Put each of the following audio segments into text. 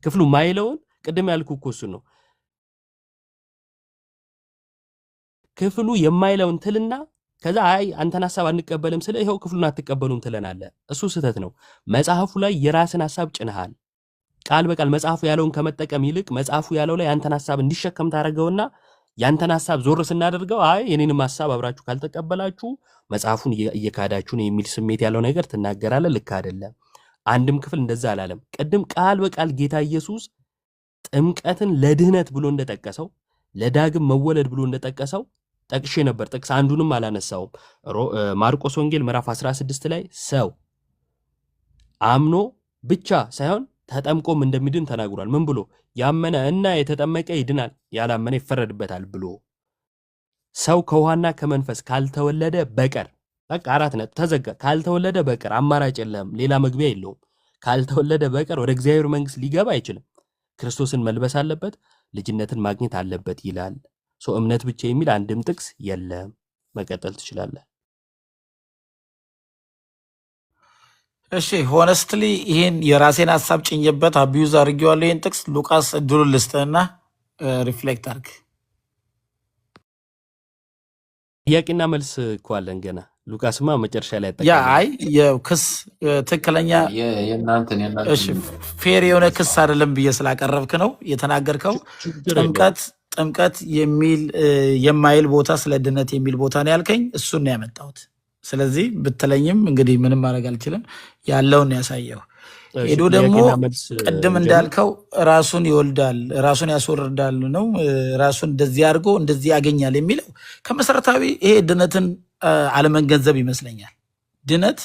ክፍሉ ማይለውን ቅድም ያልኩ እኮ እሱ ነው። ክፍሉ የማይለውን ትልና ከዛ አይ አንተን ሐሳብ አንቀበልም ስለ ይሄው ክፍሉን አትቀበሉም ትለናለህ። እሱ ስህተት ነው። መጽሐፉ ላይ የራስን ሐሳብ ጭነሃል። ቃል በቃል መጽሐፉ ያለውን ከመጠቀም ይልቅ መጽሐፉ ያለው ላይ አንተን ሐሳብ እንዲሸከም ታደርገውና ያንተን ሐሳብ ዞር ስናደርገው አይ የኔንም ሐሳብ አብራችሁ ካልተቀበላችሁ መጽሐፉን እየካዳችሁ ነው የሚል ስሜት ያለው ነገር ትናገራለህ። ልክ አይደለም። አንድም ክፍል እንደዛ አላለም። ቅድም ቃል በቃል ጌታ ኢየሱስ ጥምቀትን ለድህነት ብሎ እንደጠቀሰው ለዳግም መወለድ ብሎ እንደጠቀሰው ጠቅሼ ነበር። ጥቅስ አንዱንም አላነሳውም። ማርቆስ ወንጌል ምዕራፍ 16 ላይ ሰው አምኖ ብቻ ሳይሆን ተጠምቆም እንደሚድን ተናግሯል። ምን ብሎ? ያመነ እና የተጠመቀ ይድናል፣ ያላመነ ይፈረድበታል ብሎ ሰው ከውሃና ከመንፈስ ካልተወለደ በቀር በቃ 4 ነጥብ ተዘጋ። ካልተወለደ በቀር አማራጭ የለም፣ ሌላ መግቢያ የለውም። ካልተወለደ በቀር ወደ እግዚአብሔር መንግስት ሊገባ አይችልም። ክርስቶስን መልበስ አለበት፣ ልጅነትን ማግኘት አለበት ይላል። ሰው እምነት ብቻ የሚል አንድም ጥቅስ የለም። መቀጠል ትችላለህ። እሺ ሆነስትሊ ይሄን የራሴን ሐሳብ ጭኝበት አቢዩዝ አድርጌዋለሁ። ይሄን ጥቅስ ሉቃስ እድሉን ልስጥህና ሪፍሌክት አድርግ። ጥያቄና መልስ እኮ አለን ገና። ሉቃስማ መጨረሻ ላይ ያ ያጠቃልላል። አይ የክስ ትክክለኛ የእናንተን እሺ ፌር የሆነ ክስ አይደለም ብዬ ስላቀረብክ ነው የተናገርከው። ችግር የለውም። ጥምቀት የሚል የማይል ቦታ ስለ ድነት የሚል ቦታ ነው ያልከኝ፣ እሱን ነው ያመጣሁት። ስለዚህ ብትለኝም እንግዲህ ምንም ማድረግ አልችልም፣ ያለውን ያሳየው። እሺ ሄዶ ደግሞ ጥያቄና መልስ ቅድም ጀምር። እንዳልከው ራሱን ይወልዳል ራሱን ያስወርዳል ነው ራሱን እንደዚህ አድርጎ እንደዚህ ያገኛል የሚለው ከመሰረታዊ ይሄ ድነትን አለመገንዘብ ይመስለኛል። ድነት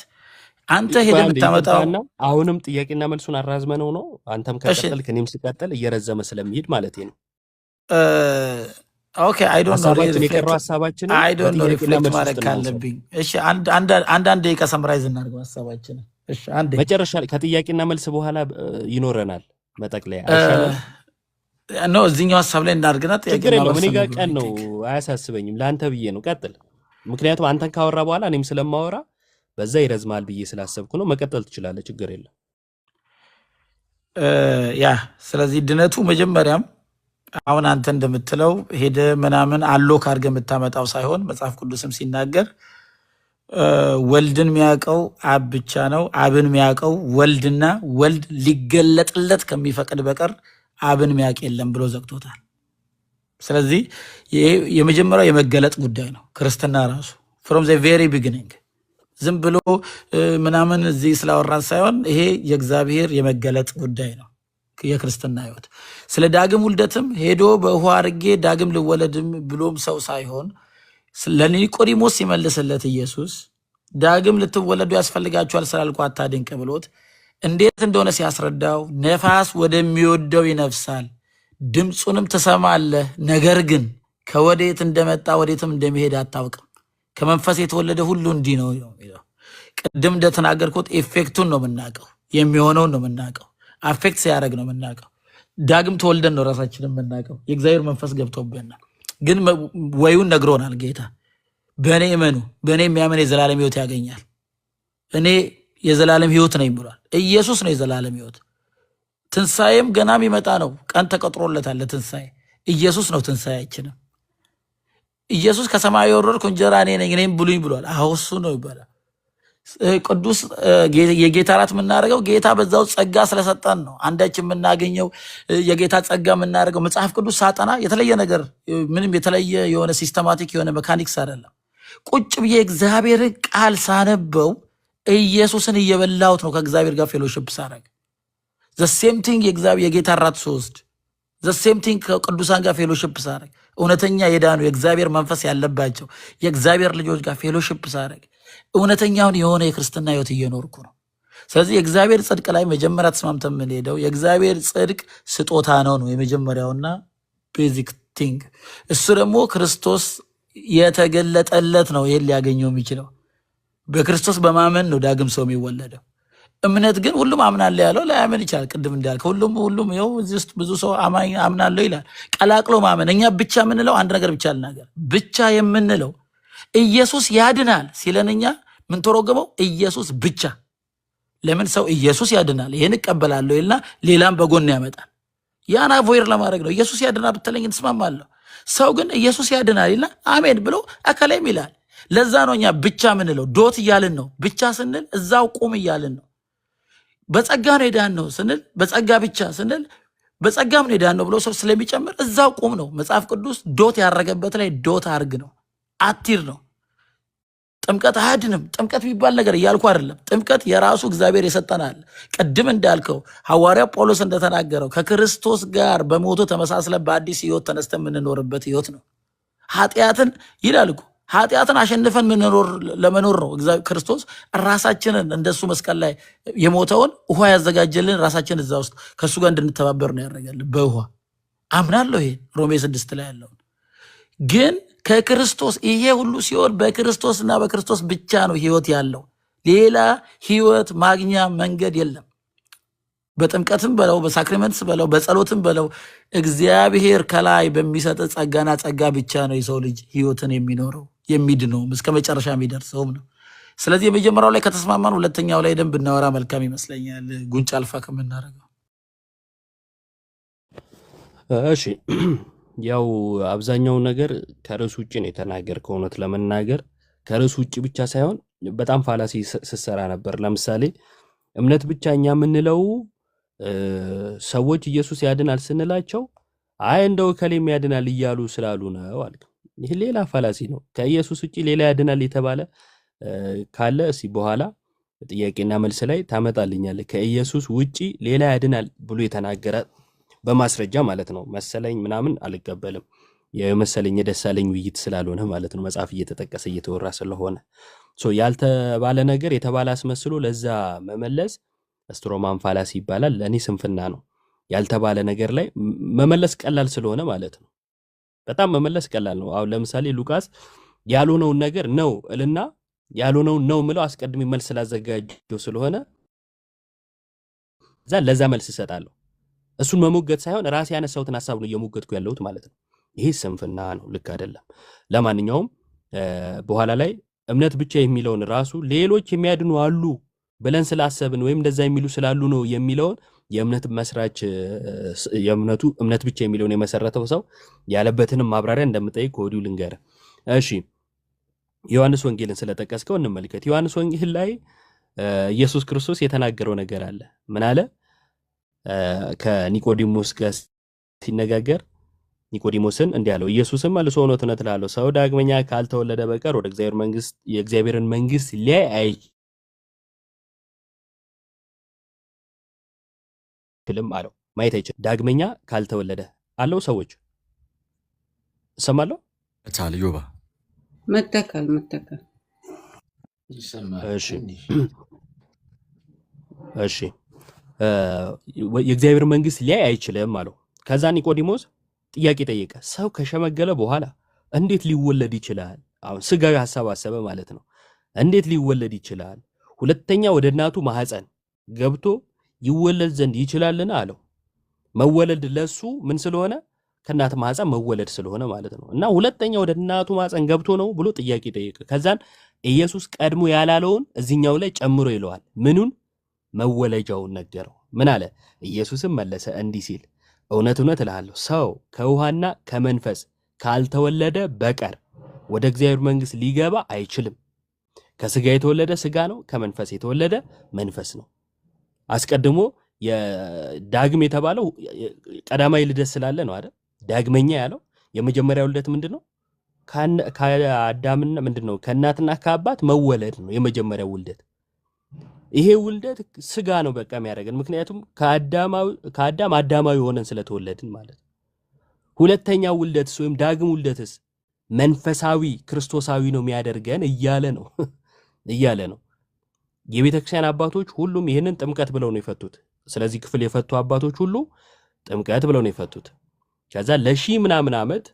አንተ ሄደ አንድ የምታመጣው ይቅርታና አሁንም ጥያቄና መልሱን አራዝመነው ነው። አንተም እሺ ከቀጠልክ እኔም ስቀጥል እየረዘመ ስለሚሄድ ማለት ነው። ኦኬ አይ ዶንት ኖ ሐሳባችን የቀረው ሪፍሌክት ሐሳባችንን አይ ዶንት ኖ በጥያቄና ሪፍሌክት መልስ ማድረግ ውስጥ እናንሳው። ካለብኝ እሺ አንዳንድ ደቂቃ ሰምራይዝ እናድርገው ሐሳባችንን። እሺ አንዴ መጨረሻ ላይ ከጥያቄና መልስ በኋላ ይኖረናል መጠቅለያ አይሻልም? ኖ እዚህኛው ሐሳብ ላይ እናድርግና ችግር ጥያቄና የለውም። መልስ እኔ ጋር ነው ቀን ነው፣ ቲንክ አያሳስበኝም። ለአንተ ብዬ ነው። ቀጥል። ምክንያቱም አንተን ካወራ በኋላ እኔም ስለማወራ በዛ ይረዝማል ብዬ ስላሰብኩ ነው። መቀጠል ትችላለህ። ችግር የለም። ያ ስለዚህ ድነቱ መጀመሪያም አሁን አንተ እንደምትለው ሄደ ምናምን አሎክ አድርገህ የምታመጣው ሳይሆን መጽሐፍ ቅዱስም ሲናገር ወልድን የሚያውቀው አብ ብቻ ነው፣ አብን የሚያውቀው ወልድና ወልድ ሊገለጥለት ከሚፈቅድ በቀር አብን የሚያውቅ የለም ብሎ ዘግቶታል። ስለዚህ ይሄ የመጀመሪያው የመገለጥ ጉዳይ ነው። ክርስትና ራሱ ፍሮም ዘ ቬሪ ቢጊኒንግ ዝም ብሎ ምናምን እዚህ ስላወራን ሳይሆን ይሄ የእግዚአብሔር የመገለጥ ጉዳይ ነው። የክርስትና ሕይወት ስለ ዳግም ውልደትም ሄዶ በውሃ አድርጌ ዳግም ልወለድም ብሎም ሰው ሳይሆን ለኒቆዲሞስ ሲመልስለት ኢየሱስ ዳግም ልትወለዱ ያስፈልጋችኋል ስላልኩ አታድንቅ ብሎት እንዴት እንደሆነ ሲያስረዳው ነፋስ ወደሚወደው ይነፍሳል፣ ድምፁንም ትሰማለህ፣ ነገር ግን ከወዴት እንደመጣ ወዴትም እንደሚሄድ አታውቅም። ከመንፈስ የተወለደ ሁሉ እንዲህ ነው የሚለው። ቅድም እንደተናገርኩት ኤፌክቱን ነው የምናውቀው፣ የሚሆነውን ነው የምናውቀው፣ አፌክት ሲያደርግ ነው የምናውቀው። ዳግም ተወልደን ነው ራሳችንን የምናውቀው። የእግዚአብሔር መንፈስ ገብቶብናል። ግን ወዩን ነግሮናል ጌታ። በእኔ እመኑ፣ በእኔ የሚያምን የዘላለም ሕይወት ያገኛል። እኔ የዘላለም ሕይወት ነኝ ብሏል። ኢየሱስ ነው የዘላለም ሕይወት። ትንሣኤም ገና የሚመጣ ነው። ቀን ተቀጥሮለታል ለትንሣኤ። ኢየሱስ ነው ትንሣኤያችንም። ኢየሱስ ከሰማይ የወረድኩ እንጀራ እኔ ነኝ እኔም ብሉኝ ብሏል። አዎ እሱ ነው ይባላል። ቅዱስ የጌታ እራት የምናደርገው ጌታ በዛው ጸጋ ስለሰጠን ነው። አንዳች የምናገኘው የጌታ ጸጋ የምናደርገው መጽሐፍ ቅዱስ ሳጠና የተለየ ነገር ምንም የተለየ የሆነ ሲስተማቲክ የሆነ መካኒክስ አይደለም። ቁጭ ብዬ እግዚአብሔርን ቃል ሳነበው ኢየሱስን እየበላሁት ነው። ከእግዚአብሔር ጋር ፌሎሺፕ ሳረግ ዘሴም ቲንግ የጌታ እራት ስወስድ ዘሴም ቲንግ ከቅዱሳን ጋር ፌሎሺፕ ሳረግ እውነተኛ የዳኑ የእግዚአብሔር መንፈስ ያለባቸው የእግዚአብሔር ልጆች ጋር ፌሎሺፕ ሳረግ እውነተኛውን የሆነ የክርስትና ሕይወት እየኖርኩ ነው። ስለዚህ የእግዚአብሔር ጽድቅ ላይ መጀመሪያ ተስማምተን የምንሄደው የእግዚአብሔር ጽድቅ ስጦታ ነው የመጀመሪያውና ቤዚክ ቲንግ። እሱ ደግሞ ክርስቶስ የተገለጠለት ነው ይሄን ሊያገኘው የሚችለው። በክርስቶስ በማመን ነው ዳግም ሰው የሚወለደው። እምነት ግን ሁሉም አምናለሁ ያለው ላያምን ይችላል። ቅድም እንዳልከው ሁሉም ይኸው እዚህ ውስጥ ብዙ ሰው አምናለሁ ይላል። ቀላቅሎ ማመን። እኛ ብቻ የምንለው አንድ ነገር ብቻ ልናገር፣ ብቻ የምንለው ኢየሱስ ያድናል ሲለን እኛ ምን ተረጎመው? ኢየሱስ ብቻ ለምን ሰው ኢየሱስ ያድናል ይሄን እቀበላለሁ ይልና ሌላም በጎን ያመጣል። ያን አቮይድ ለማድረግ ነው። ኢየሱስ ያድናል ብትለኝ እንስማማለሁ። ሰው ግን ኢየሱስ ያድናል ይልና አሜን ብሎ አከላይም ይላል። ለዛ ነው እኛ ብቻ ምንለው ዶት እያልን ነው። ብቻ ስንል እዛው ቁም እያልን ነው። በጸጋ ነው የዳን ነው ስንል በጸጋ ብቻ ስንል በጸጋም ነው የዳን ነው ብሎ ሰው ስለሚጨምር እዛው ቁም ነው። መጽሐፍ ቅዱስ ዶት ያረገበት ላይ ዶት አርግ ነው፣ አቲር ነው። ጥምቀት አያድንም። ጥምቀት የሚባል ነገር እያልኩ አይደለም። ጥምቀት የራሱ እግዚአብሔር የሰጠናል። ቅድም እንዳልከው ሐዋርያው ጳውሎስ እንደተናገረው ከክርስቶስ ጋር በሞቱ ተመሳስለ በአዲስ ሕይወት ተነስተን የምንኖርበት ሕይወት ነው። ኃጢአትን ይላል እኮ ኃጢአትን አሸንፈን ለመኖር ነው። ክርስቶስ ራሳችንን እንደሱ መስቀል ላይ የሞተውን ውሃ ያዘጋጀልን ራሳችን እዛ ውስጥ ከእሱ ጋር እንድንተባበር ነው ያደረገልን በውሃ አምናለሁ። ይሄ ሮሜ 6 ላይ ያለውን ግን ከክርስቶስ ይሄ ሁሉ ሲሆን በክርስቶስና በክርስቶስ ብቻ ነው ህይወት ያለው። ሌላ ህይወት ማግኛ መንገድ የለም። በጥምቀትም በለው በሳክሪመንትስ በለው በጸሎትም በለው እግዚአብሔር ከላይ በሚሰጥ ጸጋና ጸጋ ብቻ ነው የሰው ልጅ ህይወትን የሚኖረው የሚድነውም እስከ መጨረሻ የሚደርሰውም ነው። ስለዚህ የመጀመሪያው ላይ ከተስማማን ሁለተኛው ላይ ደንብ ብናወራ መልካም ይመስለኛል፣ ጉንጭ አልፋ ከምናደርገው። እሺ ያው አብዛኛው ነገር ከርዕስ ውጭ ነው የተናገርከው። እውነት ለመናገር ከርዕስ ውጭ ብቻ ሳይሆን በጣም ፋላሲ ስሰራ ነበር። ለምሳሌ እምነት ብቻ እኛ የምንለው ሰዎች ኢየሱስ ያድናል ስንላቸው አይ እንደው ከሌም ያድናል እያሉ ስላሉ ነው አልክ። ይህ ሌላ ፋላሲ ነው። ከኢየሱስ ውጭ ሌላ ያድናል የተባለ ካለ እስኪ በኋላ ጥያቄና መልስ ላይ ታመጣልኛለህ። ከኢየሱስ ውጭ ሌላ ያድናል ብሎ የተናገረ በማስረጃ ማለት ነው። መሰለኝ ምናምን አልቀበልም። የመሰለኝ የደሳለኝ ውይይት ስላልሆነ ማለት ነው። መጽሐፍ እየተጠቀሰ እየተወራ ስለሆነ ያልተባለ ነገር የተባለ አስመስሎ ለዛ መመለስ ስትሮማን ፋላሲ ይባላል። ለእኔ ስንፍና ነው። ያልተባለ ነገር ላይ መመለስ ቀላል ስለሆነ ማለት ነው። በጣም መመለስ ቀላል ነው። አሁን ለምሳሌ ሉቃስ ያልሆነውን ነገር ነው እልና ያልሆነውን ነው ምለው አስቀድሜ መልስ ስላዘጋጀው ስለሆነ ለዛ መልስ እሰጣለሁ። እሱን መሞገት ሳይሆን ራሴ ያነሳሁትን ሐሳብ ነው እየሞገትኩ ያለሁት ማለት ነው። ይሄ ስንፍና ነው፣ ልክ አይደለም። ለማንኛውም በኋላ ላይ እምነት ብቻ የሚለውን ራሱ ሌሎች የሚያድኑ አሉ ብለን ስላሰብን ወይም እንደዛ የሚሉ ስላሉ ነው የሚለውን የእምነት መስራች የእምነቱ እምነት ብቻ የሚለውን የመሰረተው ሰው ያለበትንም ማብራሪያ እንደምጠይቅ ከወዲሁ ልንገር። እሺ ዮሐንስ ወንጌልን ስለጠቀስከው እንመልከት። ዮሐንስ ወንጌል ላይ ኢየሱስ ክርስቶስ የተናገረው ነገር አለ። ምን አለ? ከኒቆዲሞስ ጋር ሲነጋገር ኒቆዲሞስን እንዲህ አለው። ኢየሱስም መልሶ እውነት እውነት እልሃለሁ ሰው ዳግመኛ ካልተወለደ በቀር ወደ እግዚአብሔር መንግስት የእግዚአብሔርን መንግስት ሊያይ አይችልም አለው። ማየት አይችልም ዳግመኛ ካልተወለደ አለው። ሰዎች እሰማለሁ ታል ዮባ መተካል እሺ እሺ የእግዚአብሔር መንግስት ሊያይ አይችልም አለው። ከዛ ኒቆዲሞስ ጥያቄ ጠየቀ። ሰው ከሸመገለ በኋላ እንዴት ሊወለድ ይችላል? አሁን ስጋዊ ሐሳብ አሰበ ማለት ነው። እንዴት ሊወለድ ይችላል? ሁለተኛ ወደ እናቱ ማህፀን ገብቶ ይወለድ ዘንድ ይችላልን አለው። መወለድ ለሱ ምን ስለሆነ ከእናት ማህፀን መወለድ ስለሆነ ማለት ነው። እና ሁለተኛ ወደ እናቱ ማህፀን ገብቶ ነው ብሎ ጥያቄ ጠየቀ። ከዛን ኢየሱስ ቀድሞ ያላለውን እዚህኛው ላይ ጨምሮ ይለዋል። ምኑን? መወለጃውን ነገረው። ምን አለ? ኢየሱስም መለሰ እንዲህ ሲል እውነት እውነት እልሃለሁ ሰው ከውሃና ከመንፈስ ካልተወለደ በቀር ወደ እግዚአብሔር መንግስት ሊገባ አይችልም። ከስጋ የተወለደ ስጋ ነው፣ ከመንፈስ የተወለደ መንፈስ ነው። አስቀድሞ የዳግም የተባለው ቀዳማዊ ልደት ስላለ ነው አይደል? ዳግመኛ ያለው የመጀመሪያው ልደት ምንድነው? ከአዳምና ምንድነው? ከእናትና ከአባት መወለድ ነው የመጀመሪያው ውልደት። ይሄ ውልደት ስጋ ነው በቃ የሚያደርገን፣ ምክንያቱም ከአዳም አዳማዊ ሆነን ስለተወለድን ማለት ነው። ሁለተኛው ውልደትስ ወይም ዳግም ውልደትስ መንፈሳዊ ክርስቶሳዊ ነው የሚያደርገን እያለ ነው። የቤተ ክርስቲያን አባቶች ሁሉም ይህንን ጥምቀት ብለው ነው የፈቱት። ስለዚህ ክፍል የፈቱ አባቶች ሁሉ ጥምቀት ብለው ነው የፈቱት። ከዛ ለሺህ ምናምን ዓመት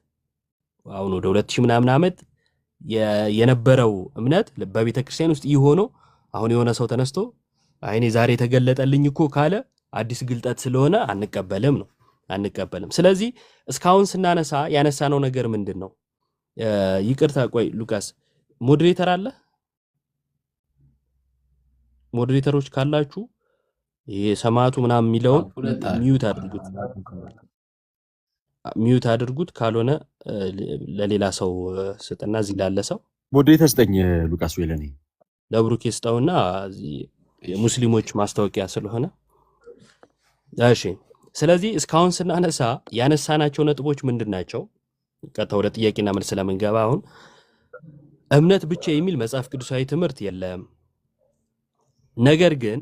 አሁን ወደ 2000 ምናምን ዓመት የነበረው እምነት በቤተ ክርስቲያን ውስጥ ይሆነው አሁን የሆነ ሰው ተነስቶ አይኔ ዛሬ ተገለጠልኝ እኮ ካለ አዲስ ግልጠት ስለሆነ አንቀበልም። ስለዚህ እስካሁን ስናነሳ ያነሳነው ነገር ምንድነው? ይቅርታ ቆይ ሉቃስ ሞዴሬተር አለ? ሞዴሬተሮች ካላችሁ ይሄ ሰማዕቱ ምናምን የሚለውን ሚዩት አድርጉት። ካልሆነ ለሌላ ሰው ስጥና እዚህ ላለ ሰው ሞዴሬተር ስጠኝ ሉቃስ ወይ ለኔ ለብሩክ ስጠውና የሙስሊሞች ማስታወቂያ ስለሆነ እሺ። ስለዚህ እስካሁን ስናነሳ ያነሳናቸው ነጥቦች ምንድናቸው? ቀጥታ ወደ ጥያቄና መልስ ለምንገባ አሁን እምነት ብቻ የሚል መጽሐፍ ቅዱሳዊ ትምህርት የለም። ነገር ግን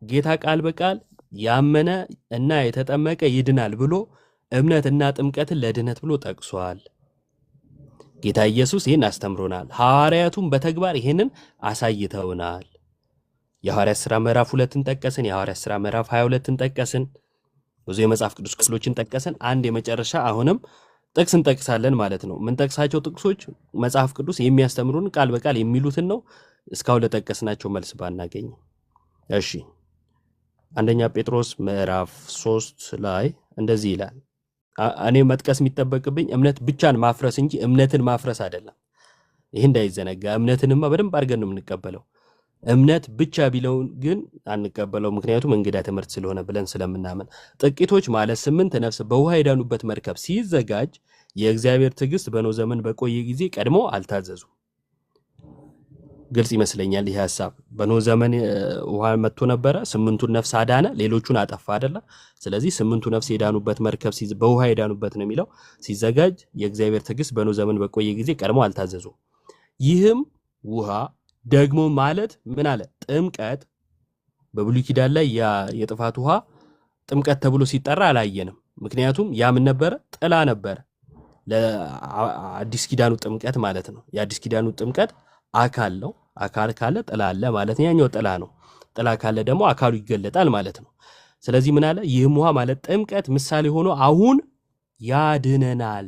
ጌታ ቃል በቃል ያመነ እና የተጠመቀ ይድናል ብሎ እምነትና ጥምቀትን ለድነት ብሎ ጠቅሷል። ጌታ ኢየሱስ ይህን አስተምሮናል። ሐዋርያቱም በተግባር ይህንን አሳይተውናል። የሐዋርያት ሥራ ምዕራፍ 2ን ጠቀስን። የሐዋርያት ሥራ ምዕራፍ 22ን ጠቀስን። ብዙ የመጽሐፍ ቅዱስ ክፍሎችን ጠቀስን። አንድ የመጨረሻ አሁንም ጥቅስ እንጠቅሳለን ማለት ነው። ምን ጠቅሳቸው ጥቅሶች መጽሐፍ ቅዱስ የሚያስተምሩን ቃል በቃል የሚሉትን ነው። እስካሁን ለጠቀስናቸው መልስ ባናገኝ እሺ። አንደኛ ጴጥሮስ ምዕራፍ 3 ላይ እንደዚህ ይላል። እኔ መጥቀስ የሚጠበቅብኝ እምነት ብቻን ማፍረስ እንጂ እምነትን ማፍረስ አይደለም። ይህ እንዳይዘነጋ። እምነትንማ በደንብ አድርገን ነው የምንቀበለው። እምነት ብቻ ቢለውን ግን አንቀበለው፣ ምክንያቱም እንግዳ ትምህርት ስለሆነ ብለን ስለምናምን። ጥቂቶች ማለት 8 ነፍስ በውሃ የዳኑበት መርከብ ሲዘጋጅ የእግዚአብሔር ትዕግስት በኖህ ዘመን በቆየ ጊዜ ቀድሞ አልታዘዙም። ግልጽ ይመስለኛል ይህ ሐሳብ። በኖህ ዘመን ውሃ መጥቶ ነበረ፣ 8ቱን ነፍስ አዳነ፣ ሌሎቹን አጠፋ አይደለ? ስለዚህ 8ቱ ነፍስ የዳኑበት መርከብ በውሃ የዳኑበት ነው የሚለው ሲዘጋጅ የእግዚአብሔር ትዕግስት በኖህ ዘመን በቆየ ጊዜ ቀድሞ አልታዘዙም። ይህም ውሃ ደግሞ ማለት ምን አለ? ጥምቀት። በብሉይ ኪዳን ላይ የጥፋት ውሃ ጥምቀት ተብሎ ሲጠራ አላየንም። ምክንያቱም ያ ምን ነበረ? ጥላ ነበረ ለአዲስ ኪዳኑ ጥምቀት ማለት ነው። የአዲስ ኪዳኑ ጥምቀት አካል ነው። አካል ካለ ጥላ አለ ማለት ነው። ያኛው ጥላ ነው። ጥላ ካለ ደግሞ አካሉ ይገለጣል ማለት ነው። ስለዚህ ምን አለ? ይህም ውሃ ማለት ጥምቀት ምሳሌ ሆኖ አሁን ያድነናል።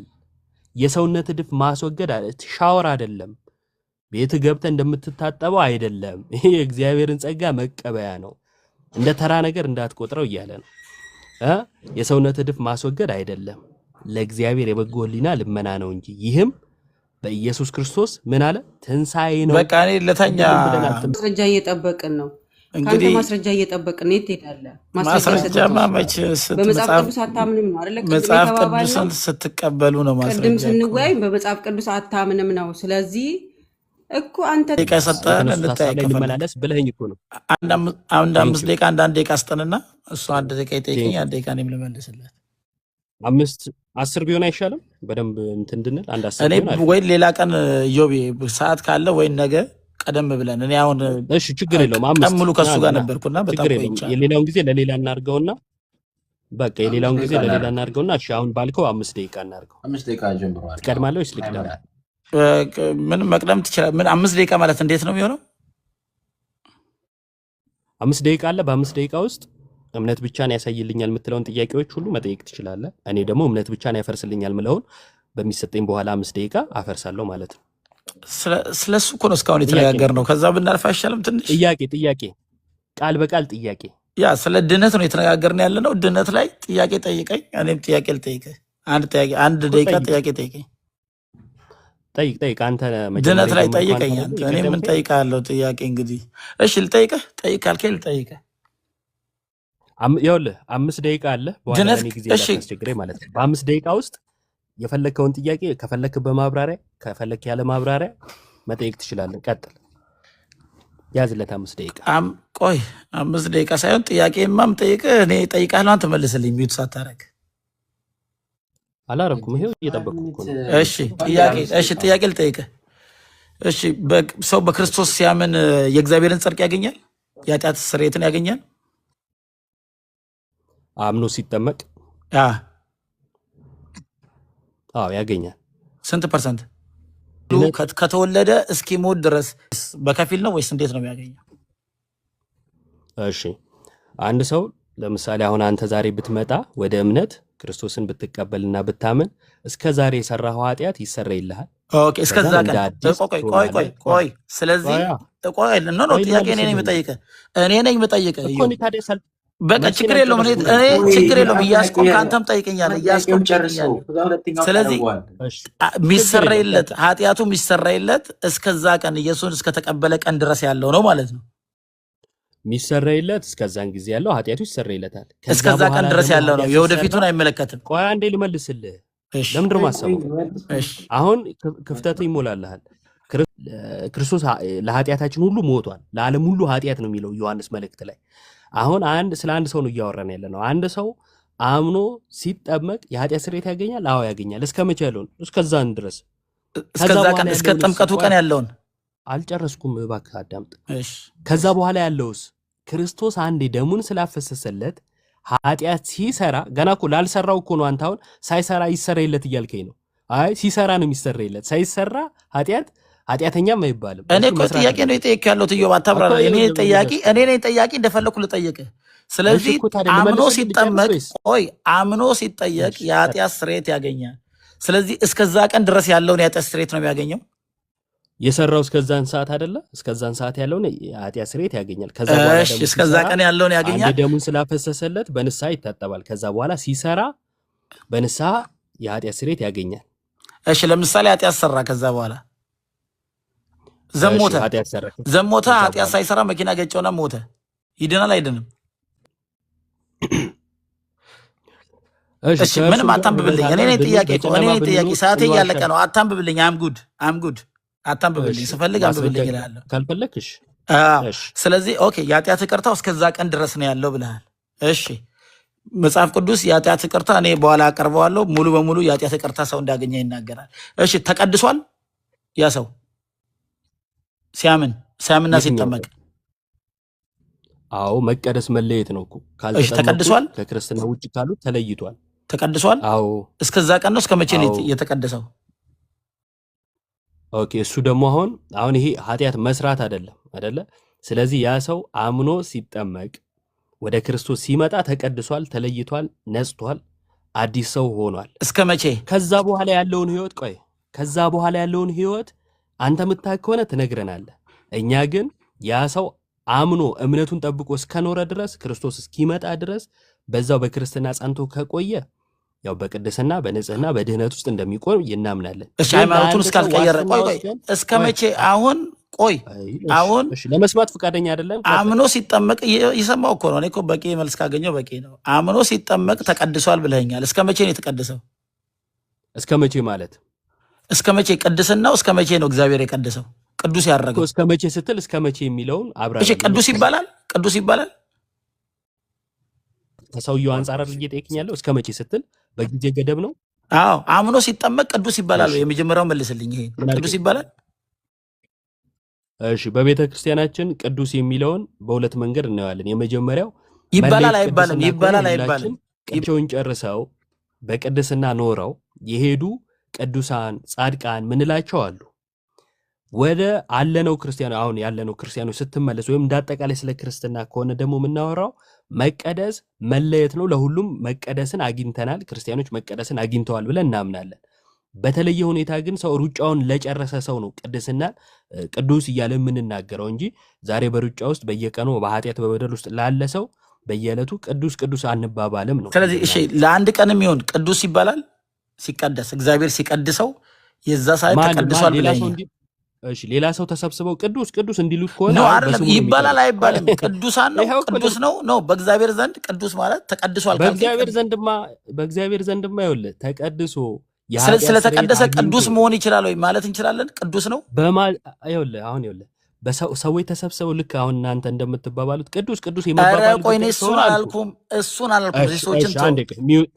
የሰውነት እድፍ ማስወገድ ሻወር አይደለም። ቤት ገብተህ እንደምትታጠበው አይደለም። ይሄ የእግዚአብሔርን ጸጋ መቀበያ ነው። እንደ ተራ ነገር እንዳትቆጥረው እያለ ነው። የሰውነት እድፍ ማስወገድ አይደለም፣ ለእግዚአብሔር የበጎ ሕሊና ልመና ነው እንጂ ይህም በኢየሱስ ክርስቶስ ምን አለ? ትንሣኤ ነው። በቃ እኔ ለተኛ ማስረጃ እየጠበቅን ነው። እንግዲህ ከአንተ ማስረጃ እየጠበቅን የት ትሄዳለህ? ማስረጃማ መች በመጽሐፍ ቅዱስ አታምንም ነው አይደለ? መጽሐፍ ቅዱስን ስትቀበሉ ነው ማስረጃ። ቅድም ስንወያይ በመጽሐፍ ቅዱስ አታምንም ነው። ስለዚህ እኮ አንተ ደቂቃ ሰጠን እንጠያየቅ ልመላለስ ብለኸኝ እኮ ነው። አንድ 5 ደቂቃ አንድ ደቂቃ ስጠንና እሱ 1 ደቂቃ ይጠይቀኝ፣ 1 ደቂቃ እኔም ልመልስለት። 10 ቢሆን አይሻልም? በደንብ እንትን እንድንል አንድ 10 እኔ ወይ ሌላ ቀን ዮቢ ሰዓት ካለ ወይ ነገ ቀደም ብለን እኔ አሁን እሺ፣ ችግር የለውም። ቀን ሙሉ ከሱ ጋር ነበርኩና በጣም ቆይቻለሁ። የሌላውን ጊዜ ለሌላ እናርገውና በቃ የሌላውን ጊዜ ለሌላ እናርገውና እሺ፣ አሁን ባልከው 5 ደቂቃ እናርገው። 5 ደቂቃ ጀምሯል። ትቀድማለህ ወይስ ልቅደም? ምን መቅደም ትችላለህ? ምን 5 ደቂቃ ማለት እንዴት ነው የሚሆነው? 5 ደቂቃ አለ። በ5 ደቂቃ ውስጥ እምነት ብቻን ያሳይልኛል የምትለውን ጥያቄዎች ሁሉ መጠየቅ ትችላለህ። እኔ ደግሞ እምነት ብቻን ያፈርስልኛል ምለውን በሚሰጠኝ በኋላ 5 ደቂቃ አፈርሳለሁ ማለት ነው። ስለሱ እኮ ነው እስካሁን የተነጋገርነው። ከዛ ብናልፍ አይሻልም? ትንሽ ጥያቄ ቃል በቃል ጥያቄ። ያ ስለ ድነት ነው የተነጋገርን ያለ ነው። ድነት ላይ ጥያቄ ጠይቀኝ፣ እኔም ጥያቄ ልጠይቅህ። አንድ ደቂቃ ጥያቄ ጠይቀኝ። ጠይቅ አንተ ድነት ላይ ጠይቀኝ። እኔ ምን ጠይቃለሁ? ጥያቄ እንግዲህ እሺ ልጠይቅህ። ጠይቅ ካልከኝ ልጠይቅህ። ይኸውልህ 5 ደቂቃ አለ። በኋላ እኔ ጊዜ እንዳታስቸግረኝ ማለት ነው። በ5 ደቂቃ ውስጥ የፈለከውን ጥያቄ ከፈለክ በማብራሪያ ከፈለክ ያለ ማብራሪያ መጠየቅ ትችላለህ። ቀጥል፣ ያዝለት 5 ደቂቃ። ቆይ 5 ደቂቃ ሳይሆን ጥያቄማ የምጠይቅህ እኔ እጠይቅሃለሁ፣ አንተ መልስልኝ። ሚዩት ሳታረግ አላረኩም። ይሄው እየጠበቅኩ እኮ ነው። እሺ ጥያቄ ልጠይቅህ። እሺ ሰው በክርስቶስ ሲያምን የእግዚአብሔርን ጽድቅ ያገኛል? የኃጢአት ስርየትን ያገኛል? አምኖ ሲጠመቅ ያገኛል። ስንት ፐርሰንት? ከተወለደ እስኪሞት ድረስ በከፊል ነው ወይስ እንዴት ነው የሚያገኘው? እሺ አንድ ሰው ለምሳሌ አሁን አንተ ዛሬ ብትመጣ ወደ እምነት ክርስቶስን ብትቀበልና ብታምን እስከ ዛሬ የሰራው ኃጢአት ይሰረይልሃል። ኦኬ እስከዛ ቀን ቆይ። ስለዚህ ጥያቄ እኔ ነኝ የምጠይቅህ በቃ ችግር የለውም። እኔ ችግር የለውም። እያስቆም ከአንተም ጠይቀኛለህ፣ እያስቆም ጠይቀኛለህ። ስለዚህ የሚሰረይለት ኃጢአቱ የሚሰረይለት እስከዛ ቀን ኢየሱስን እስከተቀበለ ቀን ድረስ ያለው ነው ማለት ነው። የሚሰረይለት እስከዛን ጊዜ ያለው ኃጢአቱ ይሰረይለታል። ከዛ እስከዛ ቀን በኋላ ድረስ ደግሞ ያለው ነው፣ ኃጢአት ሲሰራ የወደፊቱን አይመለከትም። ቆይ አንዴ ልመልስልህ። እሺ ለምንድን ነው የማሰማው? እሺ አሁን ክፍተቱ ይሞላልሃል። ክርስቶስ ለኃጢአታችን ሁሉ ሞቷል፣ ለዓለም ሁሉ ኃጢአት ነው የሚለው ዮሐንስ መልእክት ላይ። አሁን ስለ አንድ ሰው ነው እያወራን ያለ ነው። አንድ ሰው አምኖ ሲጠመቅ የኃጢአት ስርየት ያገኛል? አዎ ያገኛል። እስከ መቼ ያለውን? እስከዛን ድረስ። ከዛ እስከዛ በኋላ ቀን እስከ ያለውንስ? ጥምቀቱ ቆይ ቀን ያለውን አልጨረስኩም፣ እባክህ አዳምጥ። እሺ ከዛ በኋላ ያለውስ? ክርስቶስ አንዴ ደሙን ስላፈሰሰለት ኃጢአት ሲሰራ፣ ገና እኮ ላልሰራው እኮ ነው። አንተ አሁን ሳይሰራ ይሰረይለት እያልከኝ ነው። አይ ሲሰራ ነው የሚሰረይለት። ሳይሰራ ኃጢአተኛም አይባልም። እኔ እሱ እኮ መስራት ጥያቄ ነው አለበት የጠየቅህ ያለሁት እዮብ፣ አታብራራ። እኮ። እኔ ይኸውልህ ጠያቂ ልንገርህ። እኔ ነኝ ጠያቂ፣ እንደፈለኩ ልጠይቅህ። እሺ ስለዚህ እኮ ታዲያ አምኖ ልመልስልህ ሲጠመቅ ልጨርስ ወይስ? አምኖ ሲጠየቅ እሺ የኃጢአት ስርየት ያገኛል። ስለዚህ እስከዛ ቀን ድረስ ያለውን የኃጢአት ስርየት ነው የሚያገኘው። የሰራው እስከዛን ሰዓት አይደለ? እስከዛን ሰዓት ያለውን የኃጢአት ስርየት ያገኛል። ከዛ በኋላ እሺ ደግሞ እስከዛ ሲሰራ ቀን ያለውን አንዴ ያገኛል። ደሙን ስላፈሰሰለት በንስሐ ይታጠባል። ከዛ በኋላ ሲሰራ በንስሐ የኃጢአት ስርየት ያገኛል። እሺ ለምሳሌ ኃጢአት ሰራ፣ ከዛ በኋላ እሺ ዘሞተ ኃጢአት ሰራ። ዘሞተ ከዛ ኃጢአት በኋላ ሳይሰራ መኪና ገጨውና ሞተ። ይድናል አይድንም? እሺ እሺ ከእርሱ ምንም ጋር አታንብብልኝ። እኔ እንበዛለን ነኝ ብንል ጥያቄ እኮ እኔ በጨለማ ነኝ ጥያቄ። ብንኖር ሰዓቴ እያለቀ እንዋሻለን። ነው። አታንብብልኝ። አምጉድ አምጉድ አታንብብልኝ። እሺ ስፈልግ አንብብልኝ ማስረጃ እልሃለሁ። ካልፈለክሽ አዎ እሺ ስለዚህ ኦኬ የኃጢአት ይቅርታው እስከዛ ቀን ድረስ ነው ያለው ብለሃል። እሺ መጽሐፍ ቅዱስ የኃጢአት ይቅርታ እኔ በኋላ አቀርበዋለሁ፣ ሙሉ በሙሉ የኃጢአት ይቅርታ ሰው እንዳገኘ ይናገራል። እሺ ተቀድሷል ያ ሰው ሲያምንና የትኛው ሲጠመቅ? ሰው? አዎ መቀደስ መለየት ነው እኮ። እሺ ካልተጠመቁት ተቀድሷል ከክርስትና ውጭ ካሉት ተለይቷል። ተቀድሷል። አዎ እስከዛ ቀን ነው። እስከ መቼ ነው አዎ የተቀደሰው? ኦኬ። እሱ ደግሞ አሁን ይሄ ኃጢአት መስራት አይደለ? ስለዚህ ያ ሰው አምኖ ሲጠመቅ ወደ ክርስቶስ ሲመጣ ተቀድሷል፣ ተለይቷል፣ ነጽቷል፣ አዲስ ሰው ሆኗል። እስከ መቼ? ከዛ በኋላ ያለውን ህይወት ከዛ በኋላ ያለውን ህይወት አንተ የምታውቅ ከሆነ ትነግረናለህ። እኛ ግን ያ ሰው አምኖ እምነቱን ጠብቆ እስከኖረ ድረስ ክርስቶስ እስኪመጣ ድረስ በዛው በክርስትና ጸንቶ ከቆየ ያው በቅድስና በንጽህና በድህነት ውስጥ እንደሚቆም እናምናለን። እሺ ግን ሃይማኖቱን ለአንድ ሰው እስካልቀየረ ዋስትና ቆይ ወስደን እስከ መቼ? አሁን ቆይ እሺ አሁን እሺ ለመስማት ፈቃደኛ አይደለም። አምኖ ሲጠመቅ እየሰማው እኮ ነው። እኔ እኮ በቂ መልስ ካገኘው በቂ ነው። አምኖ ሲጠመቅ ተቀድሷል ብለኸኛል። እስከ መቼ ነው የተቀደሰው? እስከ መቼ ማለት እስከ መቼ ቅድስናው? እስከ መቼ ነው እግዚአብሔር የቀደሰው ቅዱስ እኮ ያደረገው? እስከ መቼ ስትል እስከ መቼ የሚለውን እሺ አብራራልኝ። ቅዱስ ይባላል? ቅዱስ ይባላል? ከሰውየው አንጻር አድርጌ ጠይቅኛለሁ። እስከ መቼ ስትል በጊዜ ገደብ ነው? አዎ አምኖ ሲጠመቅ ቅዱስ ይባላል ወይ? እሺ የመጀመሪያው መልስልኝ። ይሄ ምን ቅዱስ አልከኝ? ይባላል? እሺ በቤተ ክርስቲያናችን ቅዱስ የሚለውን በሁለት መንገድ እናየዋለን። የመጀመሪያው ይባላል መለየት አይባልም? ቅድስና ከሆነ ይባላል ሁላችን አይባልም? ቅዳሴውን ጨርሰው በቅድስና ኖረው የሄዱ ቅዱሳን ጻድቃን ምንላቸው አሉ። ወደ አለነው ክርስቲያኖ አሁን ያለነው ክርስቲያኖች ስትመለስ ወይም እንዳጠቃላይ ስለ ክርስትና ከሆነ ደግሞ የምናወራው መቀደስ መለየት ነው። ለሁሉም መቀደስን አግኝተናል፣ ክርስቲያኖች መቀደስን አግኝተዋል ብለን እናምናለን። በተለየ ሁኔታ ግን ሰው ሩጫውን ለጨረሰ ሰው ነው ቅድስና ቅዱስ እያለ የምንናገረው እንጂ ዛሬ በሩጫ ውስጥ በየቀኑ በኃጢአት በበደል ውስጥ ላለ ሰው በየዕለቱ ቅዱስ ቅዱስ አንባባልም ነው ስለዚህ እሺ የምናለው። ለአንድ ቀንም ይሁን ቅዱስ ይባላል? ሲቀደስ እግዚአብሔር ሲቀድሰው የዛ ሰዓት ተቀድሷል ሌላ ሰው ብለኸኛል። እሺ ሌላ ሰው ተሰብስበው ቅዱስ ቅዱስ እንዲሉት ከሆነ ነው አይ አይደለም? በስሙ ነው ይባላል የሚጠሩት። አይባልም? ቅዱሳን ነው ይኸው እኮ ቅዱስ ነው ነው በእግዚአብሔር ዘንድ ቅዱስ ማለት ተቀድሷል ካልከኝ በእግዚአብሔር ዘንድማ ይኸውልህ ተቀድሶ ስለዚህ የኃጢአት ስለተቀደሰ ስርየት አግኝቶ ቅዱስ መሆን ይችላል ወይ ማለት እንችላለን? ቅዱስ ነው ይኸውልህ ሰዎች ተሰብስበው ልክ አሁን እናንተ እንደምትባባሉት ቅዱስ ቅዱስ ኧረ የሚባባሉት ቆይ እኔ ሰው እሱን አልኩህ። እሱን አላልኩም። እሺ ሰዎችን ተው። አንዴ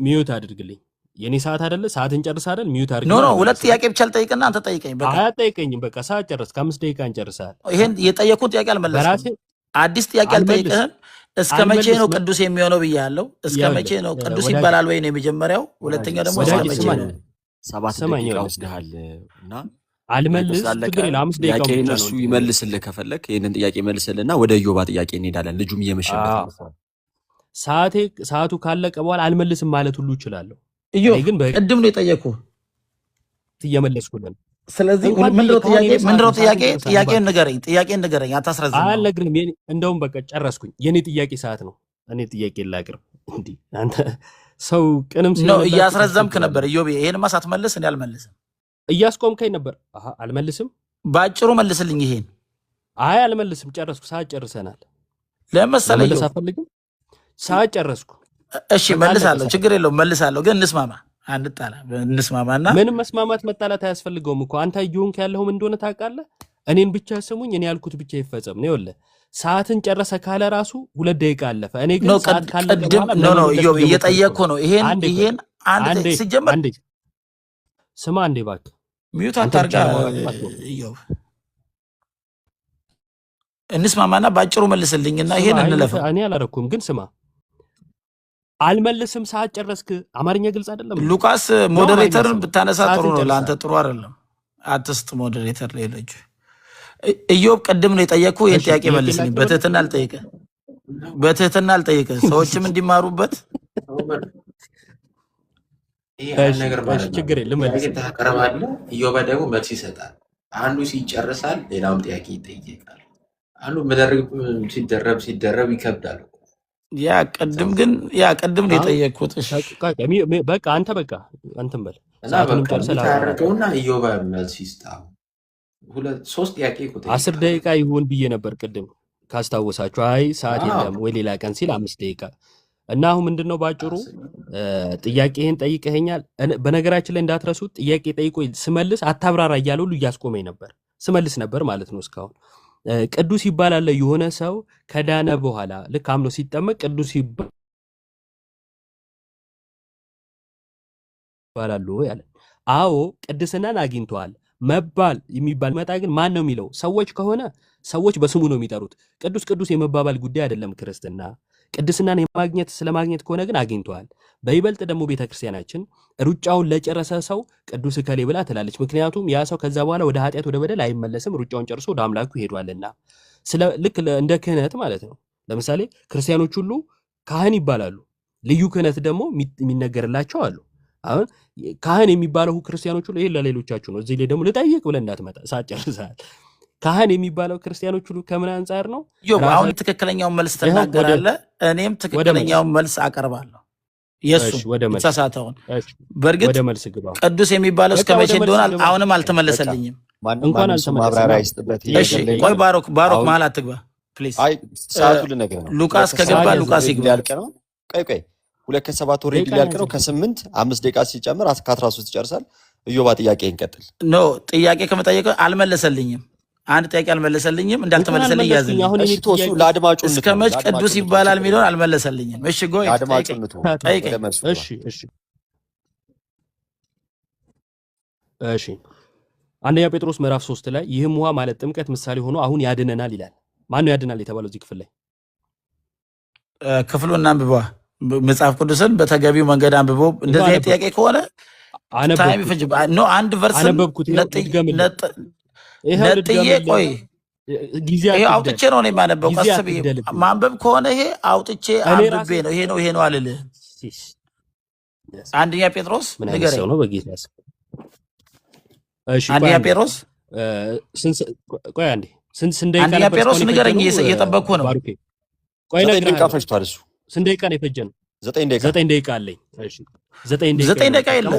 ሚዩት አድርግልኝ። የኔ ሰዓት አይደለ? ሰዓትን ጨርስ አይደል? ሚዩት ኖ አድርግልኝ። ኖ ሁለት ጥያቄ ብቻ ልጠይቅና አንተ ጠይቀኝ። በቃ አያጠይቀኝም። በቃ ሰዓት ጨረስ። ከ5 ደቂቃ እንጨርሳለን። ይሄን የጠየኩት ጥያቄ በራሴ አልመለስኩም። አዲስ ጥያቄ አልጠይቅህም። እስከ መቼ ነው ቅዱስ የሚሆነው ብያለሁ። እስከ መቼ ነው ቅዱስ ይባላል ወይ ነው የመጀመሪያው። ሁለተኛው ደግሞ እስከ መቼ ነው? 7 ስማኝ፣ ደቂቃ ይኸውልህ ወስደሃል እና አልመልስ ስላለቀ ችግር የለም። 5 ደቂቃ ጥያቄን ብቻ እሱ ነው። ይመልስልህ ከፈለክ ይህንን ጥያቄ መልስልና ወደ ዮባ ጥያቄ እንሄዳለን። ልጁም እየመሸበት ነው። ሰዓቱ ካለቀ በኋላ አልመልስም ማለት ሁሉ እችላለሁ። እዮ እኔ ግን ቅድም ነው የጠየኩህ። እየመለስኩልን። ስለዚህ እንኳን ምንድነው አሁን የኔ ምንድነው ሰዓት ጥያቄ? ሰዓት ጥያቄን ንገረኝ፣ አታስረዝም። አልነግርህም። እንደውም በቃ ጨረስኩኝ። የኔ ጥያቄ ሰዓት ነው። እኔ ጥያቄ ላቅርብ። እንዲህ አንተ ሰው ቅንም ነው እያስረዘምክ ነበር እዮቤ። ይሄንማ ሳትመልስ እኔ አልመልስም። እያስቆምከኝ ነበር። አልመልስም። በአጭሩ መልስልኝ ይሄን። አይ አልመልስም። ጨረስኩ። ሰዓት ጨርሰናል። ለምሳሌ መመለስ አፈልግም። ሰዓት ጨረስኩ። እሺ መልሳለሁ፣ ችግር የለውም መልሳለሁ። ግን እንስማማ፣ አንጣላ፣ እንስማማና ምንም መስማማት መጣላት አያስፈልገውም እኮ አንተ እየሆንክ ያለኸው ምን እንደሆነ ታውቃለህ። እኔን ብቻ ስሙኝ፣ እኔ ያልኩት ብቻ ይፈጸም ነው። ይኸውልህ ሰዓትን ጨረሰ ካለ ራሱ 2 ደቂቃ አለፈ። እኔ ግን ሰዓት ካለቀ በኋላ ኢዮብ እየጠየቅኩ ነው። ይሄን አንድ ሲጀመር አንዴ ስማ፣ አንዴ እባክህ ሚዩት አታርጋ ኢዮብ። እንስማማና ባጭሩ መልስልኝና ይሄን እንለፈው። እኔ አላረኩም፣ ግን ስማ አልመልስም። ሰዓት ጨረስክ። አማርኛ ግልጽ አይደለም። ሉቃስ ሞዴሬተርን ብታነሳ ጥሩ ነው፣ ለአንተ ጥሩ አይደለም። አትስጥ ሞዴሬተር ሌሎች። ኢዮብ ቅድም ነው የጠየቅኩ፣ ይህን ጥያቄ መልስልኝ። በትህትና አልጠይቅህ፣ ሰዎችም እንዲማሩበት። ችግር የለም ታቀርባለህ። ኢዮብ ደግሞ መልስ ይሰጣል። አንዱ ሲጨርሳል፣ ሌላውም ጥያቄ ይጠይቃል። አንዱ ሲደረብ ይከብዳል። ያ ቅድም ነው የጠየቅኩት። በቃ አንተም በል ታረቀውና ኢዮብ መልስ ይስጣው። 3 ጥያቄ 10 ደቂቃ ይሁን ብዬ ነበር ቅድም ካስታወሳችሁ። አይ ሰዓት የለም ወይ ሌላ ቀን ሲል 5 ደቂቃ እና አሁን ምንድነው ባጭሩ ጥያቄህን ጠይቀኸኛል። በነገራችን ላይ እንዳትረሱት ጥያቄ ጠይቆ ስመልስ አታብራራ እያለ ሁሉ እያስቆመኝ ነበር። ስመልስ ነበር ማለት ነው እስካሁን። ቅዱስ ይባላል የሆነ ሰው ከዳነ በኋላ ልክ አምኖ ሲጠመቅ ቅዱስ ይባላል ያለ። አዎ ቅድስናን አግኝተዋል መባል የሚባል መጣ። ግን ማን ነው የሚለው? ሰዎች ከሆነ ሰዎች በስሙ ነው የሚጠሩት። ቅዱስ ቅዱስ የመባባል ጉዳይ አይደለም ክርስትና። ቅድስናን ስለማግኘት ከሆነ ግን አግኝተዋል። በይበልጥ ደግሞ ቤተክርስቲያናችን ሩጫውን ለጨረሰ ሰው ቅዱስ እከሌ ብላ ትላለች። ምክንያቱም ያ ሰው ከዛ በኋላ ወደ ኃጢአት ወደ በደል አይመለስም፣ ሩጫውን ጨርሶ ወደ አምላኩ ይሄዷልና። ልክ እንደ ክህነት ማለት ነው። ለምሳሌ ክርስቲያኖች ሁሉ ካህን ይባላሉ። ልዩ ክህነት ደግሞ የሚነገርላቸው አሉ። አሁን ካህን የሚባለው ክርስቲያኖች ሁሉ ይሄ ለሌሎቻችሁ ነው። እዚህ ላይ ደግሞ ልጠይቅ ብለህ እንዳትመጣ ሳትጨርሳል። ካህን የሚባለው ክርስቲያኖች ሁሉ ከምን አንጻር ነው? አሁን ትክክለኛውን መልስ ትናገራለህ፣ እኔም ትክክለኛውን መልስ አቀርባለሁ። የሱ የተሳሳተውን በእርግጥ ቅዱስ የሚባለው እስከ መቼ እንደሆነ አሁንም አልተመለሰልኝም። እንኳን ማብራሪያ ይስጥበት። ቆይ ባሮክ መሀል አትግባ ፕሊዝ። ሰዓቱ ልነግርህ ነው። ሉቃስ ከገባ ሉቃስ ይግባ። ቆይ 2 ከ7 ወሬ ሊያልቅ ነው። ከ8 5 ደቂቃ ሲጨምር ከ13 ይጨርሳል። ኢዮባ ጥያቄ እንቀጥል። ኖ ጥያቄ ከመጠየቅ አልመለሰልኝም። አንድ ጥያቄ አልመለሰልኝም። እንዳልተመለሰልኝ ያዝልኝ። ለአድማጩ እስከ መች ቅዱስ ይባላል የሚለውን አልመለሰልኝም። እሺ ጎይ እሺ አንደኛ ጴጥሮስ ምዕራፍ 3 ላይ ይህም ውሃ ማለት ጥምቀት ምሳሌ ሆኖ አሁን ያድነናል ይላል። ማን ነው ያድናል የተባለው እዚህ ክፍል ላይ? ክፍሉን አንብባ መጽሐፍ ቅዱስን በተገቢው መንገድ አንብቦ እንደዚህ አይነት ጥያቄ ከሆነ ታይም ይፈጅ ነው። አንድ ቨርስ ነጥዬ ቆይ ይሄ አውጥቼ ነው የማነበው። ቀስ ብዬ ማንበብ ከሆነ ይሄ አውጥቼ አንብቤ ነው ይሄ ነው አልልህ። አንደኛ ጴጥሮስ ንገረኝ። አንደኛ ጴጥሮስ ቆይ አንዴ አንደኛ ጴጥሮስ ንገረኝ። እየጠበቅኩ ነው። ቆይ ደቂቃ ፈጅቷል እሱ። ስንት ደቂቃ ነው የፈጀነው? 9 ደቂቃ አለኝ። እሺ 9 ደቂቃ የለም።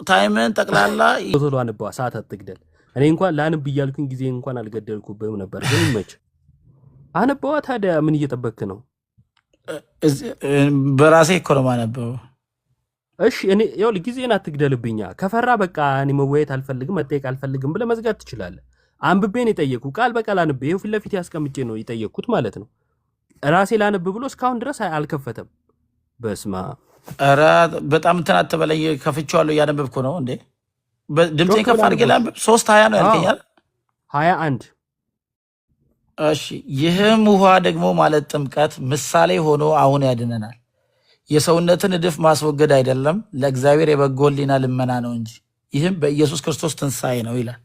ታይምህን ጠቅላላ ቶሎ አንባዋ፣ ሰዓት አትግደል። እኔ እንኳን ለአንብ እያልኩኝ ጊዜ እንኳን አልገደልኩብህም ነበር፣ ግን ይመች አንባዋ። ታዲያ ምን እየጠበክ ነው? በራሴ እኮ ነው የማነበው። እሺ እኔ ይኸውልህ ጊዜን አትግደልብኛ። ከፈራ በቃ እኔ መወያየት አልፈልግም መጠየቅ አልፈልግም ብለህ መዝጋት ትችላለህ። አንብቤን የጠየኩ ቃል በቃል አንብቤ ይኸው ፊት ለፊት ያስቀምጬ ነው የጠየኩት ማለት ነው። ራሴ ላንብ ብሎ እስካሁን ድረስ አልከፈተም። በስማ ኧረ በጣም እንትን አትበለኝ። ከፍቼዋለሁ እያነበብኩ ነው እንዴ። ድምፄን ከፍ አድርጌ ላንብብ። 3:20 ነው ያልከኛል። 21 እሺ ይህም ውሃ ደግሞ ማለት ጥምቀት ምሳሌ ሆኖ አሁን ያድነናል። የሰውነትን እድፍ ማስወገድ አይደለም፣ ለእግዚአብሔር የበጎ ሕሊና ልመና ነው እንጂ ይህም በኢየሱስ ክርስቶስ ትንሣኤ ነው ይላል።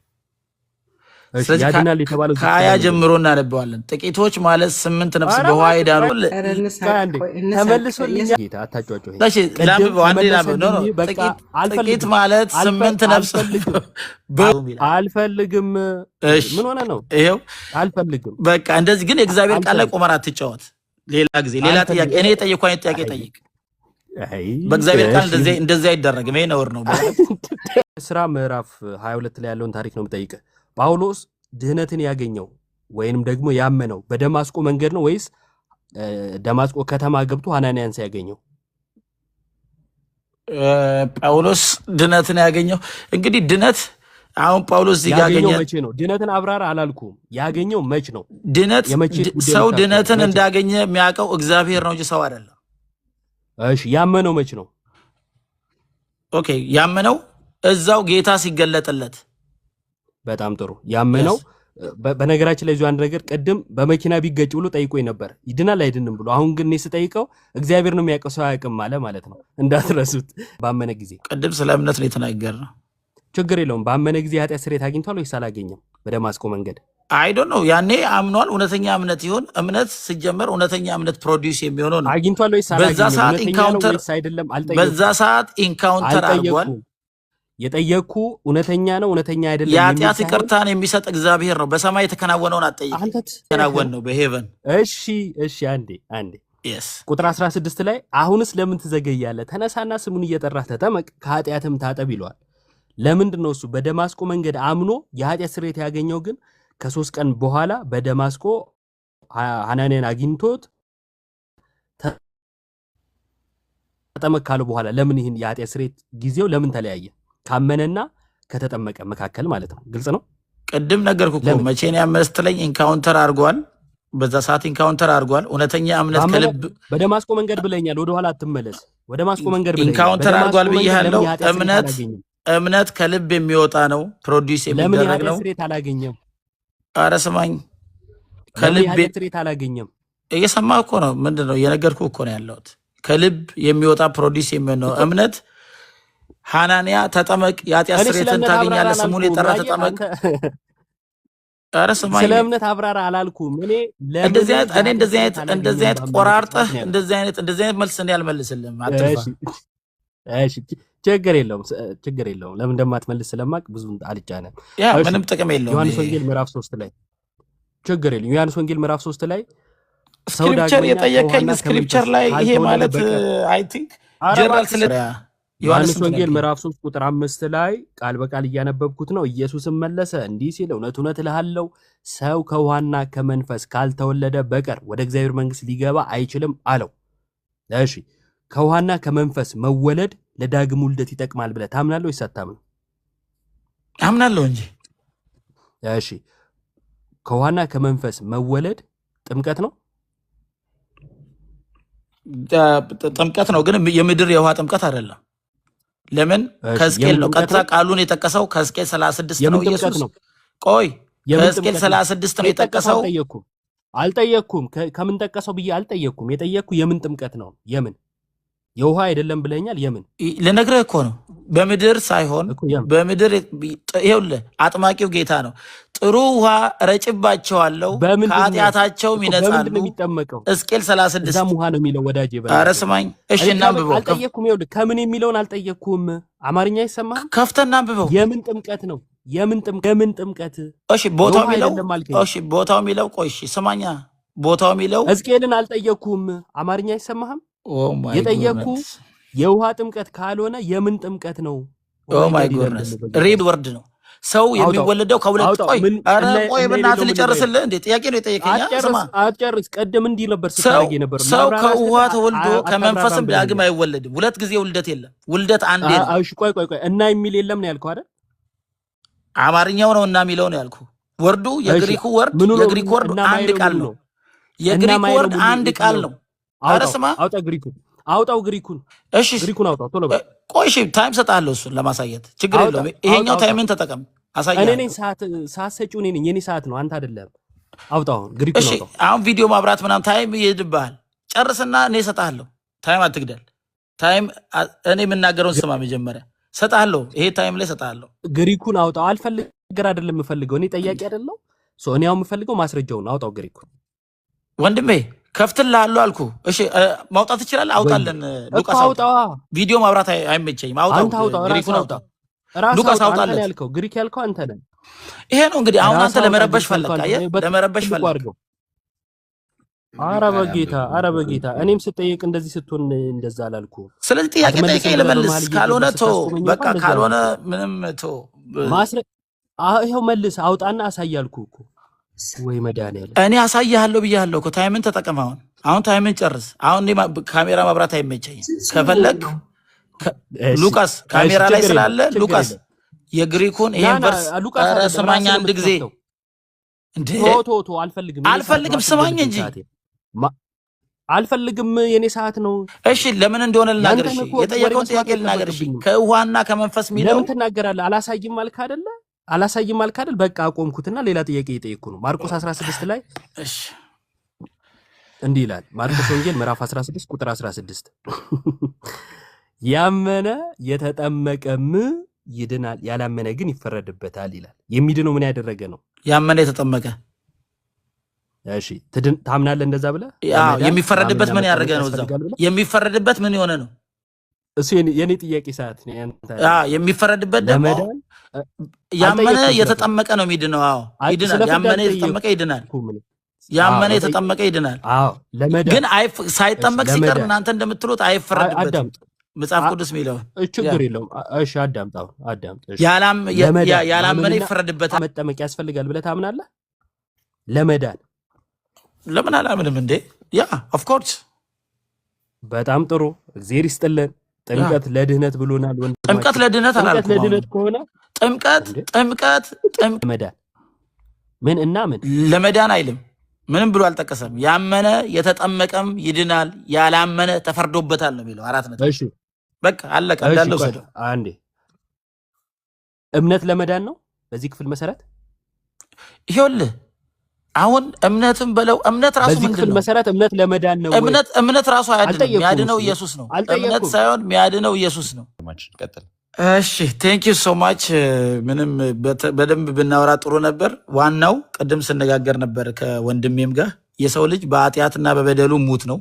ከሀያ ጀምሮ እናነበዋለን። ጥቂቶች ማለት 8 ነፍስ በውሃ ይዳኑ። ጥቂት ማለት 8 ነፍስ አልፈልግም። ምን ሆነ ነው? ይኸው አልፈልግም። በቃ እንደዚህ ግን የእግዚአብሔር ቃል ላይ ቆመር አትጫወት። ሌላ ጊዜ ሌላ ጥያቄ እኔ የጠየኩህ አይነት ጥያቄ ጠይቅ። በእግዚአብሔር ቃል እንደዚህ አይደረግም። ይሄ ነውር ነው። ስራ ምዕራፍ 22 ላይ ያለውን ታሪክ ነው የምጠይቅህ። ጳውሎስ ድህነትን ያገኘው ወይንም ደግሞ ያመነው በደማስቆ መንገድ ነው ወይስ ደማስቆ ከተማ ገብቶ ሐናንያን ሲያገኘው? ጳውሎስ ድነትን ያገኘው እንግዲህ ድነት አሁን ጳውሎስ እዚህ ጋር ያገኘው ያገኘ መቼ ነው? ድነትን አብራራ አላልኩም። ያገኘው መች ነው? ድነት የመቼ ጉዳይ ሰው ልታስብ ድነትን መቼ? እንዳገኘ የሚያውቀው እግዚአብሔር ነው እንጂ ሰው አይደለም። እሺ ያመነው መች ነው? ኦኬ ያመነው እዛው ጌታ ሲገለጥለት። በጣም ጥሩ ያመነው። የስ በነገራችን ላይ እዚሁ አንድ ነገር ቅድም በመኪና ቢገጭ ብሎ ጠይቆኝ ነበር ይድናል አይድንም ብሎ። አሁን ግን እኔ ስጠይቀው እግዚአብሔር ነው የሚያውቀው ሰው አያውቅም አለ ማለት ነው። እንዳትረሱት። ባመነ ጊዜ ቅድም ስለ እምነት ነው የተናገርነው። ችግር የለውም። ባመነ ጊዜ ኃጢአት ስርየት አግኝቷል ወይስ አላገኘም? በደማስቆ መንገድ አይ ዶንት ኖ ያኔ አምኗል። እውነተኛ እምነት ይሁን እምነት ሲጀመር እውነተኛ እምነት ፕሮዲውስ የሚሆነው ነው። አግኝቷል ወይስ በዛ አላገኘም? ሰዓት እውነተኛ ነው ኢንካውንተር ወይስ አይደለም? በዛ አልጠየኩም ሰዓት ኢንካውንተር አድርጓል። አልጠየኩም። የጠየቅኩ እውነተኛ ነው እውነተኛ አይደለም የሚል የኃጢአት ሳይሆን ይቅርታን የሚሰጥ እግዚአብሔር ነው። በሰማይ የተከናወነውን አትጠይቀኝ። አንተ የተከናወን ነው በሄቨን። እሺ አንዴ የስ ቁጥር 16 ላይ አሁንስ ለምን ትዘገያለህ? ተነሳና ስሙን እየጠራህ ተጠመቅ ከኃጢአትም ታጠብ ይለዋል። ለምንድን ነው እሱ በደማስቆ መንገድ አምኖ የኃጢአት ስርየት ያገኘው? ግን ከ3 ቀን በኋላ በደማስቆ ሐናንያን አግኝቶት ተጠመቅ ካለው በኋላ ለምን ይህን የኃጢአት ስርየት ጊዜው ለምን ተለያየ? ካመነና ከተጠመቀ መካከል ማለት ነው። ግልጽ ነው። ቅድም ነገርኩ እኮ ለምን መቼ ነው ያመነስትለኝ? ኢንካውንተር አድርጓል። በዛ ሰዓት ኢንካውንተር አድርጓል። እውነተኛ እምነት ካመነ ከልብ በደማስቆ መንገድ ብለኛል። ወደኋላ አትመለስ። በደማስቆ መንገድ ብለኛል። ኢንካውንተር በደማስቆ አድርጓል መንገድ ብያለሁ። ለምን የኃጢአት ስርየት እምነት አላገኘም? እምነት ከልብ የሚወጣ ነው፣ ፕሮዲውስ ለምን የሚደረግ የኃጢአት ነው። ስርየት አላገኘም? አረ ስማኝ፣ ለምን ከልብ የኃጢአት ስርየት አላገኘም? እየሰማህ እኮ ነው። ምንድን ነው እየነገርኩህ እኮ ነው ያለሁት። ከልብ የሚወጣ ፕሮዲውስ የሚሆን ነው እኮ እምነት። ሐናንያ ተጠመቅ የኃጢአት እኔ ስለ ስርየትን እምነት አብራራ ታገኛለህ፣ ስሙን አላልኩም። የጠራ አየህ ተጠመቅ። አንተ አረ ስማኝ፣ ስለ እምነት አብራራ አላልኩም። እኔ ለምን እንደዚህ አይነት እኔ የኃጢአት እንደዚህ ስርየት አይነት እንደዚህ አላገኘም አይነት ባመነ ቆራርጠህ ሰዓት ነው ያልኩት። እንደዚህ አይነት መልስ እኔ አልመልስልህም። አትልፋ። እሺ ችግር የለውም ችግር የለውም። ለምን እንደማትመልስ ስለማቅ ብዙ አልጫነም። ያ እሺ ምንም ጥቅም የለውም። ዮሐንስ ወንጌል ምዕራፍ 3 ላይ ችግር የለውም። ዮሐንስ ወንጌል ምዕራፍ 3 ላይ ሰው ስክሪፕቸር ዳግመኛ የጠየቀኝ ከውሃና ስክሪፕቸር ከመንፈስ ላይ ይሄ ካልተወለደ ማለት በቀር አይ ቲንክ ኧረ ጀነራል እባክህ ስለ ዮሐንስ ዮሐንስ ስንት ነው ወንጌል ያልከኝ? ምዕራፍ 3 ቁጥር 5 ላይ ቃል በቃል እያነበብኩት ነው። ኢየሱስም መለሰ እንዲህ ሲል እውነት እውነት እልሃለሁ ሰው ከውሃና ከመንፈስ ካልተወለደ በቀር ወደ እግዚአብሔር መንግሥት ሊገባ አይችልም አለው። እሺ ከውሃና ከመንፈስ መወለድ ለዳግም ውልደት ይጠቅማል ብለህ ታምናለህ ወይስ አታምንም? አምናለሁ እንጂ እሺ ከውሃና ከመንፈስ መወለድ ጥምቀት ነው? ጥምቀት ነው፣ ግን የምድር የውሃ ጥምቀት አይደለም። ለምን? እሺ ከሕዝቅኤል የምን ነው ጥምቀት ቀጥታ ነው? ቃሉን የጠቀሰው። ከሕዝቅኤል 36 የምን ነው ጥምቀት ኢየሱስ። ነው? ቆይ የምን ከሕዝቅኤል ጥምቀት ነው? 36 ነው የጠቀሰው የጠቀሰው። አልጠየቅኩም። ከምን ጠቀሰው ብዬ አልጠየቅኩም። የጠየቅኩ የምን ጥምቀት ነው? የምን የውሃ አይደለም ብለኛል። የምን ልነግርህ እኮ ነው። በምድር ሳይሆን እኮ የምን በምድር ይኸውልህ፣ አጥማቂው ጌታ ነው። ጥሩ ውሃ ረጭባቸዋለሁ በምንድን ነው ከኃጢአታቸውም እኮ ይነጻሉ። በምንድን ነው የሚጠመቀው? ሕዝቅኤል 36 እዛም ውሃ ነው የሚለው ወዳጄ። ኧረ በነገር ስማኝ እሺ፣ እኔ እናንብበው። አልጠየቅኩም። ይኸውልህ ከምን የሚለውን አልጠየቅኩም። አማርኛ አይሰማህም? ከፍተህ እናንብበው። የምን ጥምቀት ነው? የምን ጥምቀት? እሺ ቦታው የውሃ የሚለው አይደለም አልከኝ። እሺ ቦታው የሚለው ቆይ እሺ ስማኛ፣ ቦታው የሚለው ሕዝቅኤልን አልጠየቅኩም። አማርኛ አይሰማህም? ኦ ማይ የጠየቅኩ ጎድነስ የውሃ ጥምቀት ካልሆነ የምን ጥምቀት ነው? ኦ ውሃ ማይ ይላል ጎድነስ ደግሞ በጌታ ሪድ ወርድ ነው። ሰው አውጣው የሚወለደው ከሁለት አውጣው። ቆይ ምን ኧረ እነ ቆይ እነ በእናትህ የሌለው ምን ላይ ልጨርስልህ እንዴ? ጥያቄ ነው የጠየቀኝ። ስማ አትጨርስ። ቅድም እንዲህ ነበር ሰው ስታደርግ የነበረው። ሰው ማብራሪያ ከውሃ ስትል ተወልዶ ከመንፈስም አታብራራም ዳግም ብለኛል። አይወለድም። ሁለት ጊዜ ውልደት የለም። ውልደት አንዴ ነው። እሺ ቆይ እና የሚል የለም ነው ያልከው አይደል? አማርኛው ነው እና የሚለው ነው ያልኩ። ወርዱ እሺ የግሪኩ ወርድ ምኑ ነው? የግሪክ ወርድ እና አንድ ማይለው ቃል ምኑ ነው። ነው? እና የግሪክ ማይለው ወርድ ምኑ አንድ ቃል የትኛው ነው። ነው? ኧረ ስማ አውጣው ግሪኩን፣ አውጣው ግሪኩን፣ እሺ ግሪኩን አውጣው ቶሎ በል። ቆይ እሺ ታይም ሰጣለሁ እሱን ለማሳየት ችግር አውጣ የለውም። ይሄኛው አውጣ። ታይምን ተጠቀም እኔ አሳያለሁ። ነኝ ሰዓት ሰጪው እኔ ነኝ። የኔ ሰዓት ነው አንተ አይደለም። አውጣው አሁን ግሪኩን እሺ አውጣው። አሁን ቪዲዮ ማብራት ምናምን ታይም ይሄድብሃል። ጨርስና እኔ እሰጥሃለሁ። ታይም አትግደል። ታይም እኔ የምናገረውን ስማ መጀመሪያ እሰጥሃለሁ። ይሄ ታይም ላይ እሰጥሃለሁ። ግሪኩን አውጣው። አልፈልግም አይደለም የምፈልገው። እኔ ጠያቂ አይደለም። እኔ አሁን የምፈልገው ማስረጃውን አውጣው ግሪኩን። ወንድሜ ከፍትልሃለሁ አልኩ። እሺ ማውጣት ትችላለህ? አውጣለን። እኮ ሉቃስ አውጣ። አውጣዋ። ቪዲዮ ማብራት አይመቸኝም። አውጣው። አንተ አውጣው። ራስህ ግሪኩን አውጣ። አውጣ። ራስህ ሉቃስ አውጣ። አንተ አውጣለት። ነህ ያልከው። ግሪክ ያልከው አንተ ነህ። ይሄ ነው እንግዲህ። አሁን አንተ ራስህ አውጣ። ለመረበሽ ግሪክ ያልከው ፈለግ። አንተ አየህ፣ ነህ። ለመረበሽ በትልቁ ፈለግ። አድርገው። ኧረ በጌታ እኔም ስጠይቅ እንደዚህ ስትሆን እንደዛ አላልኩህም። ስለዚህ ጥያቄ ጠይቀኝ አትመልስም ብለህ ልመልስ። በመሀል ካልሆነ ቶ ስታስቆመኝ በቃ እንኳን እንደዛ ካልሆነ አላልኩህም። ምንም ቶ ይኸው መልስ አውጣና አሳያልኩህ እኮ። ወይ መድኃኒዓለም እኔ አሳያለሁ ብያለሁ እኮ ታይምን ተጠቀም። አሁን ታይምን ጨርስ። አሁን እኔ ካሜራ ማብራት አይመቸኝም። ከፈለግ እሺ ሉቃስ እሺ ካሜራ ላይ ችግር የለም ስላለ ችግር ሉቃስ የለም የግሪኩን ና ይሄን ና ቨርስ ሉቃስ ኧረ አይደለም ስማኝ ራስህ ነው አንድ ጊዜ የምትከፍተው እንዴ ቶ አልፈልግም የኔ ሰዓት ነው አልፈልግም ስማኝ አትግደልብኝ እንጂ ሰዓቴ አልፈልግም የኔ ሰዓት ነው እሺ ለምን እንደሆነ ልናገር ያንተን እሺ እኮ ወሬ የጠየቀውን መስማት ጥያቄ ልናገር እሺ አይጠበቅብኝም ከውሃና ከመንፈስ የሚለው ለምን ትናገራለህ አላሳይም አልክ አይደለ አላሳይም አልክ አይደል በቃ አቆምኩትና ሌላ ጥያቄ እየጠየቅኩ ነው ማርቆስ 16 ላይ እሺ እንዲህ ይላል ማርቆስ ወንጌል ምዕራፍ 16 ቁጥር 16 ያመነ የተጠመቀም ይድናል ያላመነ ግን ይፈረድበታል ይላል የሚድነው ምን ያደረገ ነው ያመነ የተጠመቀ እሺ ታምናለህ እንደዛ ብለህ አዎ የሚፈረድበት ምን ያደረገ ነው እዛው የሚፈረድበት ምን የሆነ ነው እሱ የኔ ጥያቄ ሰዓት ነው ያንተ የሚፈረድበት ደግሞ ለመዳን ያመነ የተጠመቀ ነው የሚድነው አዎ ይድናል ያመነ የተጠመቀ ይድናል ያመነ የተጠመቀ ይድናል አዎ ለመዳን ግን ሳይጠመቅ ሲቀር እናንተ እንደምትሉት አይፈረድበትም መጽሐፍ ቅዱስ የሚለው ችግር የለውም እሺ አዳምጣው እሺ ያላመነ ይፈረድበታል መጠመቅ ያስፈልጋል ብለህ ታምናለህ ለመዳን ለምን አላምንም እንዴ ያ ኦፍ ኮርስ በጣም ጥሩ እግዚአብሔር ይስጥልን ጥምቀት ለድህነት ብሎናል ወንድማችን ጥምቀት ለድህነት አላልኩም ጥምቀት ለድህነት ከሆነ ጥምቀት ለመዳን ምን እና ምን ለመዳን አይልም ምንም ብሎ አልጠቀሰም ያመነ የተጠመቀም ይድናል ያላመነ ተፈርዶበታል ነው የሚለው አራት ነጥብ እሺ በቃ አለቀ እንዳለው ሰደው አንዴ እምነት ለመዳን ነው በዚህ ክፍል መሰረት ይኸውልህ አሁን እምነትም በለው እምነት ራሱ በዚህ ክፍል መሰረት እምነት ለመዳን ነው እምነት ራሱ አያድንም የሚያድነው ኢየሱስ ነው እምነት ሳይሆን የሚያድነው ኢየሱስ ነው እሺ ቴንክ ዩ ሶ ማች ምንም በደንብ ብናወራ ጥሩ ነበር ዋናው ቅድም ስነጋገር ነበር ከወንድሜም ጋር የሰው ልጅ በኃጢአትና በበደሉ ሙት ነው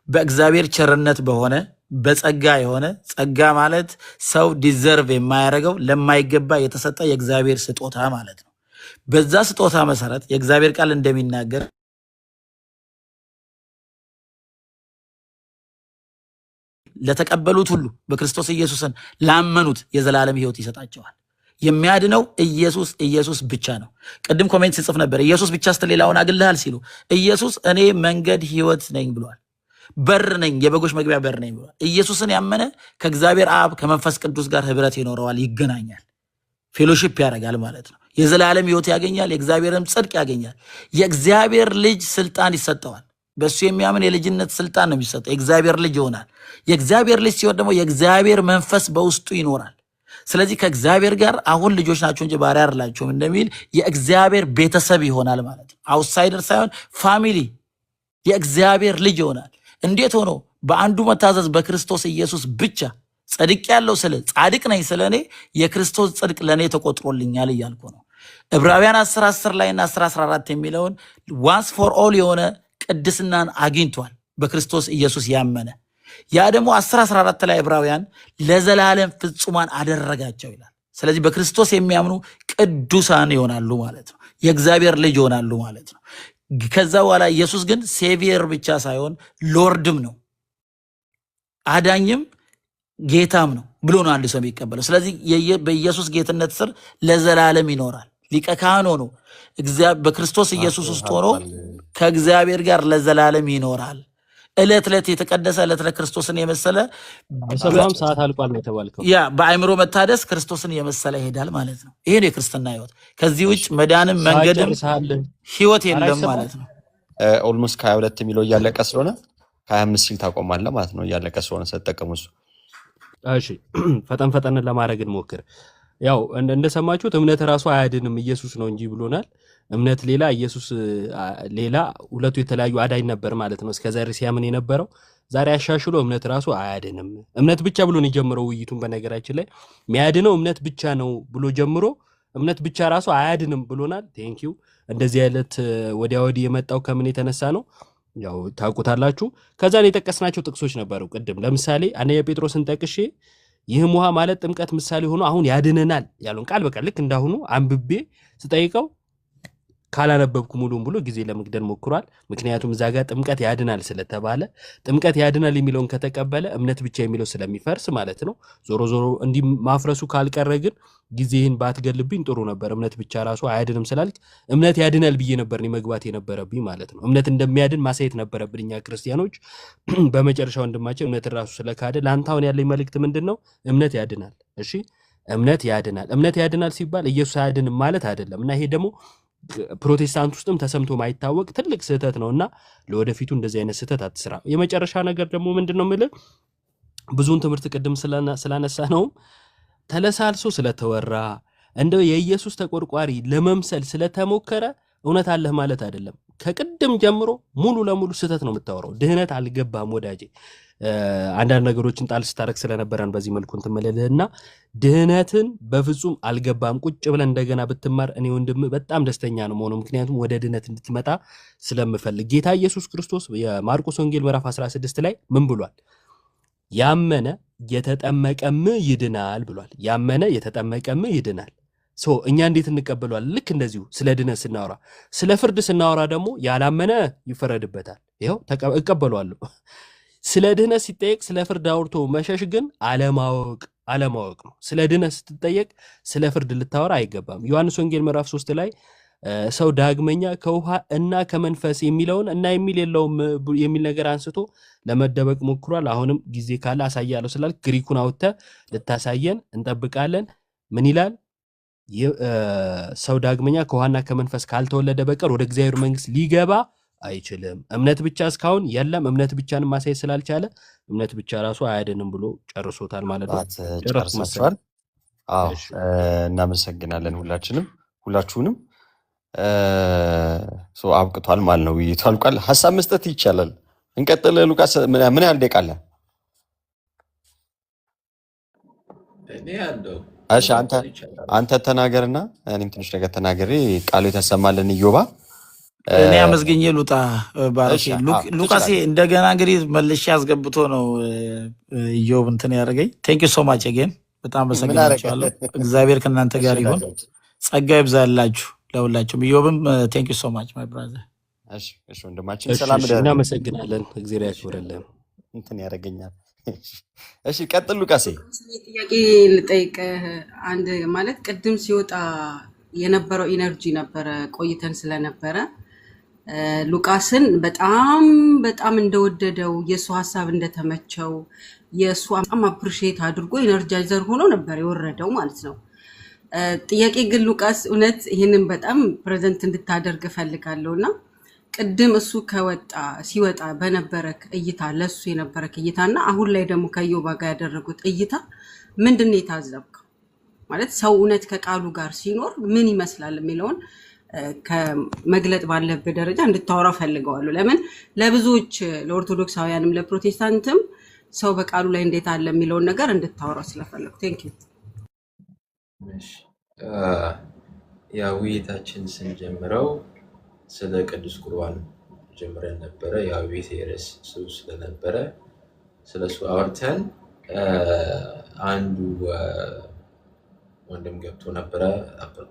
በእግዚአብሔር ቸርነት በሆነ በጸጋ የሆነ ጸጋ ማለት ሰው ዲዘርቭ የማያደርገው ለማይገባ የተሰጠ የእግዚአብሔር ስጦታ ማለት ነው በዛ ስጦታ መሰረት የእግዚአብሔር ቃል እንደሚናገር ለተቀበሉት ሁሉ በክርስቶስ ኢየሱስን ላመኑት የዘላለም ሕይወት ይሰጣቸዋል የሚያድነው ኢየሱስ ብቻ ነው ቅድም ኮሜንት ሲጽፍ ነበር ኢየሱስ ብቻ ስትሌላውን አግልሃል ሲሉ ኢየሱስ እኔ መንገድ ሕይወት ነኝ ብሏል በር ነኝ የበጎች መግቢያ በር ነኝ ብሏል ኢየሱስን ያመነ ከእግዚአብሔር አብ ከመንፈስ ቅዱስ ጋር ህብረት ይኖረዋል ይገናኛል ፌሎሺፕ ያደርጋል ማለት ነው የዘላለም ሕይወት ያገኛል የእግዚአብሔርም ጽድቅ ያገኛል የእግዚአብሔር ልጅ ስልጣን ይሰጠዋል በሱ የሚያምን የልጅነት ስልጣን ነው የሚሰጠው የእግዚአብሔር ልጅ ይሆናል የእግዚአብሔር ልጅ ሲሆን ደግሞ የእግዚአብሔር መንፈስ በውስጡ ይኖራል ስለዚህ ከእግዚአብሔር ጋር አሁን ልጆች ናቸው እንጂ ባሪያ አይደላችሁም እንደሚል የእግዚአብሔር ቤተሰብ ይሆናል ማለት ነው አውትሳይደር ሳይሆን ፋሚሊ የእግዚአብሔር ልጅ ይሆናል እንዴት ሆኖ በአንዱ መታዘዝ በክርስቶስ ኢየሱስ ብቻ ጸድቅ ያለው ጻድቅ ነኝ ስለኔ የክርስቶስ ጽድቅ ለኔ ተቆጥሮልኛል እያልኩ ነው ዕብራውያን 10:10 ላይና 10:14 የሚለውን ዋንስ ፎር ኦል የሆነ ቅድስናን አግኝቷል በክርስቶስ ኢየሱስ ያመነ ያ ደግሞ 10:14 ላይ ዕብራውያን ለዘላለም ፍጹማን አደረጋቸው ይላል ስለዚህ በክርስቶስ የሚያምኑ ቅዱሳን ይሆናሉ ማለት ነው የእግዚአብሔር ልጅ ይሆናሉ ማለት ነው ከዛ በኋላ ኢየሱስ ግን ሴቪየር ብቻ ሳይሆን ሎርድም ነው አዳኝም ጌታም ነው ብሎ ነው አንድ ሰው የሚቀበለው ስለዚህ በኢየሱስ ጌትነት ስር ለዘላለም ይኖራል ሊቀ ካህን ሆኖ በክርስቶስ ኢየሱስ ውስጥ ሆኖ ከእግዚአብሔር ጋር ለዘላለም ይኖራል እለት የተቀደሰ እለት ክርስቶስን የመሰለ በሰላም ሰዓት አልቋል ነው የተባልከው ያ በአእምሮ መታደስ ክርስቶስን የመሰለ ይሄዳል ማለት ነው ይሄ ነው የክርስትና ህይወት ከዚህ ውጭ መዳንም መንገድም ህይወት የለም ማለት ነው ኦልሞስት ከ22 የሚለው እያለቀ ስለሆነ ከ25 ሲል ታቆማለህ ማለት ነው እያለቀ ስለሆነ ተጠቀሙ እሱ እሺ ፈጠን ለማድረግ እንሞክር ያው እንደሰማችሁት እምነት ራሱ አያድንም ኢየሱስ ነው እንጂ ብሎናል እምነት ሌላ ኢየሱስ ሌላ ሁለቱ የተለያዩ አዳኝ ነበር ማለት ነው እስከዛሬ ሲያምን የነበረው ዛሬ አሻሽሎ እምነት ራሱ አያድንም እምነት ብቻ ብሎ ነው የጀመረው ውይይቱን በነገራችን ላይ የሚያድነው እምነት ብቻ ነው ብሎ ጀምሮ እምነት ብቻ ራሱ አያድንም ብሎናል ቴንኪው እንደዚህ አይነት ወዲያ የመጣው ከምን የተነሳ ነው ያው ታውቁታላችሁ ከዛን የጠቀስናቸው ጥቅሶች ነበሩ ቅድም ለምሳሌ አንደኛ ጴጥሮስን ጠቅሼ ይህም ውሃ ማለት ጥምቀት ምሳሌ ሆኖ አሁን ያድነናል ያሉን ቃል በቃ ልክ እንዳሁኑ አንብቤ ስጠይቀው ካላነበብኩ ሙሉን ብሎ ጊዜ ለመግደል ሞክሯል። ምክንያቱም እዛ ጋር ጥምቀት ያድናል ስለተባለ ጥምቀት ያድናል የሚለውን ከተቀበለ እምነት ብቻ የሚለው ስለሚፈርስ ማለት ነው። ዞሮ ዞሮ እንዲህ ማፍረሱ ካልቀረ ግን ጊዜህን ባትገልብኝ ጥሩ ነበር። እምነት ብቻ ራሱ አያድንም ስላልክ እምነት ያድናል ብዬ ነበር እኔ መግባት የነበረብኝ ማለት ነው። እምነት እንደሚያድን ማሳየት ነበረብን እኛ ክርስቲያኖች። በመጨረሻ ወንድማችን እምነት ራሱ ስለካደ ለአንተ አሁን ያለኝ መልእክት ምንድን ነው? እምነት ያድናል። እሺ እምነት ያድናል። እምነት ያድናል ሲባል ኢየሱስ አያድንም ማለት አይደለም። እና ይሄ ደግሞ ፕሮቴስታንት ውስጥም ተሰምቶ ማይታወቅ ትልቅ ስህተት ነውና ለወደፊቱ እንደዚህ አይነት ስህተት አትስራ። የመጨረሻ ነገር ደግሞ ምንድነው የምልህ ብዙውን ትምህርት ቅድም ስላነሳ ነው ተለሳልሶ ስለተወራ እንደው የኢየሱስ ተቆርቋሪ ለመምሰል ስለተሞከረ እውነት አለህ ማለት አይደለም። ከቅድም ጀምሮ ሙሉ ለሙሉ ስህተት ነው የምታወራው። ድህነት አልገባም ወዳጄ። አንዳንድ ነገሮችን ጣል ስታረክ ስለነበረን በዚህ መልኩ እንትመለልህና ድህነትን በፍጹም አልገባም። ቁጭ ብለን እንደገና ብትማር እኔ ወንድም በጣም ደስተኛ ነው መሆኑ። ምክንያቱም ወደ ድህነት እንድትመጣ ስለምፈልግ። ጌታ ኢየሱስ ክርስቶስ የማርቆስ ወንጌል ምዕራፍ 16 ላይ ምን ብሏል? ያመነ የተጠመቀም ይድናል ብሏል። ያመነ የተጠመቀም ይድናል። እኛ እንዴት እንቀበሏል? ልክ እንደዚሁ ስለ ድነት ስናወራ፣ ስለ ፍርድ ስናወራ ደግሞ ያላመነ ይፈረድበታል። ይኸው እቀበሏለሁ። ስለ ድነት ሲጠየቅ ስለ ፍርድ አውርቶ መሸሽ ግን አለማወቅ ነው። ስለ ድነት ስትጠየቅ ስለ ፍርድ ልታወራ አይገባም። ዮሐንስ ወንጌል ምዕራፍ 3 ላይ ሰው ዳግመኛ ከውሃ እና ከመንፈስ የሚለውን እና የሚል የለውም የሚል ነገር አንስቶ ለመደበቅ ሞክሯል። አሁንም ጊዜ ካለ አሳያለሁ ስላልክ ግሪኩን አውጥተህ ልታሳየን እንጠብቃለን። ምን ይላል? ሰው ዳግመኛ ከውሃና ከመንፈስ ካልተወለደ በቀር ወደ እግዚአብሔር መንግስት ሊገባ አይችልም። እምነት ብቻ እስካሁን የለም። እምነት ብቻን ማሳየት ስላልቻለ እምነት ብቻ ራሱ አያድንም ብሎ ጨርሶታል ማለት ነው። ጨርሳችኋል? አዎ፣ እናመሰግናለን ሁላችሁንም። አብቅቷል ማለት ነው። ውይይቱ አልቋል። ሀሳብ መስጠት ይቻላል። እንቀጥል። ሉቃስ ምን ያህል ደቂቃ አለ? እኔ ያለው እሺ፣ አንተ ተናገርና እኔም ትንሽ ነገር ተናገሬ ቃሉ የተሰማልን ኢዮባ እኔ አመስገኘ ሉጣ ባረኬ ሉቃሴ እንደገና እንግዲህ መልሼ አስገብቶ ነው ኢዮብ እንትን ያደረገኝ። ቴንክ ዩ ሶ ማች አጌን በጣም አመሰግናችኋለሁ። እግዚአብሔር ከእናንተ ጋር ይሁን። ጸጋ ይብዛላችሁ ለሁላችሁም። ኢዮብም ቴንክ ዩ ሶ ማች ማይ ብራዘር። እሺ ወንድማችን ሰላም ደህና እናመሰግናለን። እግዚአብሔር ያክብርልን። እንትን ያደርገኛል። እሺ ቀጥል ሉቃሴ። ጥያቄ ልጠይቅህ። አንድ ማለት ቅድም ሲወጣ የነበረው ኢነርጂ ነበረ ቆይተን ስለነበረ ሉቃስን በጣም እንደወደደው የሱ ሐሳብ እንደተመቸው የሱ በጣም አፕሪሺየት አድርጎ ኢነርጃይዘር ሆኖ ነበር የወረደው ማለት ነው። ጥያቄ ግን ሉቃስ እውነት ይህንን በጣም ፕሬዘንት እንድታደርግ እፈልጋለሁና ቅድም እሱ ሲወጣ በነበረክ እይታ ለሱ የነበረክ እይታና አሁን ላይ ደግሞ ከኢዮብ ጋር ያደረጉት እይታ ምንድነው የታዘብከው? ማለት ሰው እውነት ከቃሉ ጋር ሲኖር ምን ይመስላል የሚለውን ከመግለጥ ባለበት ደረጃ እንድታወራ ፈልገዋለሁ። ለምን ለብዙዎች ለኦርቶዶክሳውያንም ለፕሮቴስታንትም ሰው በቃሉ ላይ እንዴት አለ የሚለውን ነገር እንድታወራ ስለፈለኩ ቴንክ ዩ። ያ ውይይታችን ስንጀምረው ስለ ቅዱስ ቁርባን ጀምረን ነበረ። ያው ቤት ርዕስ ስለነበረ ስለሱ አውርተን አንዱ ወንድም ገብቶ ነበረ፣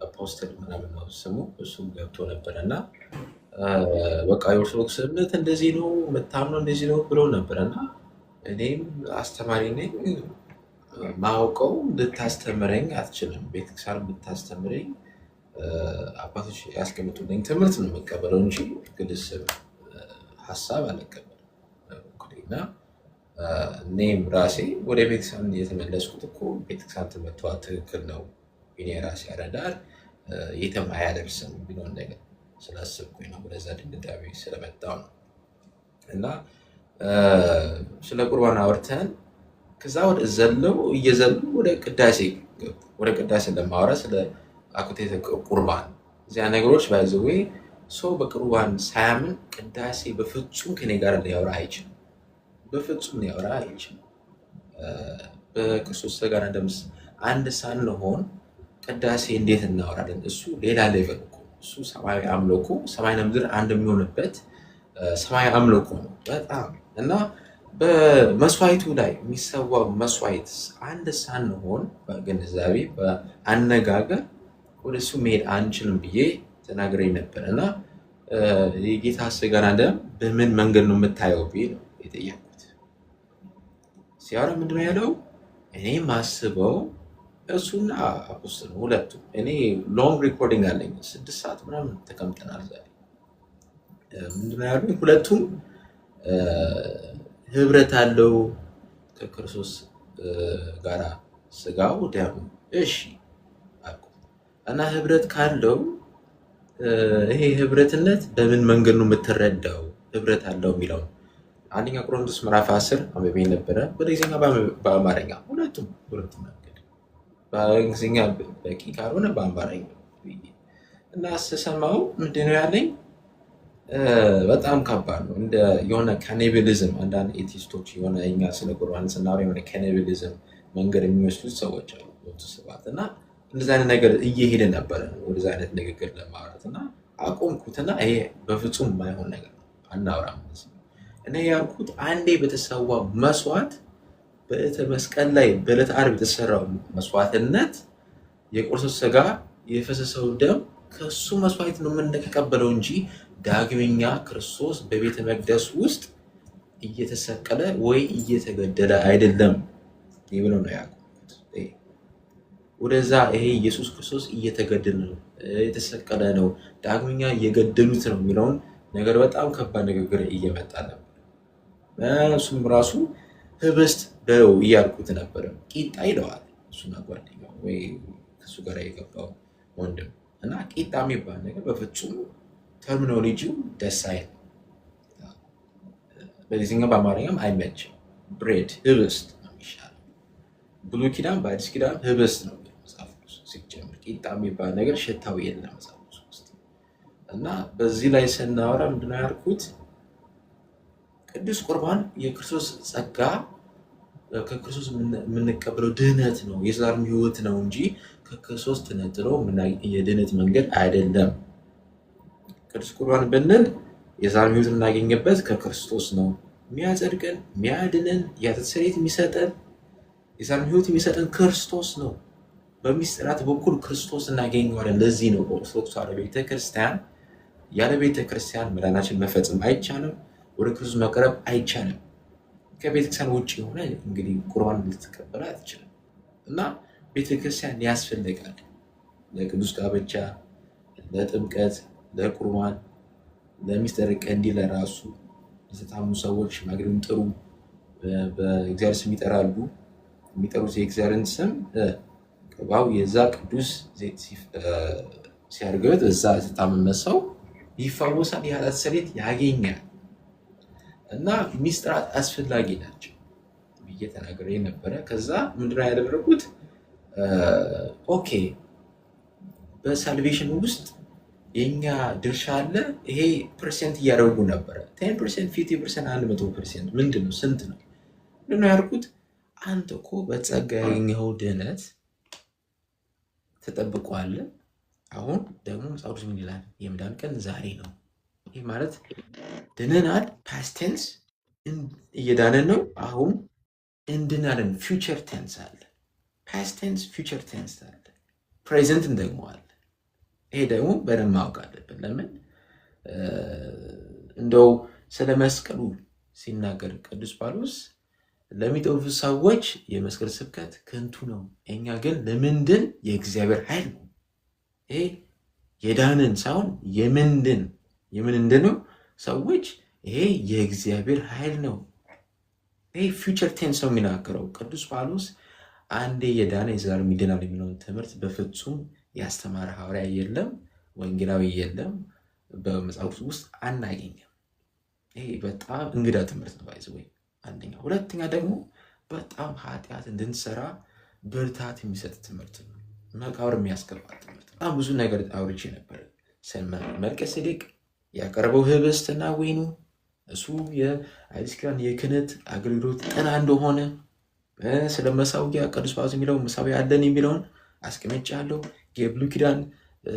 አፖስትል ምናምን ነው ስሙ። እሱም ገብቶ ነበረ እና በቃ የኦርቶዶክስ እምነት እንደዚህ ነው የምታምነው እንደዚህ ነው ብሎ ነበረ እና እኔም አስተማሪ ነኝ፣ ማውቀው ልታስተምረኝ አትችልም። ቤተክርስቲያን ልታስተምረኝ አባቶች ያስቀምጡልኝ ትምህርት ነው የምቀበለው እንጂ ግለሰብ ሀሳብ አልቀበልም። እና እኔም ራሴ ወደ ቤተክርስቲያን የተመለስኩት እኮ ቤተክርስቲያን ትምህርቷ ትክክል ነው፣ እኔ ራሴ ያረዳል የትም አያደርስም ቢሆን ነገር ስላሰብኩኝ ነው፣ ወደዛ ድንጋቤ ስለመጣው ነው። እና ስለ ቁርባን አውርተን ከዛ እየዘሉ ወደ ቅዳሴ ለማውራ ስለ አኩቴተ ቁርባን እዚያ ነገሮች ባይዘዌ ሰው በቁርባን ሳያምን ቅዳሴ በፍጹም ከኔ ጋር ሊያወራ አይችልም። በፍጹም ሊያወራ አይችልም። በክርስቶስ ጋር አንድ ሳንሆን ቅዳሴ እንዴት እናወራለን? እሱ ሌላ ሌቨል እኮ እሱ ሰማያዊ አምልኮ ሰማይና ምድር አንድ የሚሆንበት ሰማያዊ አምልኮ ነው በጣም እና በመስዋዕቱ ላይ የሚሰዋው መስዋዕት አንድ ሳንሆን በግንዛቤ በአነጋገር ወደ እሱ መሄድ አንችልም ብዬ ተናግሬ ነበር እና የጌታ ስጋና ደም በምን መንገድ ነው የምታየው ብዬ ነው የጠየኩት። ሲያወራ ምንድን ነው ያለው? እኔ ማስበው እሱና አፖስትል ነው ሁለቱም። እኔ ሎንግ ሪኮርዲንግ አለኝ 6 ሰዓት ምናምን ተቀምጠናል ዛሬ። ምንድን ነው ያሉኝ? ሁለቱም ህብረት አለው ከክርስቶስ ጋራ ስጋው ደሙ። እሺ አልኩት እና ህብረት ካለው ይሄ ህብረትነት በምን መንገድ ነው የምትረዳው? ህብረት አለው የሚለው አንደኛ ቆሮንቶስ ምዕራፍ 10 አንብቤ ነበረ፣ በእንግሊዝኛ በአማርኛ ሁለቱም መንገድ፣ በእንግሊዝኛ በቂ ካልሆነ በአማርኛ እና ስሰማው ምንድን ነው ያለኝ? በጣም ከባድ ነው። እንደ የሆነ ካኒባሊዝም አንዳንድ ኤቲስቶች የሆነ እኛ ስለ ቁርባን ስናወራ የሆነ ካኒባሊዝም መንገድ የሚወስዱት ሰዎች አሉ ስባት እና እንደዚህ አይነት ነገር እየሄደ ነበረ ወደዚህ አይነት ንግግር ለማውራት እና አቆምኩትና ይሄ በፍጹም የማይሆን ነገር ነው አናውራም። እኔ ያልኩት አንዴ በተሰዋው መስዋዕት በዕለተ መስቀል ላይ በዕለተ ዓርብ የተሰራው መስዋዕትነት የክርስቶስ ስጋ የፈሰሰው ደም ከሱ መስዋዕት ነው የምንቀበለው እንጂ ዳግመኛ ክርስቶስ በቤተ መቅደስ ውስጥ እየተሰቀለ ወይ እየተገደለ አይደለም ይብለው ነው ያልኩት። ወደዛ ይሄ ኢየሱስ ክርስቶስ እየተገደለ ነው የተሰቀለ ነው ዳግመኛ እየገደሉት ነው የሚለውን ነገር በጣም ከባድ ንግግር እየመጣ ነበር። እሱም ራሱ ህብስት በለው እያልኩት ነበረ። ቂጣ ይለዋል እሱና ጓደኛው ወይ ከሱ ጋር የገባው ወንድም እና ቂጣ የሚባል ነገር በፍጹም ተርሚኖሎጂው ደስ አይልም። በዚህኛው በአማርኛም አይመችም። ብሬድ ህብስት ነው የሚሻለው። ብሉይ ኪዳን በአዲስ ኪዳን ህብስት ነው መጽሐፍ ቅዱስ ሲጀምር። ቂጣ የሚባል ነገር ሽታው የለም መጽሐፍ ቅዱስ ውስጥ እና በዚህ ላይ ስናወራ ምንድነው ያልኩት? ቅዱስ ቁርባን የክርስቶስ ጸጋ ከክርስቶስ የምንቀበለው ድህነት ነው የዘላለም ህይወት ነው እንጂ ከክርስቶስ ተነጥሎ የድህነት መንገድ አይደለም። ቅዱስ ቁርባን ብንል የዘላለም ህይወት የምናገኝበት ከክርስቶስ ነው። የሚያጸድቀን የሚያድነን የኃጢአት ስርየት የሚሰጠን የዘላለም ህይወት የሚሰጠን ክርስቶስ ነው። በሚስጥራት በኩል ክርስቶስ እናገኘዋለን። ለዚህ ነው ኦርቶዶክስ ተዋሕዶ ቤተክርስቲያን ያለ ቤተክርስቲያን መዳናችን መፈጸም አይቻልም። ወደ ክርስቶስ መቅረብ አይቻልም። ከቤተክርስቲያን ውጭ የሆነ እንግዲህ ቁርባን ልትቀበል አትችልም እና ቤተክርስቲያን ያስፈልጋል ለቅዱስ ጋብቻ፣ ለጥምቀት፣ ለቁርባን፣ ለሚስጥር ቀንዲ፣ ለራሱ የተታሙ ሰዎች ሽማግሌውን ጥሩ በእግዚአብሔር ስም ይጠራሉ። የሚጠሩት የእግዚአብሔርን ስም ቅባው የዛ ቅዱስ ዘይት ሲያርገበት እዛ የተታመመ ሰው ይፈወሳል፣ የኃጢአት ስርየት ያገኛል እና ሚስጥራት አስፈላጊ ናቸው ብዬ ተናግሬ ነበረ። ከዛ ምንድነው ያደረጉት? ኦኬ በሳልቬሽን ውስጥ የኛ ድርሻ አለ። ይሄ ፐርሰንት እያደረጉ ነበረ 10%፣ 50%፣ 100%። ምንድነው? ስንት ነው? ምንድነው ያልኩት? አንተ እኮ በጸጋ ያገኘኸው ድህነት ተጠብቋል። አሁን ደግሞ መጽሐፍ ቅዱስ ምን ይላል? የመዳን ቀን ዛሬ ነው። ይህ ማለት ድነናል፣ ፓስት ቴንስ እየዳነን ነው። አሁን እንድናለን፣ ፊውቸር ቴንስ አለ። ፓስት ቴንስ፣ ፊውቸር ቴንስ አለ፣ ፕሬዘንት ደግሞ አለ። ይሄ ደግሞ በደንብ ማወቅ አለብን። ለምን እንደው ስለ መስቀሉ ሲናገር ቅዱስ ጳውሎስ ለሚጠፉ ሰዎች የመስቀል ስብከት ከንቱ ነው፣ እኛ ግን ለምንድን የእግዚአብሔር ኃይል ነው። ይሄ የዳንን ሳይሆን የምንድን ነው ሰዎች፣ ይሄ የእግዚአብሔር ኃይል ነው። ይሄ ፊውቸር ቴንስ ነው የሚናገረው ቅዱስ ጳውሎስ። አንዴ የዳነ የዘላለም ይድናል የሚለውን ትምህርት በፍጹም ያስተማረ ሐዋርያ የለም፣ ወንጌላዊ የለም፣ በመጽሐፍ ውስጥ አናገኝም። ይሄ በጣም እንግዳ ትምህርት ነው። ባይዘ ወይ አንደኛ። ሁለተኛ ደግሞ በጣም ኃጢአት እንድንሰራ ብርታት የሚሰጥ ትምህርት ነው። መቃብር የሚያስገባ ትምህርት። በጣም ብዙ ነገር አውርቼ ነበር። መልከጼዴቅ ያቀረበው ህብስትና ወይኑ እሱ የአዲስ ኪዳን የክህነት አገልግሎት ጥላ እንደሆነ፣ ስለ መሳዊያ ቅዱስ ጳውሎስ የሚለው መሳዊያ አለን የሚለውን አስቀምጫለሁ። የብሉይ ኪዳን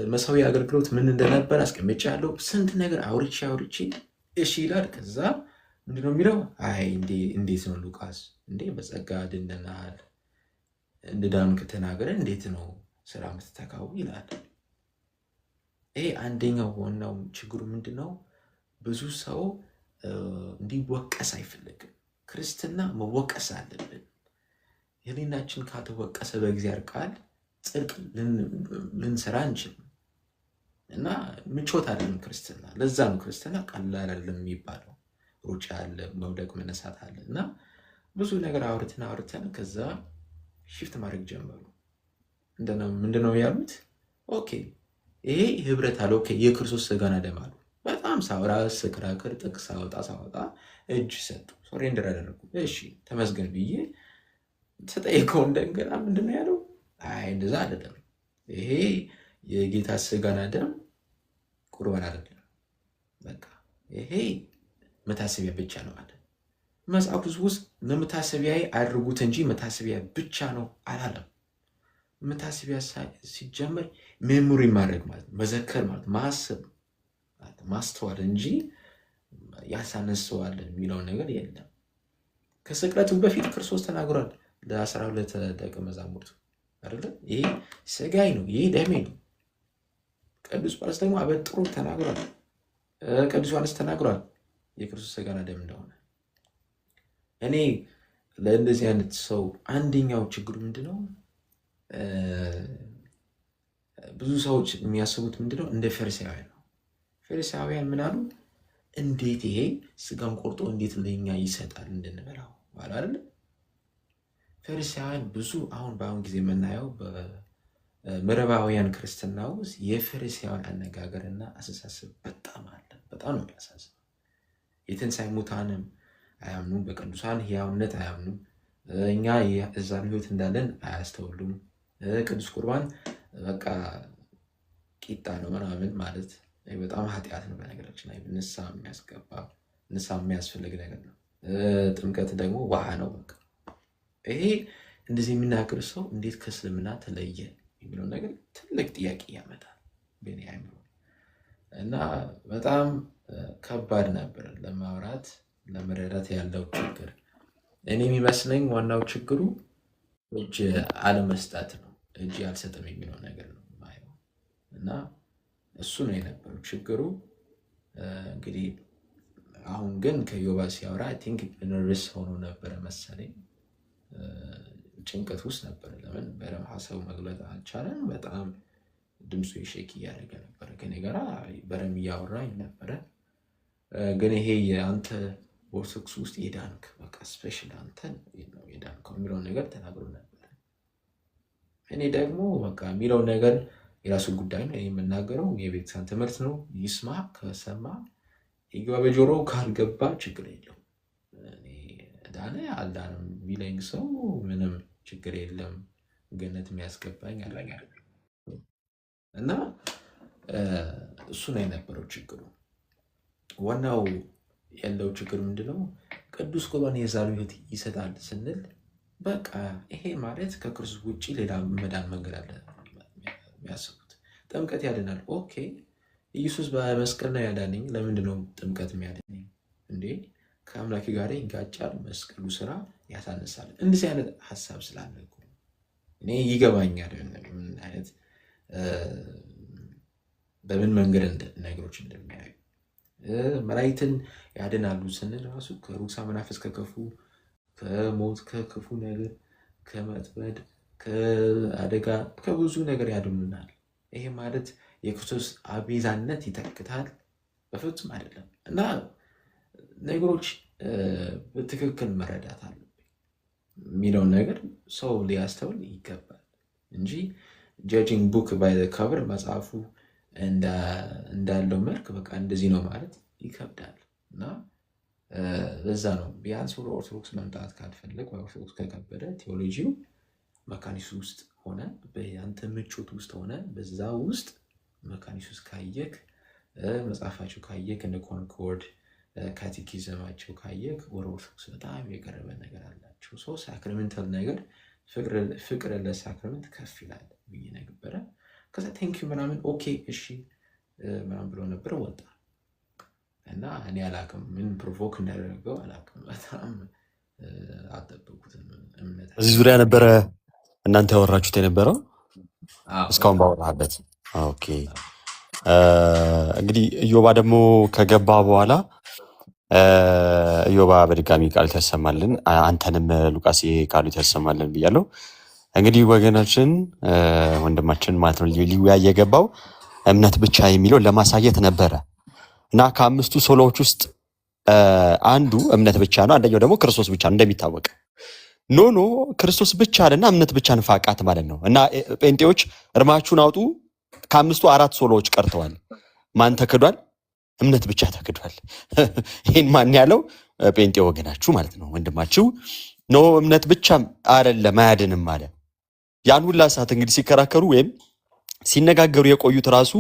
መሳዊያ አገልግሎት ምን እንደነበር አስቀምጫለሁ። ስንት ነገር አውርቼ እሺ ይላል። ከዛ ምንድነው የሚለው? አይ እንዴት ነው ሉቃስ እንዴ በጸጋ ድነናል እንድዳኑ ከተናገረ እንዴት ነው ስራ የምትተካው ይላል። ይሄ አንደኛው ዋናው ችግሩ ምንድነው? ብዙ ሰው እንዲወቀስ አይፈልግም። ክርስትና መወቀስ አለብን። ህሊናችን ካልተወቀሰ በእግዚአብሔር ቃል ጽድቅ ልንሰራ አንችልም። እና ምቾት አይደለም ክርስትና። ለዛ ነው ክርስትና ቀላል አይደለም የሚባለው። ሩጫ አለ፣ መውደቅ መነሳት አለ። እና ብዙ ነገር አውርተን ከዛ ሽፍት ማድረግ ጀመሩ። ምንድነው ያሉት? ኦኬ ይሄ ህብረት አለ። ኦኬ የክርስቶስ ስጋና ደም አሉ። በጣም ሳውራ ስከራከር ጥቅስ ሳወጣ እጅ ሰጡ፣ ሶሬንደር አደረጉ። እሺ ተመስገን ብዬ ተጠይቀው እንደገና ምንድነው ያለው? አይ እንደዛ አይደለም፣ ይሄ የጌታ ስጋና ደም ቁርባን አይደለም፣ በቃ ይሄ መታሰቢያ ብቻ ነው አለ። መጽሐፍ ውስጥ ለመታሰቢያ አድርጉት እንጂ መታሰቢያ ብቻ ነው አላለም። መታሰቢያ ሲጀመር ሜሞሪ ማድረግ ማለት መዘከር ማለት ማሰብ ማስተዋል እንጂ ያሳነሰዋል የሚለው ነገር የለም። ከስቅለቱ በፊት ክርስቶስ ተናግሯል ለ12 ደቀ መዛሙርቱ አይደለ? ይሄ ስጋዬ ነው፣ ይሄ ደሜ ነው። ቅዱስ ጳውሎስ ደግሞ አበጥሮ ተናግሯል። ቅዱስ ዮሐንስ ተናግሯል የክርስቶስ ስጋና ደም እንደሆነ። እኔ ለእንደዚህ አይነት ሰው አንደኛው ችግሩ ምንድነው? ብዙ ሰዎች የሚያስቡት ምንድነው? እንደ ፈሪሳውያን ነው። ፈሪሳውያን ምን አሉ? እንዴት ይሄ ስጋን ቆርጦ እንዴት ለኛ ይሰጣል እንድንበላው አይደል? ፈሪሳውያን ብዙ አሁን በአሁን ጊዜ የምናየው በምዕራባውያን ክርስትና ውስጥ የፈሪሳውያን አነጋገርና አስተሳሰብ በጣም አለ። በጣም ነው የሚያሳዝነው። የትንሣኤ ሙታንም አያምኑም፣ በቅዱሳን ሕያውነት አያምኑም፣ እኛ እዛን ህይወት እንዳለን አያስተውሉም። ቅዱስ ቁርባን በቃ ቂጣ ነው ምናምን ማለት በጣም ኃጢአት ነው። በነገራችን ላይ ንስሐ የሚያስገባ ንስሐ የሚያስፈልግ ነገር ነው። ጥምቀት ደግሞ ውሃ ነው። በቃ ይሄ እንደዚህ የሚናገር ሰው እንዴት ከእስልምና ተለየ የሚለው ነገር ትልቅ ጥያቄ ያመጣል በእኔ አእምሮ እና በጣም ከባድ ነበር ለማውራት ለመረዳት ያለው ችግር። እኔ የሚመስለኝ ዋናው ችግሩ እጅ አለመስጠት ነው። እጅ አልሰጥም የሚለው ነገር ነው የማየው እና እሱ ነው የነበረው ችግሩ። እንግዲህ አሁን ግን ከዮባ ሲያወራ አይ ቲንክ ነርቨስ ሆኖ ነበረ መሰለኝ፣ ጭንቀት ውስጥ ነበረ። ለምን በደምብ ሀሳቡ መግለጽ አልቻለም። በጣም ድምፁ ሼክ እያደረገ ነበረ። ከኔ ጋራ በደምብ እያወራኝ ነበረ። ግን ይሄ የአንተ በኦርቶዶክስ ውስጥ የዳንክ በቃ ስፔሻል አንተ ነው የዳንከው የሚለውን ነገር ተናግሮ ነበር። እኔ ደግሞ በቃ የሚለው ነገር የራሱ ጉዳይ ነው። የምናገረው የቤተክርስቲያን ትምህርት ነው። ይስማ፣ ከሰማ ይግባ፣ በጆሮ ካልገባ ችግር የለውም። ዳነ አልዳንም ቢለኝ ሰው ምንም ችግር የለም፣ ገነት የሚያስገባኝ አለኛል እና እሱ ነው የነበረው ችግሩ። ዋናው ያለው ችግር ምንድነው? ቅዱስ ቁርባን የዛሬው ህይወት ይሰጣል ስንል በቃ ይሄ ማለት ከክርስቶስ ውጪ ሌላ መዳን መንገድ አለ የሚያስቡት። ጥምቀት ያድናል። ኦኬ ኢየሱስ በመስቀል ነው ያዳነኝ። ለምንድነው ጥምቀት የሚያድነኝ እንዴ? ከአምላኬ ጋር ይጋጫል፣ መስቀሉ ስራ ያሳንሳል። እንደዚህ አይነት ሀሳብ ስላለ እኔ ይገባኛል ምን አይነት በምን መንገድ ነገሮች እንደሚያዩ። መላእክትን ያድናሉ ስንል ራሱ ከርኩሳን መናፍስት፣ ከክፉ ከሞት፣ ከክፉ ነገር፣ ከመጥመድ፣ ከአደጋ፣ ከብዙ ነገር ያድኑናል። ይሄ ማለት የክርስቶስ አቤዛነት ይተክታል? በፍጹም አይደለም። እና ነገሮች በትክክል መረዳት አለብኝ የሚለውን ነገር ሰው ሊያስተውል ይገባል እንጂ ጀጂንግ ቡክ ባይ ዘ ከቨር መጽሐፉ እንዳለው መልክ በቃ እንደዚህ ነው ማለት ይከብዳል። እና ለዛ ነው ቢያንስ ወደ ኦርቶዶክስ መምጣት ካልፈለግ ኦርቶዶክስ ከከበደ ቴዎሎጂው መካኒሱ ውስጥ ሆነ በያንተ ምቾት ውስጥ ሆነ በዛ ውስጥ መካኒሱ ውስጥ ካየክ መጽሐፋቸው ካየክ እንደ ኮንኮርድ ካቴኪዝማቸው ካየክ ወደ ኦርቶዶክስ በጣም የቀረበ ነገር አላቸው። ሰው ሳክራሜንታል ነገር ፍቅር ለሳክራሜንት ከፍ ይላል ብዬ ነበረ። ከዛ ቴንኪዩ ምናምን ኦኬ እሺ ምናምን ብሎ ነበር ወጣ እና እኔ አላቅም ምን ፕሮቮክ እንዳደረገው አላቅም። በጣም አልጠበኩትም። እምነት እዚህ ዙሪያ ነበረ እናንተ ያወራችሁት የነበረው እስካሁን ባወራበት። ኦኬ እንግዲህ ኢዮባ ደግሞ ከገባ በኋላ ኢዮባ በድጋሚ ቃል ያሰማልን፣ አንተንም ሉቃስ ቃሉ ያሰማልን ብያለሁ። እንግዲህ ወገናችን ወንድማችን ማለት ነው ሊወያይ የገባው እምነት ብቻ የሚለው ለማሳየት ነበረ እና ከአምስቱ ሶሎዎች ውስጥ አንዱ እምነት ብቻ ነው፣ አንደኛው ደግሞ ክርስቶስ ብቻ ነው እንደሚታወቅ። ኖ ክርስቶስ ብቻ አለና እምነት ብቻ ንፋቃት ማለት ነው። እና ጴንጤዎች እርማችሁን አውጡ፣ ከአምስቱ 4 ሶሎዎች ቀርተዋል። ማን ተክዷል? እምነት ብቻ ተክዷል። ይህን ማን ያለው? ጴንጤ ወገናችሁ ማለት ነው ወንድማችሁ። ኖ እምነት ብቻ አይደለም አያድንም አለ። ያን ሁላ ሰዓት እንግዲህ ሲከራከሩ ወይም ሲነጋገሩ የቆዩት ራሱ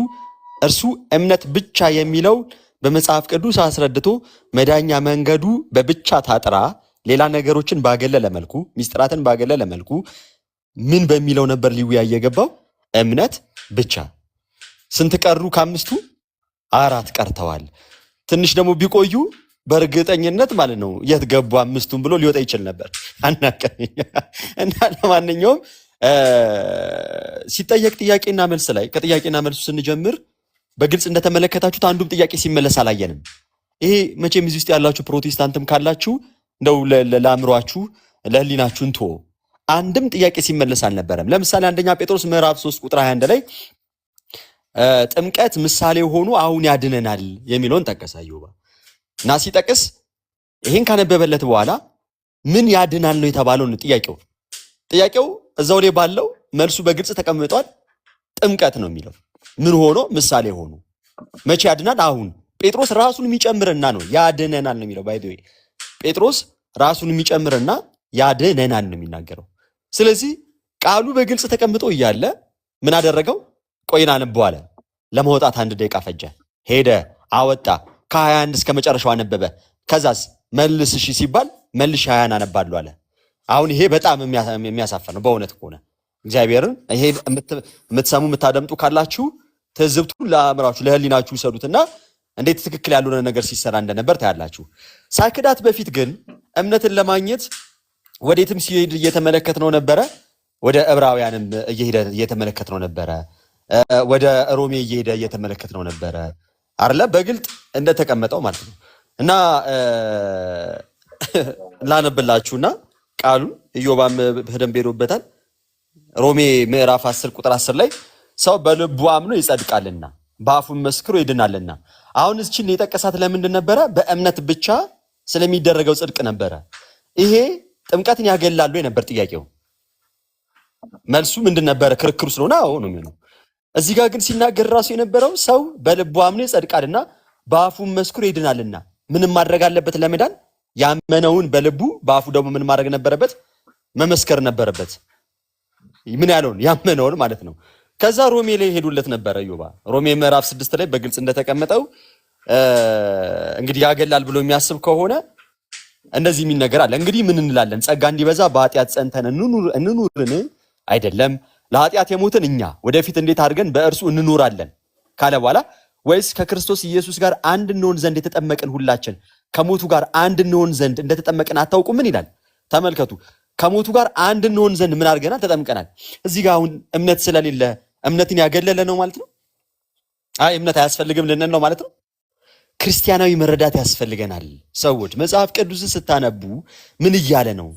እርሱ እምነት ብቻ የሚለው በመጽሐፍ ቅዱስ አስረድቶ መዳኛ መንገዱ በብቻ ታጥራ ሌላ ነገሮችን ባገለለ መልኩ ሚስጥራትን ባገለለ መልኩ ምን በሚለው ነበር ሊወያይ የገባው? እምነት ብቻ። ስንት ቀሩ? ከአምስቱ 4 ቀርተዋል። ትንሽ ደግሞ ቢቆዩ በእርግጠኝነት ማለት ነው የት ገቡ አምስቱን ብሎ ሊወጣ ይችል ነበር። እና ለማንኛውም ሲጠየቅ ጥያቄና መልስ ላይ ከጥያቄና መልሱ ስንጀምር በግልጽ እንደተመለከታችሁት አንዱም ጥያቄ ሲመለስ አላየንም። ይሄ መቼም እዚህ ውስጥ ያላችሁ ፕሮቴስታንትም ካላችሁ እንደው ለአእምሯችሁ ለህሊናችሁ እንቶ አንድም ጥያቄ ሲመለስ አልነበረም። ለምሳሌ አንደኛ ጴጥሮስ ምዕራፍ 3 ቁጥር 21 ላይ ጥምቀት ምሳሌ ሆኖ አሁን ያድነናል የሚለውን ጠቀሰ ኢዮባ እና ሲጠቅስ ይሄን ካነበበለት በኋላ ምን ያድናል ነው የተባለው ነው ጥያቄው እዛው ላይ ባለው መልሱ በግልጽ ተቀምጧል። ጥምቀት ነው የሚለው ምን ሆኖ ምሳሌ ሆኖ መቼ ያድናል? አሁን ጴጥሮስ ራሱን የሚጨምርና ነው ያድነናል ነው የሚለው። ባይ ዘ ዌይ ጴጥሮስ ራሱን የሚጨምርና ያድነናል ነው የሚናገረው። ስለዚህ ቃሉ በግልጽ ተቀምጦ እያለ ምን አደረገው? ቆይና አነበው አለ። ለማውጣት 1 ደቂቃ ፈጀ። ሄደ አወጣ፣ ከ21 እስከ መጨረሻው አነበበ። ከዛስ መልስ እሺ ሲባል መልሽ 20 አነባለሁ አለ። አሁን ይሄ በጣም የሚያሳፍር ነው በእውነት ከሆነ እግዚአብሔርን። ይሄ የምትሰሙ የምታደምጡ ካላችሁ ትዝብቱ ለአእምራችሁ ለህሊናችሁ ይሰዱትና እንዴት ትክክል ያልሆነ ነገር ሲሰራ እንደነበር ታያላችሁ። ሳክዳት በፊት ግን እምነትን ለማግኘት ወዴትም ሲሄድ እየተመለከትነው ነበረ። ወደ ዕብራውያንም እየሄደ እየተመለከትነው ነበረ። ወደ ሮሜ እየሄደ እየተመለከትነው ነበረ አይደለ? በግልጥ እንደተቀመጠው ማለት ነው። እና ላነብላችሁና ቃሉን ኢዮባም በደንብ ሄዶበታል። ሮሜ ምዕራፍ 10 ቁጥር 10 ላይ ሰው በልቡ አምኖ ይጸድቃልና በአፉም መስክሮ ይድናልና። አሁን እዚችን የጠቀሳት ለምንድን ነበረ? በእምነት ብቻ ስለሚደረገው ጽድቅ ነበረ። ይሄ ጥምቀትን ያገላሉ የነበር ጥያቄው። መልሱ ምንድን ነበረ? ክርክሩ ስለሆነ አዎ ነው የሚሆነው። እዚህ ጋር ግን ሲናገር ራሱ የነበረው ሰው በልቡ አምኖ ይጸድቃልና በአፉም መስክሮ ይድናልና። ምንም ማድረግ አለበት ለመዳን? ያመነውን በልቡ በአፉ ደግሞ ምን ማድረግ ነበረበት? መመስከር ነበረበት። ምን ያለውን? ያመነውን ማለት ነው። ከዛ ሮሜ ላይ ሄዱለት ነበረ ኢዮባ። ሮሜ ምዕራፍ 6 ላይ በግልጽ እንደተቀመጠው እንግዲህ ያገላል ብሎ የሚያስብ ከሆነ እንደዚህ የሚል ነገር አለ። እንግዲህ ምን እንላለን? ጸጋ እንዲበዛ በኃጢአት ጸንተን እንኑርን? አይደለም። ለኃጢአት የሞትን እኛ ወደፊት እንዴት አድርገን በእርሱ እንኖራለን ካለ በኋላ ወይስ ከክርስቶስ ኢየሱስ ጋር አንድ እንሆን ዘንድ የተጠመቅን ሁላችን ከሞቱ ጋር አንድ እንሆን ዘንድ እንደተጠመቅን አታውቁም? ምን ይላል? ተመልከቱ። ከሞቱ ጋር አንድ እንሆን ዘንድ ምን አድርገናል? ተጠምቀናል። እዚህ ጋር አሁን እምነት ስለሌለ እምነትን ያገለለ ነው ማለት ነው? አይ እምነት አያስፈልግም ልንል ነው ማለት ነው? ክርስቲያናዊ መረዳት ያስፈልገናል። ሰዎች መጽሐፍ ቅዱስን ስታነቡ ምን እያለ ነው?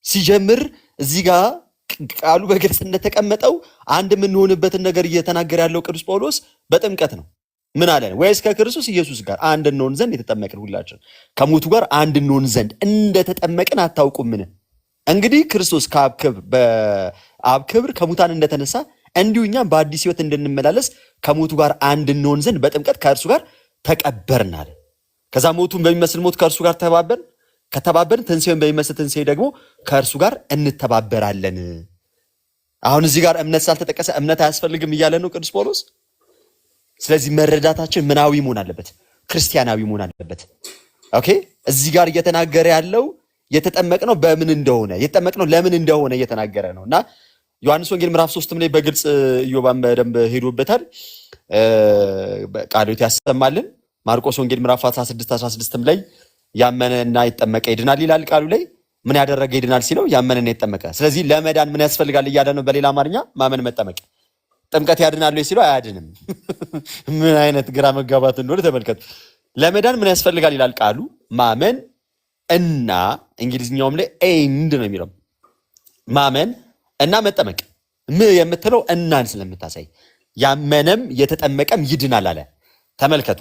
ሲጀምር እዚህ ጋር ቃሉ በግልጽ እንደተቀመጠው አንድ የምንሆንበትን ነገር እየተናገረ ያለው ቅዱስ ጳውሎስ በጥምቀት ነው። ምን አለን? ወይስ ከክርስቶስ ኢየሱስ ጋር አንድ እንሆን ዘንድ የተጠመቅን ሁላችን ከሞቱ ጋር አንድ እንሆን ዘንድ እንደተጠመቅን አታውቁምን? እንግዲህ ክርስቶስ በአብ ክብር ከሙታን እንደተነሳ እንዲሁ እኛም በአዲስ ሕይወት እንድንመላለስ ከሞቱ ጋር አንድ እንሆን ዘንድ በጥምቀት ከእርሱ ጋር ተቀበርናል። ከዛ ሞቱን በሚመስል ሞት ከእርሱ ጋር ከተባበርን ትንሣኤውን በሚመስል ትንሣኤ ደግሞ ከእርሱ ጋር እንተባበራለን። አሁን እዚህ ጋር እምነት ሳልተጠቀሰ እምነት አያስፈልግም እያለ ነው ቅዱስ ጳውሎስ። ስለዚህ መረዳታችን ምናዊ መሆን አለበት፣ ክርስቲያናዊ መሆን አለበት። ኦኬ። እዚህ ጋር እየተናገረ ያለው የተጠመቅነው በምን እንደሆነ የተጠመቅነው ለምን እንደሆነ እየተናገረ ነው። እና ዮሐንስ ወንጌል ምዕራፍ 3 ላይ በግልጽ ኢዮባን በደንብ ሄዶበታል። ቃሉት ያሰማልን። ማርቆስ ወንጌል ምዕራፍ 16 ላይ ያመነና የተጠመቀ ይድናል ይላል ቃሉ ላይ። ምን ያደረገ ይድናል ሲለው ያመነና የተጠመቀ። ስለዚህ ለመዳን ምን ያስፈልጋል እያለ ነው። በሌላ አማርኛ ማመን፣ መጠመቅ። ጥምቀት ያድናል ወይ ሲሉ አያድንም። ምን አይነት ግራ መጋባት እንደሆነ ተመልከቱ። ለመዳን ምን ያስፈልጋል ይላል ቃሉ? ማመን እና እንግሊዝኛውም ላይ ኤንድ ነው የሚለው ማመን እና መጠመቅ። የምትለው እናን ስለምታሳይ ያመነም የተጠመቀም ይድናል አለ። ተመልከቱ።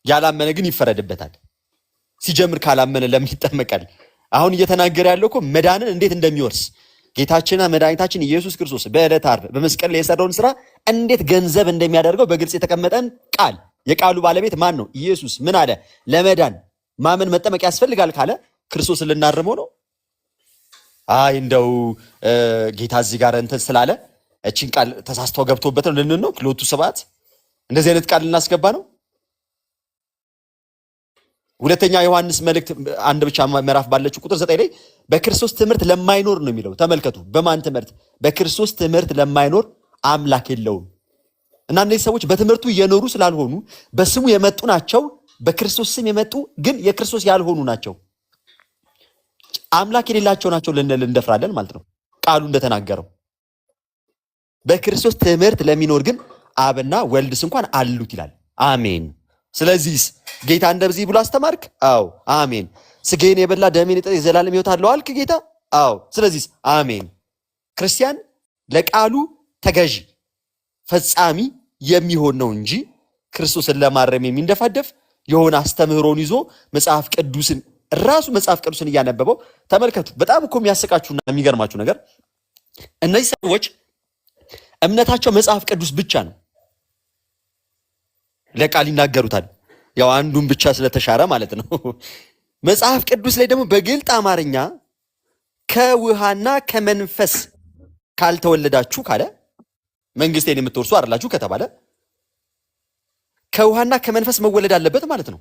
ያላመነ ግን ይፈረድበታል። ሲጀምር ካላመነ ለምን ይጠመቃል? አሁን እየተናገረ ያለው እኮ መዳንን እንዴት እንደሚወርስ ጌታችንና መድኃኒታችን ኢየሱስ ክርስቶስ በዕለተ ዓርብ በመስቀል ላይ የሰራውን ስራ እንዴት ገንዘብ እንደሚያደርገው በግልጽ የተቀመጠን ቃል። የቃሉ ባለቤት ማን ነው? ኢየሱስ። ምን አለ? ለመዳን ማመን መጠመቅ ያስፈልጋል ካለ ክርስቶስን ልናርመው ነው? አይ እንደው ጌታ እዚህ ጋር እንትን ስላለ እቺን ቃል ተሳስቶ ገብቶበት ነው ልንን ነው? ሎቱ ስብሐት እንደዚህ አይነት ቃል ልናስገባ ነው? ሁለተኛ ዮሐንስ መልእክት አንድ ብቻ ምዕራፍ ባለችው ቁጥር 9 ላይ በክርስቶስ ትምህርት ለማይኖር ነው የሚለው። ተመልከቱ። በማን ትምህርት? በክርስቶስ ትምህርት ለማይኖር አምላክ የለውም። እና እነዚህ ሰዎች በትምህርቱ እየኖሩ ስላልሆኑ በስሙ የመጡ ናቸው፣ በክርስቶስ ስም የመጡ ግን የክርስቶስ ያልሆኑ ናቸው። አምላክ የሌላቸው ናቸው ልንል እንደፍራለን ማለት ነው። ቃሉ እንደተናገረው በክርስቶስ ትምህርት ለሚኖር ግን አብና ወልድስ እንኳን አሉት ይላል። አሜን። ስለዚህ ጌታ እንደዚህ ብሎ አስተማርክ? አዎ አሜን። ስጋዬን የበላ ደሜን የጠጣ የዘላለም ሕይወት አለው አልክ ጌታ? አዎ። ስለዚህ አሜን። ክርስቲያን ለቃሉ ተገዢ ፈጻሚ የሚሆን ነው እንጂ ክርስቶስን ለማረም የሚንደፋደፍ የሆነ አስተምህሮን ይዞ መጽሐፍ ቅዱስን እያነበበው ተመልከቱ። በጣም እኮ የሚያስቃችሁና የሚገርማችሁ ነገር እነዚህ ሰዎች እምነታቸው መጽሐፍ ቅዱስ ብቻ ነው። ለቃል ይናገሩታል። ያው አንዱን ብቻ ስለተሻረ ማለት ነው። መጽሐፍ ቅዱስ ላይ ደግሞ በግልጥ አማርኛ ከውሃና ከመንፈስ ካልተወለዳችሁ ካለ መንግስቴን የምትወርሱ አይደላችሁ ከተባለ ከውሃና ከመንፈስ መወለድ አለበት ማለት ነው።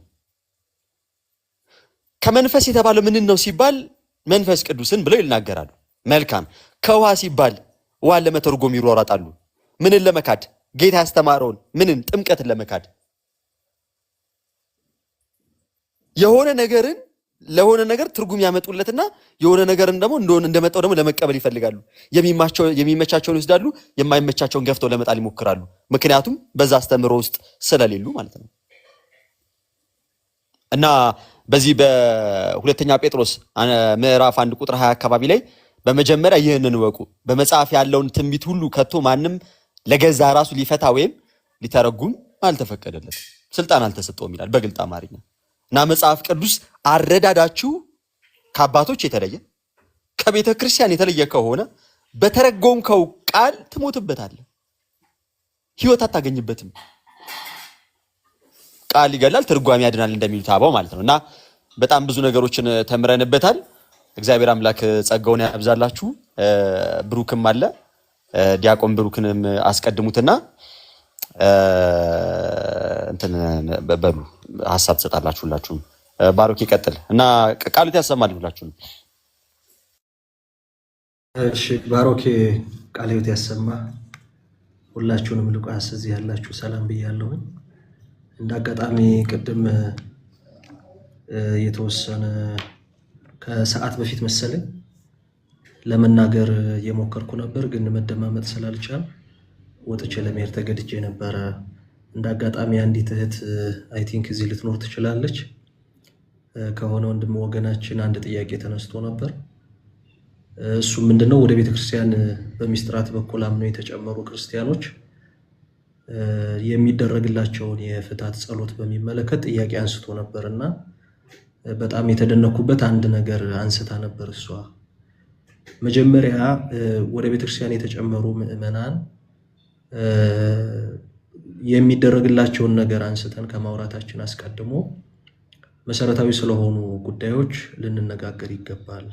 ከመንፈስ የተባለው ምን ነው ሲባል መንፈስ ቅዱስን ብለው ይናገራሉ። መልካም። ከውሃ ሲባል ውሃን ለመተርጎም ይሯሯጣሉ። ምንን ለመካድ? ጌታ ያስተማረውን ምንን? ጥምቀትን ለመካድ። የሆነ ነገርን ለሆነ ነገር ትርጉም ያመጡለትና የሆነ ነገርን ደግሞ እንደመጣው ደግሞ ለመቀበል ይፈልጋሉ። የሚመቻቸውን ይወስዳሉ፣ የማይመቻቸውን ገፍተው ለመጣል ይሞክራሉ። ምክንያቱም በዛ አስተምሮ ውስጥ ስለሌሉ ማለት ነው። እና በዚህ በሁለተኛ ጴጥሮስ ምዕራፍ 1 ቁጥር 20 አካባቢ ላይ በመጀመሪያ ይህንን ወቁ፣ በመጽሐፍ ያለውን ትንቢት ሁሉ ከቶ ማንም ለገዛ ራሱ ሊፈታ ወይም ሊተረጉም አልተፈቀደለት፣ ስልጣን አልተሰጠውም ይላል በግልጽ አማርኛ። እና መጽሐፍ ቅዱስ አረዳዳችሁ ከአባቶች የተለየ ከቤተ ክርስቲያን የተለየ ከሆነ በተረጎምከው ቃል ትሞትበታለህ፣ ህይወት አታገኝበትም። ቃል ይገላል፣ ትርጓሜ ያድናል እንደሚሉት አበው ማለት ነው። እና በጣም ብዙ ነገሮችን ተምረንበታል። እግዚአብሔር አምላክ ጸጋውን ያብዛላችሁ። ብሩክም አለ፣ ዲያቆን ብሩክንም አስቀድሙትና እንትን በሉ ሐሳብ ትሰጣላችሁ ሁላችሁም። ባሮክ ይቀጥል እና ቃሉት ያሰማል ሁላችሁም። እሺ ባሮክ ቃሉት ያሰማ። ሁላችሁንም ሉቃስ እዚህ ያላችሁ ሰላም ብያለሁ። እንዳጋጣሚ ቅድም የተወሰነ ከሰዓት በፊት መሰለኝ ለመናገር የሞከርኩ ነበር፣ ግን መደማመጥ ስላልቻል ወጥቼ ለመሄድ ተገድጄ ነበረ። እንዳጋጣሚ አንዲት እህት አይ ቲንክ እዚህ ልትኖር ትችላለች ከሆነ ወንድም ወገናችን አንድ ጥያቄ ተነስቶ ነበር። እሱ ምንድነው ወደ ቤተክርስቲያን በሚስጥራት በኩል አምነው የተጨመሩ ክርስቲያኖች የሚደረግላቸውን የፍታት ጸሎት በሚመለከት ጥያቄ አንስቶ ነበርና በጣም የተደነኩበት አንድ ነገር አንስታ ነበር። እሷ መጀመሪያ ወደ ቤተክርስቲያን የተጨመሩ ምዕመናን የሚደረግላቸውን ነገር አንስተን ከማውራታችን አስቀድሞ መሰረታዊ ስለሆኑ ጉዳዮች ልንነጋገር ይገባል።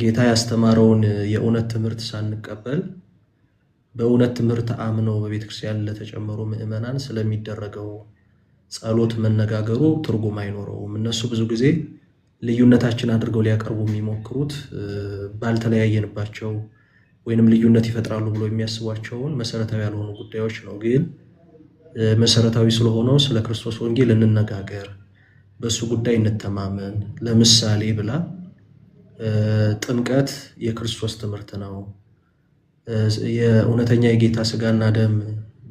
ጌታ ያስተማረውን የእውነት ትምህርት ሳንቀበል በእውነት ትምህርት አምነው በቤተክርስቲያን ለተጨመሩ ምዕመናን ስለሚደረገው ጸሎት መነጋገሩ ትርጉም አይኖረውም። እነሱ ብዙ ጊዜ ልዩነታችን አድርገው ሊያቀርቡ የሚሞክሩት ባልተለያየንባቸው ወይንም ልዩነት ይፈጥራሉ ብሎ የሚያስቧቸውን መሰረታዊ ያልሆኑ ጉዳዮች ነው። ግን መሰረታዊ ስለሆነው ስለ ክርስቶስ ወንጌል እንነጋገር፣ በሱ ጉዳይ እንተማመን። ለምሳሌ ብላ ጥምቀት የክርስቶስ ትምህርት ነው፣ የእውነተኛ የጌታ ስጋና ደም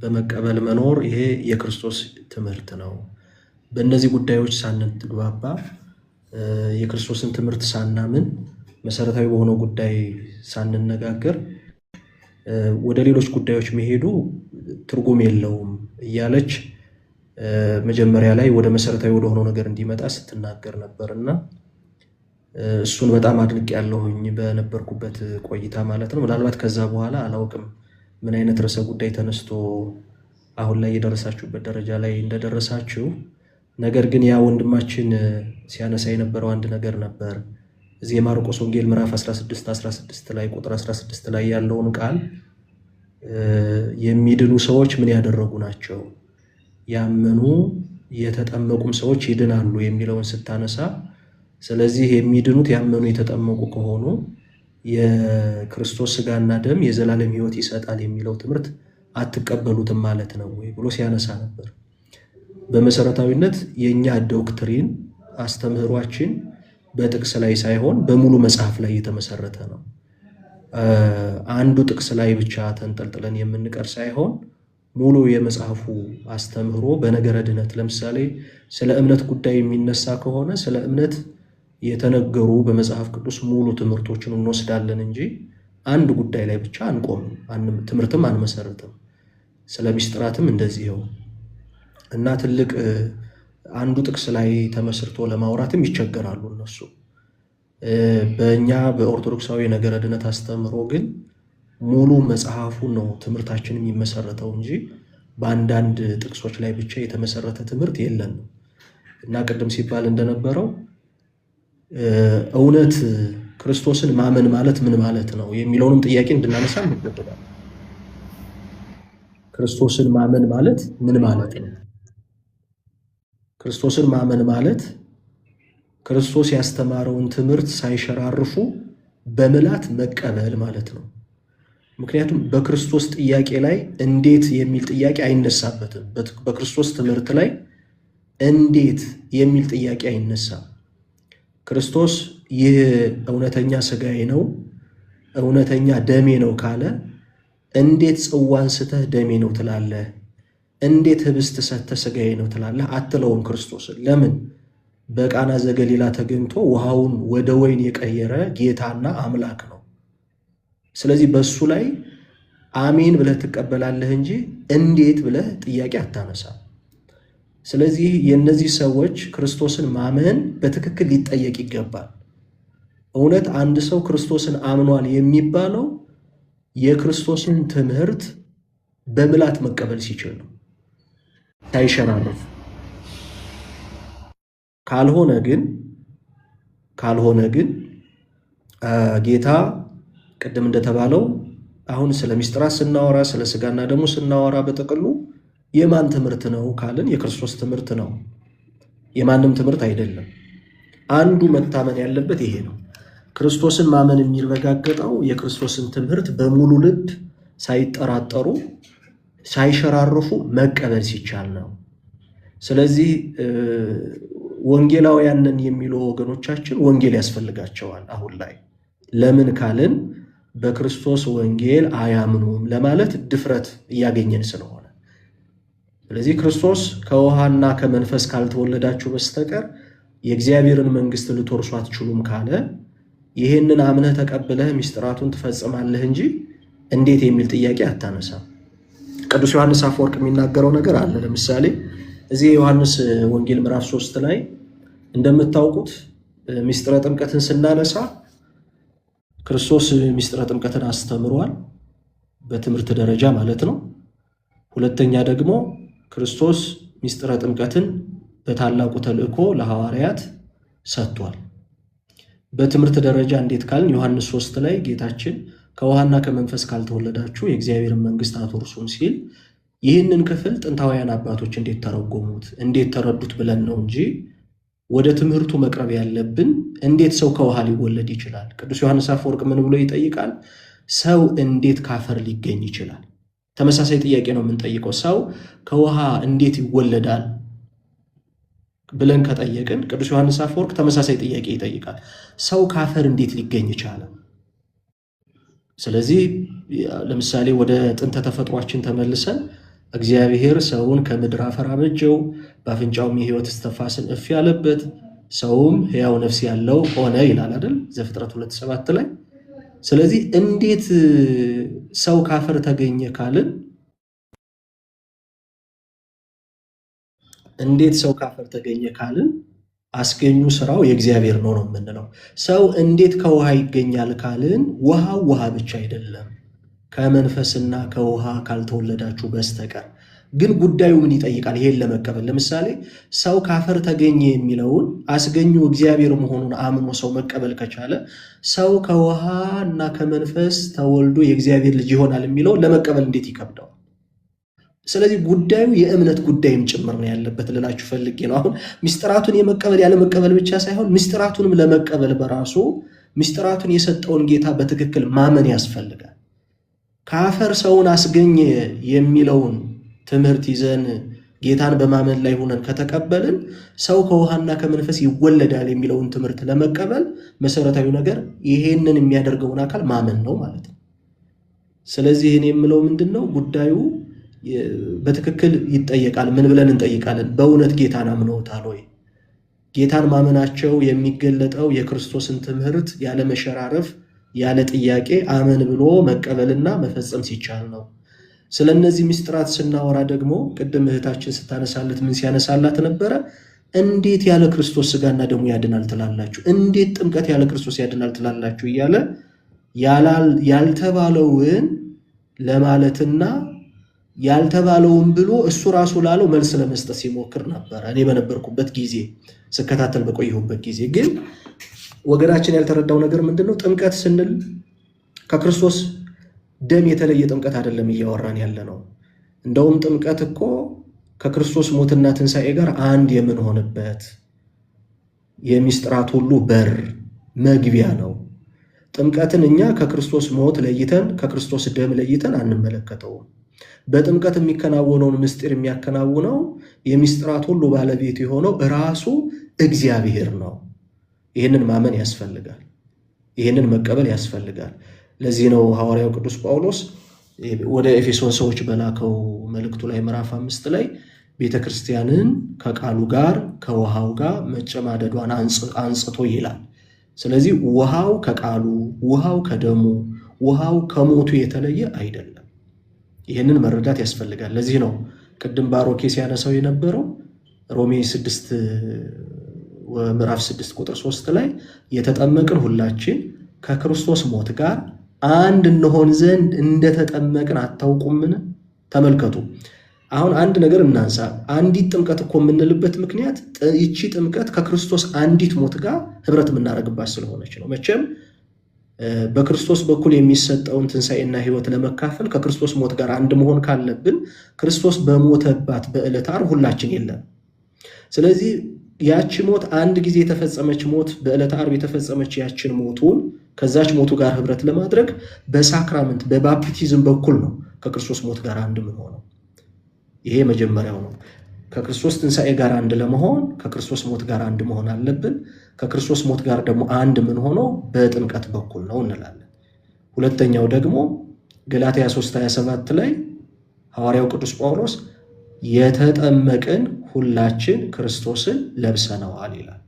በመቀበል መኖር ይሄ የክርስቶስ ትምህርት ነው። በእነዚህ ጉዳዮች ሳንግባባ የክርስቶስን ትምህርት ሳናምን መሰረታዊ በሆነው ጉዳይ ሳንነጋገር ወደ ሌሎች ጉዳዮች መሄዱ ትርጉም የለውም እያለች መጀመሪያ ላይ ወደ መሰረታዊ ወደ ሆነው ነገር እንዲመጣ ስትናገር ነበርና እሱን በጣም አድንቅ ያለሁኝ በነበርኩበት ቆይታ ማለት ነው። ምናልባት ከዛ በኋላ አላውቅም ምን አይነት ርዕሰ ጉዳይ ተነስቶ አሁን ላይ የደረሳችሁበት ደረጃ ላይ እንደደረሳችሁ። ነገር ግን ያ ወንድማችን ሲያነሳ የነበረው አንድ ነገር ነበር። እዚህ የማርቆስ ወንጌል ምዕራፍ 16 ላይ ቁጥር 16 ላይ ያለውን ቃል የሚድኑ ሰዎች ምን ያደረጉ ናቸው? ያመኑ የተጠመቁም ሰዎች ይድናሉ የሚለውን ስታነሳ፣ ስለዚህ የሚድኑት ያመኑ የተጠመቁ ከሆኑ የክርስቶስ ስጋና ደም የዘላለም ሕይወት ይሰጣል የሚለው ትምህርት አትቀበሉትም ማለት ነው ወይ ብሎ ሲያነሳ ነበር። በመሰረታዊነት የኛ ዶክትሪን አስተምህሯችን በጥቅስ ላይ ሳይሆን በሙሉ መጽሐፍ ላይ የተመሰረተ ነው። አንዱ ጥቅስ ላይ ብቻ ተንጠልጥለን የምንቀር ሳይሆን ሙሉ የመጽሐፉ አስተምህሮ በነገረ ድነት፣ ለምሳሌ ስለ እምነት ጉዳይ የሚነሳ ከሆነ ስለ እምነት የተነገሩ በመጽሐፍ ቅዱስ ሙሉ ትምህርቶችን እንወስዳለን እንጂ አንድ ጉዳይ ላይ ብቻ አንቆምም፣ ትምህርትም አንመሰርትም። ስለ ሚስጥራትም እንደዚህው እና ትልቅ አንዱ ጥቅስ ላይ ተመስርቶ ለማውራትም ይቸገራሉ እነሱ። በእኛ በኦርቶዶክሳዊ ነገረ ድነት አስተምህሮ ግን ሙሉ መጽሐፉ ነው ትምህርታችን የሚመሰረተው እንጂ በአንዳንድ ጥቅሶች ላይ ብቻ የተመሰረተ ትምህርት የለንም። እና ቅድም ሲባል እንደነበረው እውነት ክርስቶስን ማመን ማለት ምን ማለት ነው የሚለውንም ጥያቄ እንድናነሳ እንገደዳለን። ክርስቶስን ማመን ማለት ምን ማለት ነው? ክርስቶስን ማመን ማለት ክርስቶስ ያስተማረውን ትምህርት ሳይሸራርፉ በምላት መቀበል ማለት ነው። ምክንያቱም በክርስቶስ ጥያቄ ላይ እንዴት የሚል ጥያቄ አይነሳበትም። በክርስቶስ ትምህርት ላይ እንዴት የሚል ጥያቄ አይነሳም። ክርስቶስ ይህ እውነተኛ ስጋዬ ነው፣ እውነተኛ ደሜ ነው ካለ እንዴት ጽዋን ስተህ ደሜ ነው ትላለህ? እንዴት ህብስት ሰጥተህ ስጋዬ ነው ትላለህ አትለውም ክርስቶስን። ለምን? በቃና ዘገሊላ ተገኝቶ ውሃውን ወደ ወይን የቀየረ ጌታና አምላክ ነው። ስለዚህ በሱ ላይ አሜን ብለህ ትቀበላለህ እንጂ እንዴት ብለህ ጥያቄ አታነሳም። ስለዚህ የእነዚህ ሰዎች ክርስቶስን ማመን በትክክል ሊጠየቅ ይገባል። እውነት አንድ ሰው ክርስቶስን አምኗል የሚባለው የክርስቶስን ትምህርት በምላት መቀበል ሲችል ነው፣ ሳይሸራረፍ። ካልሆነ ግን ጌታ ቅድም እንደተባለው አሁን ስለ ሚስጥራት ስናወራ ስለ ስጋና ደግሞ ስናወራ በጥቅሉ የማን ትምህርት ነው ካልን የክርስቶስ ትምህርት ነው፣ የማንም ትምህርት አይደለም። አንዱ መታመን ያለበት ይሄ ነው። ክርስቶስን ማመን የሚረጋገጠው የክርስቶስን ትምህርት በሙሉ ልብ ሳይጠራጠሩ ሳይሸራርፉ መቀበል ሲቻል ነው። ስለዚህ ወንጌላውያንን የሚሉ ወገኖቻችን ወንጌል ያስፈልጋቸዋል አሁን ላይ። ለምን ካልን በክርስቶስ ወንጌል አያምኑም ለማለት ድፍረት እያገኘን ስለሆነ። ስለዚህ ክርስቶስ ከውሃና ከመንፈስ ካልተወለዳችሁ በስተቀር የእግዚአብሔርን መንግስት ልትወርሱ አትችሉም ካለ ይህንን አምነህ ተቀብለህ ሚስጥራቱን ትፈጽማለህ እንጂ እንዴት የሚል ጥያቄ አታነሳም። ቅዱስ ዮሐንስ አፈወርቅ የሚናገረው ነገር አለ። ለምሳሌ እዚህ የዮሐንስ ወንጌል ምዕራፍ 3 ላይ እንደምታውቁት ሚስጥረ ጥምቀትን ስናነሳ ክርስቶስ ሚስጥረ ጥምቀትን አስተምሯል፣ በትምህርት ደረጃ ማለት ነው። ሁለተኛ ደግሞ ክርስቶስ ሚስጥረ ጥምቀትን በታላቁ ተልእኮ ለሐዋርያት ሰጥቷል። በትምህርት ደረጃ እንዴት ካልን ዮሐንስ 3 ላይ ጌታችን ከውሃና ከመንፈስ ካልተወለዳችሁ የእግዚአብሔርን መንግስት አትወርሱም ሲል ይህንን ክፍል ጥንታውያን አባቶች እንዴት ተረጎሙት፣ እንዴት ተረዱት ብለን ነው እንጂ ወደ ትምህርቱ መቅረብ ያለብን እንዴት ሰው ከውሃ ሊወለድ ይችላል? ቅዱስ ዮሐንስ አፈወርቅ ምን ብሎ ይጠይቃል? ሰው እንዴት ካፈር ሊገኝ ይችላል? ተመሳሳይ ጥያቄ ነው የምንጠይቀው። ሰው ከውሃ እንዴት ይወለዳል ብለን ከጠየቅን ቅዱስ ዮሐንስ አፈወርቅ ተመሳሳይ ጥያቄ ይጠይቃል። ሰው ካፈር እንዴት ሊገኝ ይቻላል? ስለዚህ ለምሳሌ ወደ ጥንተ ተፈጥሯችን ተመልሰን እግዚአብሔር ሰውን ከምድር አፈር አበጀው፣ በአፍንጫውም የሕይወት እስትንፋስን እፍ ያለበት፣ ሰውም ሕያው ነፍስ ያለው ሆነ ይላል አይደል ዘፍጥረት 2:7 ላይ። ስለዚህ እንዴት ሰው ካፈር ተገኘ ካልን አስገኙ ስራው የእግዚአብሔር ነው የምንለው። ሰው እንዴት ከውሃ ይገኛል ካልን ውሃው ውሃ ብቻ አይደለም ከመንፈስና ከውሃ ካልተወለዳችሁ በስተቀር። ግን ጉዳዩ ምን ይጠይቃል? ይሄን ለመቀበል ለምሳሌ ሰው ካፈር ተገኘ የሚለውን አስገኙ እግዚአብሔር መሆኑን አምኖ ሰው መቀበል ከቻለ ሰው ከውሃ እና ከመንፈስ ተወልዶ የእግዚአብሔር ልጅ ይሆናል የሚለውን ለመቀበል እንዴት ይከብደዋል? ስለዚህ ጉዳዩ የእምነት ጉዳይም ጭምር ነው ያለበት ልላችሁ ፈልጌ ነው። አሁን ምስጢራቱን የመቀበል ያለመቀበል ብቻ ሳይሆን ምስጢራቱንም ለመቀበል በራሱ ምስጢራቱን የሰጠውን ጌታ በትክክል ማመን ያስፈልጋል። ከአፈር ሰውን አስገኘ የሚለውን ትምህርት ይዘን ጌታን በማመን ላይ ሆነን ከተቀበልን ሰው ከውሃና ከመንፈስ ይወለዳል የሚለውን ትምህርት ለመቀበል መሰረታዊ ነገር ይሄንን የሚያደርገውን አካል ማመን ነው ማለት ነው። ስለዚህ ይህን የምለው ምንድን ነው ጉዳዩ በትክክል ይጠየቃል። ምን ብለን እንጠይቃለን? በእውነት ጌታን አምነውታል ወይ? ጌታን ማመናቸው የሚገለጠው የክርስቶስን ትምህርት ያለ መሸራረፍ ያለ ጥያቄ አመን ብሎ መቀበልና መፈጸም ሲቻል ነው። ስለ እነዚህ ምስጢራት ስናወራ ደግሞ ቅድም እህታችን ስታነሳለት ምን ሲያነሳላት ነበረ? እንዴት ያለ ክርስቶስ ስጋና ደሙ ያድናል ትላላችሁ? እንዴት ጥምቀት ያለ ክርስቶስ ያድናል ትላላችሁ? እያለ ያልተባለውን ለማለትና ያልተባለውን ብሎ እሱ ራሱ ላለው መልስ ለመስጠት ሲሞክር ነበር። እኔ በነበርኩበት ጊዜ ስከታተል በቆየሁበት ጊዜ ግን ወገናችን ያልተረዳው ነገር ምንድነው? ጥምቀት ስንል ከክርስቶስ ደም የተለየ ጥምቀት አይደለም እያወራን ያለ ነው። እንደውም ጥምቀት እኮ ከክርስቶስ ሞትና ትንሣኤ ጋር አንድ የምንሆንበት የምስጢራት ሁሉ በር መግቢያ ነው። ጥምቀትን እኛ ከክርስቶስ ሞት ለይተን ከክርስቶስ ደም ለይተን አንመለከተውም። በጥምቀት የሚከናወነውን ምስጢር የሚያከናውነው የምስጢራት ሁሉ ባለቤት የሆነው ራሱ እግዚአብሔር ነው። ይህንን ማመን ያስፈልጋል። ይህንን መቀበል ያስፈልጋል። ለዚህ ነው ሐዋርያው ቅዱስ ጳውሎስ ወደ ኤፌሶን ሰዎች በላከው መልእክቱ ላይ ምዕራፍ 5 ላይ ቤተክርስቲያንን ከቃሉ ጋር ከውሃው ጋር መጨማደዷን አንጽቶ ይላል። ስለዚህ ውሃው ከቃሉ ውሃው ከደሙ ውሃው ከሞቱ የተለየ አይደለም። ይህንን መረዳት ያስፈልጋል። ለዚህ ነው ቅድም ባሮኬ ሲያነሳው የነበረው ሮሜ 6 ምዕራፍ 6 ቁጥር 3 ላይ የተጠመቅን ሁላችን ከክርስቶስ ሞት ጋር አንድ እንሆን ዘንድ እንደተጠመቅን አታውቁምን? ተመልከቱ። አሁን አንድ ነገር እናንሳ። አንዲት ጥምቀት እኮ የምንልበት ምክንያት ይቺ ጥምቀት ከክርስቶስ አንዲት ሞት ጋር ህብረት የምናደርግባት ስለሆነች ነው። መቼም በክርስቶስ በኩል የሚሰጠውን ትንሣኤና ህይወት ለመካፈል ከክርስቶስ ሞት ጋር አንድ መሆን ካለብን ክርስቶስ በሞተባት በዕለተ ዓርብ ሁላችን የለም። ስለዚህ ያቺ ሞት አንድ ጊዜ የተፈጸመች ሞት በዕለተ ዓርብ የተፈጸመች ያችን ሞቱን ከዛች ሞቱ ጋር ህብረት ለማድረግ በሳክራመንት በባፕቲዝም በኩል ነው ከክርስቶስ ሞት ጋር አንድ ምን ሆነው። ይሄ መጀመሪያው ነው። ከክርስቶስ ትንሣኤ ጋር አንድ ለመሆን ከክርስቶስ ሞት ጋር አንድ መሆን አለብን። ከክርስቶስ ሞት ጋር ደግሞ አንድ ምን ሆነው በጥምቀት በኩል ነው እንላለን። ሁለተኛው ደግሞ ገላትያ 3:27 ላይ ሐዋርያው ቅዱስ ጳውሎስ የተጠመቅን ሁላችን ክርስቶስን ለብሰነዋል ይላል።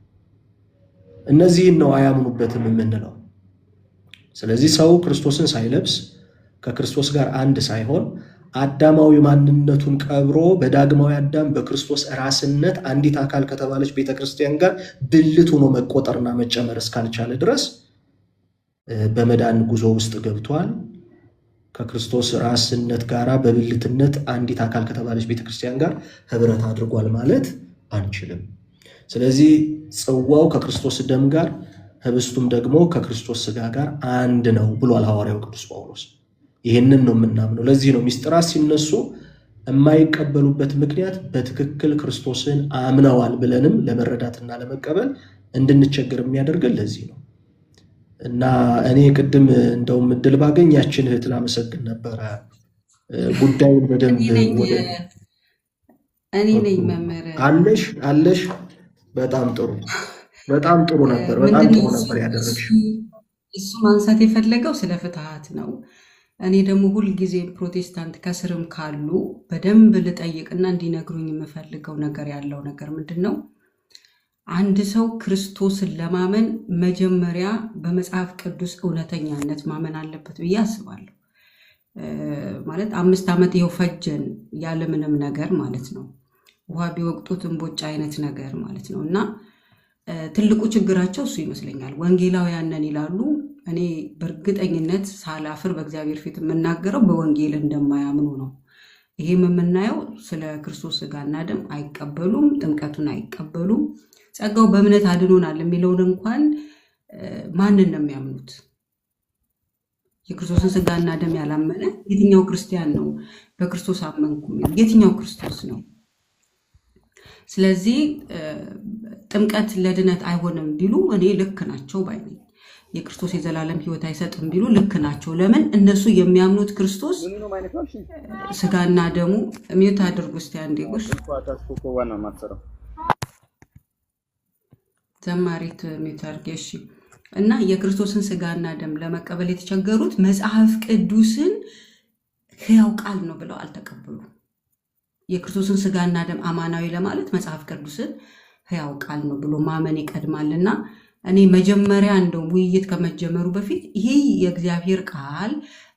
እነዚህን ነው አያምኑበትም የምንለው። ስለዚህ ሰው ክርስቶስን ሳይለብስ ከክርስቶስ ጋር አንድ ሳይሆን አዳማዊ ማንነቱን ቀብሮ በዳግማዊ አዳም በክርስቶስ ራስነት አንዲት አካል ከተባለች ቤተክርስቲያን ጋር ብልት ሆኖ መቆጠርና መጨመር እስካልቻለ ድረስ በመዳን ጉዞ ውስጥ ገብቷል። ከክርስቶስ ራስነት ጋር በብልትነት አንዲት አካል ከተባለች ቤተክርስቲያን ጋር ህብረት አድርጓል ማለት አንችልም። ስለዚህ ጽዋው ከክርስቶስ ደም ጋር ህብስቱም ደግሞ ከክርስቶስ ስጋ ጋር አንድ ነው ብሏል ሐዋርያው ቅዱስ ጳውሎስ። ይህንን ነው የምናምነው። ለዚህ ነው ምስጢራት ሲነሱ የማይቀበሉበት ምክንያት በትክክል ክርስቶስን አምነዋል ብለንም ለመረዳትና ለመቀበል እንድንቸገር የሚያደርገን ለዚህ ነው። እና እኔ ቅድም እንደውም እድል ባገኝ ያችን እህት ላመሰግን ነበረ። ጉዳዩን በደንብ እኔ ነኝ መምህር አለሽ። በጣም ጥሩ ነበር። በጣም ጥሩ ነበር ያደረግሽ። እሱ ማንሳት የፈለገው ስለ ፍትሃት ነው። እኔ ደግሞ ሁልጊዜ ፕሮቴስታንት ከስርም ካሉ በደንብ ልጠይቅና እንዲነግሩኝ የምፈልገው ነገር ያለው ነገር ምንድን ነው? አንድ ሰው ክርስቶስን ለማመን መጀመሪያ በመጽሐፍ ቅዱስ እውነተኛነት ማመን አለበት ብዬ አስባለሁ። ማለት 5 ዓመት ይኸው ፈጀን ያለምንም ነገር ማለት ነው። ውሃ ቢወቅጡት እምቦጭ አይነት ነገር ማለት ነው። እና ትልቁ ችግራቸው እሱ ይመስለኛል። ወንጌላውያን ነን ይላሉ። እኔ በእርግጠኝነት ሳላፍር በእግዚአብሔር ፊት የምናገረው በወንጌል እንደማያምኑ ነው። ይሄም የምናየው ስለ ክርስቶስ ሥጋና ደም አይቀበሉም፣ ጥምቀቱን አይቀበሉም። ጸጋው በእምነት አድኖናል የሚለውን እንኳን ማንን ነው የሚያምኑት? የክርስቶስን ሥጋና ደም ያላመነ የትኛው ክርስቲያን ነው? በክርስቶስ አመንኩ የሚለው የትኛው ክርስቶስ ነው? ስለዚህ ጥምቀት ለድነት አይሆንም ቢሉ እኔ ልክ ናቸው ባይ ነኝ። የክርስቶስ የዘላለም ሕይወት አይሰጥም ቢሉ ልክ ናቸው። ለምን? እነሱ የሚያምኑት ክርስቶስ ሥጋና ደሙ ሚዩት አድርጉ እስቲ አንዴ ጎሽ ዘማሪት ሚዩት አድርጌ እሺ። እና የክርስቶስን ሥጋና ደም ለመቀበል የተቸገሩት መጽሐፍ ቅዱስን ሕያው ቃል ነው ብለው አልተቀበሉም። የክርስቶስን ሥጋና ደም አማናዊ ለማለት መጽሐፍ ቅዱስን ሕያው ቃል ነው ብሎ ማመን ይቀድማልና እኔ መጀመሪያ እንደው ውይይት ከመጀመሩ በፊት ይሄ የእግዚአብሔር ቃል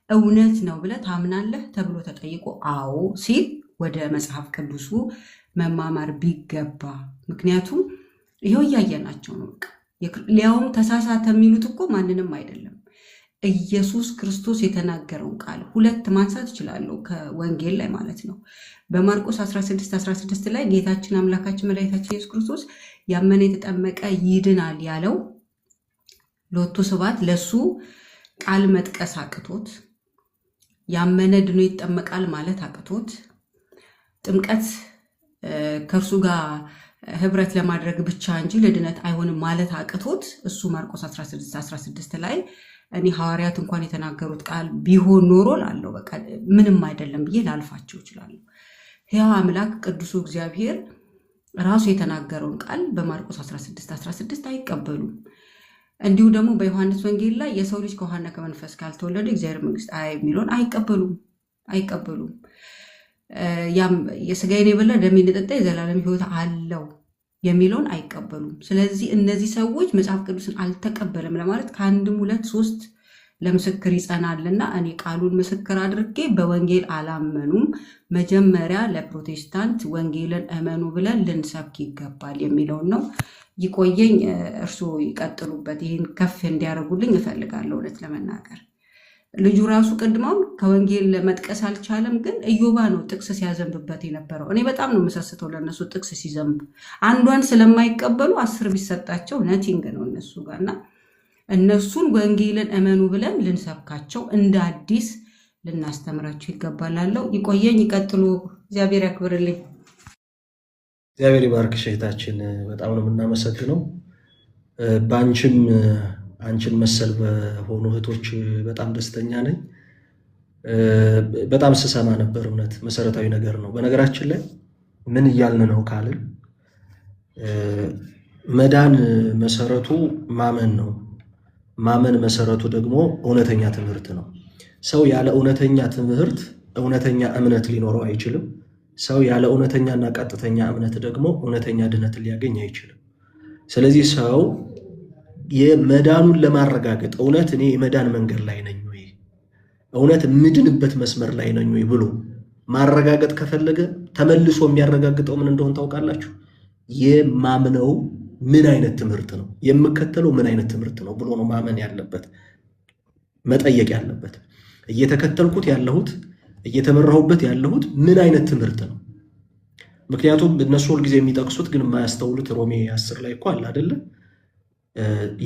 እውነት ነው ብለህ ታምናለህ ተብሎ ተጠይቆ አዎ ሲል ወደ መጽሐፍ ቅዱሱ መማማር ቢገባ። ምክንያቱም ይሄው እያየናቸው ነው። ሊያውም ተሳሳተ የሚሉት እኮ ማንንም አይደለም፣ ኢየሱስ ክርስቶስ የተናገረውን ቃል 2 ማንሳት እችላለሁ ከወንጌል ላይ ማለት ነው። በማርቆስ 16:16 ላይ ጌታችን አምላካችን መድኃኒታችን ኢየሱስ ክርስቶስ ያመነ የተጠመቀ ይድናል ያለው ሎቱ ስብሐት ለሱ ቃል መጥቀስ አቅቶት ያመነ ድኖ ይጠመቃል ማለት አቅቶት ጥምቀት ከእርሱ ጋር ህብረት ለማድረግ ብቻ እንጂ ለድነት አይሆንም ማለት አቅቶት እሱ ማርቆስ 16:16 ላይ እኔ ሐዋርያት እንኳን የተናገሩት ቃል ቢሆን ኖሮ ላለው በቃ ምንም አይደለም ብዬ ላልፋቸው እችላለሁ። ሕያው አምላክ ቅዱሱ እግዚአብሔር ራሱ የተናገረውን ቃል በማርቆስ 16:16 አይቀበሉም። እንዲሁ ደግሞ በዮሐንስ ወንጌል ላይ የሰው ልጅ ከውሃና ከመንፈስ ካልተወለደ እግዚአብሔር መንግስት የሚለውን አይቀበሉም። ያም የሥጋዬን የበላ ደሜን የጠጣ የዘላለም ሕይወት አለው የሚለውን አይቀበሉም። ስለዚህ እነዚህ ሰዎች መጽሐፍ ቅዱስን አልተቀበለም ለማለት ከአንድም 2 3 ለምስክር ይጸናልና እኔ ቃሉን ምስክር አድርጌ በወንጌል አላመኑም፣ መጀመሪያ ለፕሮቴስታንት ወንጌልን እመኑ ብለን ልንሰብክ ይገባል የሚለውን ነው። ይቆየኝ፣ እርስዎ ይቀጥሉበት። ይህን ከፍ እንዲያደርጉልኝ እፈልጋለሁ። እውነት ለመናገር ልጁ ራሱ ቅድማውን ከወንጌል ለመጥቀስ አልቻለም፣ ግን ኢዮባ ነው ጥቅስ ሲያዘንብበት የነበረው። እኔ በጣም ነው የምሰስተው ለእነሱ ጥቅስ ሲዘንብ። አንዷን ስለማይቀበሉ 10 ቢሰጣቸው ነቲንግ ነው እነሱ ጋርና እነሱን ወንጌልን እመኑ ብለን ልንሰብካቸው እንደ አዲስ ልናስተምራቸው ይገባላለው። ይቆየኝ፣ ይቀጥሉ። እግዚአብሔር ያክብርልኝ። እግዚአብሔር ይባርክሽ እህታችን፣ በጣም ነው የምናመሰግነው። በአንቺም አንቺን መሰል በሆኑ እህቶች በጣም ደስተኛ ነኝ። በጣም ስሰማ ነበር። እውነት መሰረታዊ ነገር ነው። በነገራችን ላይ ምን እያልን ነው ካልን መዳን መሰረቱ ማመን ነው። ማመን መሰረቱ ደግሞ እውነተኛ ትምህርት ነው። ሰው ያለ እውነተኛ ትምህርት እውነተኛ እምነት ሊኖረው አይችልም። ሰው ያለ እውነተኛና ቀጥተኛ እምነት ደግሞ እውነተኛ ድነት ሊያገኝ አይችልም። ስለዚህ ሰው የመዳኑን ለማረጋገጥ እውነት እኔ የመዳን መንገድ ላይ ነኝ ወይ፣ እውነት የምድንበት መስመር ላይ ነኝ ወይ ብሎ ማረጋገጥ ከፈለገ ተመልሶ የሚያረጋግጠው ምን እንደሆነ ታውቃላችሁ? የማምነው ምን አይነት ትምህርት ነው፣ የምከተለው ምን አይነት ትምህርት ነው ብሎ ነው ማመን ያለበት፣ መጠየቅ ያለበት። እየተከተልኩት ያለሁት እየተመራሁበት ያለሁት ምን አይነት ትምህርት ነው? ምክንያቱም እነሱ ሁልጊዜ የሚጠቅሱት ግን የማያስተውሉት ሮሜ 10 ላይ እኮ አለ አይደለ?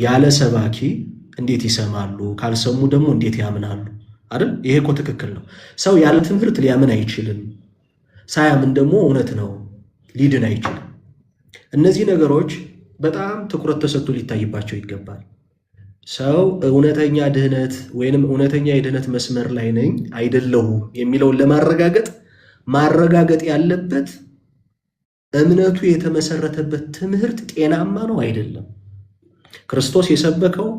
ያለ ሰባኪ እንዴት ይሰማሉ? ካልሰሙ ደግሞ እንዴት ያምናሉ? አይደል? ይሄ እኮ ትክክል ነው። ሰው ያለ ትምህርት ሊያምን አይችልም። ሳያምን ደግሞ እውነት ነው ሊድን አይችልም። እነዚህ ነገሮች በጣም ትኩረት ተሰጥቶ ሊታይባቸው ይገባል። ሰው እውነተኛ ድህነት ወይንም እውነተኛ የድህነት መስመር ላይ ነኝ አይደለሁም የሚለውን ማረጋገጥ ያለበት እምነቱ የተመሰረተበት ትምህርት ጤናማ ነው አይደለም። ክርስቶስ የሰበከው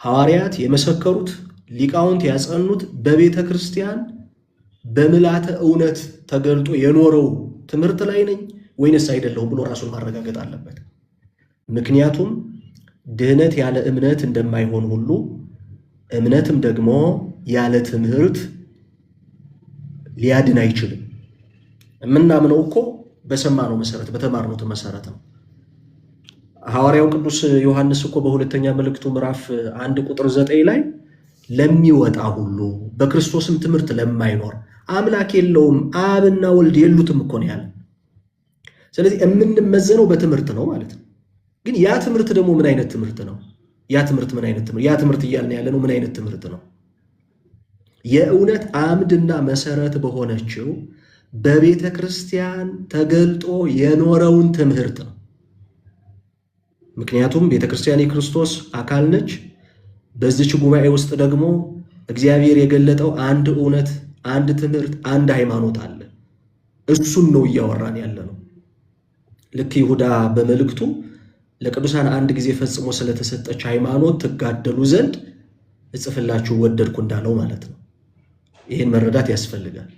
ሐዋርያት የመሰከሩት ሊቃውንት ያጸኑት በቤተ ክርስቲያን በምልዓተ እውነት ተገልጦ የኖረው ትምህርት ላይ ነኝ ወይንስ አይደለሁም ብሎ ራሱን ማረጋገጥ አለበት። ምክንያቱም ድህነት ያለ እምነት እንደማይሆን ሁሉ እምነትም ደግሞ ያለ ትምህርት ሊያድን አይችልም። የምናምነው እኮ በሰማነው መሰረት በተማርነው መሰረት ነው። ሐዋርያው ቅዱስ ዮሐንስ እኮ በሁለተኛ መልእክቱ ምዕራፍ 1 ቁጥር 9 ላይ ለሚወጣ ሁሉ በክርስቶስም ትምህርት ለማይኖር አምላክ የለውም አብና ወልድ የሉትም እኮ ነው ያለ። ስለዚህ የምንመዘነው በትምህርት ነው ማለት ነው። ግን ያ ትምህርት ደግሞ ምን አይነት ትምህርት ነው? ያ ትምህርት እያልን ያለ ነው ምን አይነት ትምህርት ነው? የእውነት አምድና መሰረት በሆነችው በቤተ ክርስቲያን ተገልጦ የኖረውን ትምህርት ነው። ምክንያቱም ቤተ ክርስቲያን የክርስቶስ አካል ነች። በዚች ጉባኤ ውስጥ ደግሞ እግዚአብሔር የገለጠው አንድ እውነት፣ አንድ ትምህርት፣ አንድ ሃይማኖት አለ። እሱን ነው እያወራን ያለ ነው። ልክ ይሁዳ በመልእክቱ ለቅዱሳን አንድ ጊዜ ፈጽሞ ስለተሰጠች ሃይማኖት ትጋደሉ ዘንድ እጽፍላችሁ ወደድኩ እንዳለው ማለት ነው። ይህን መረዳት ያስፈልጋል።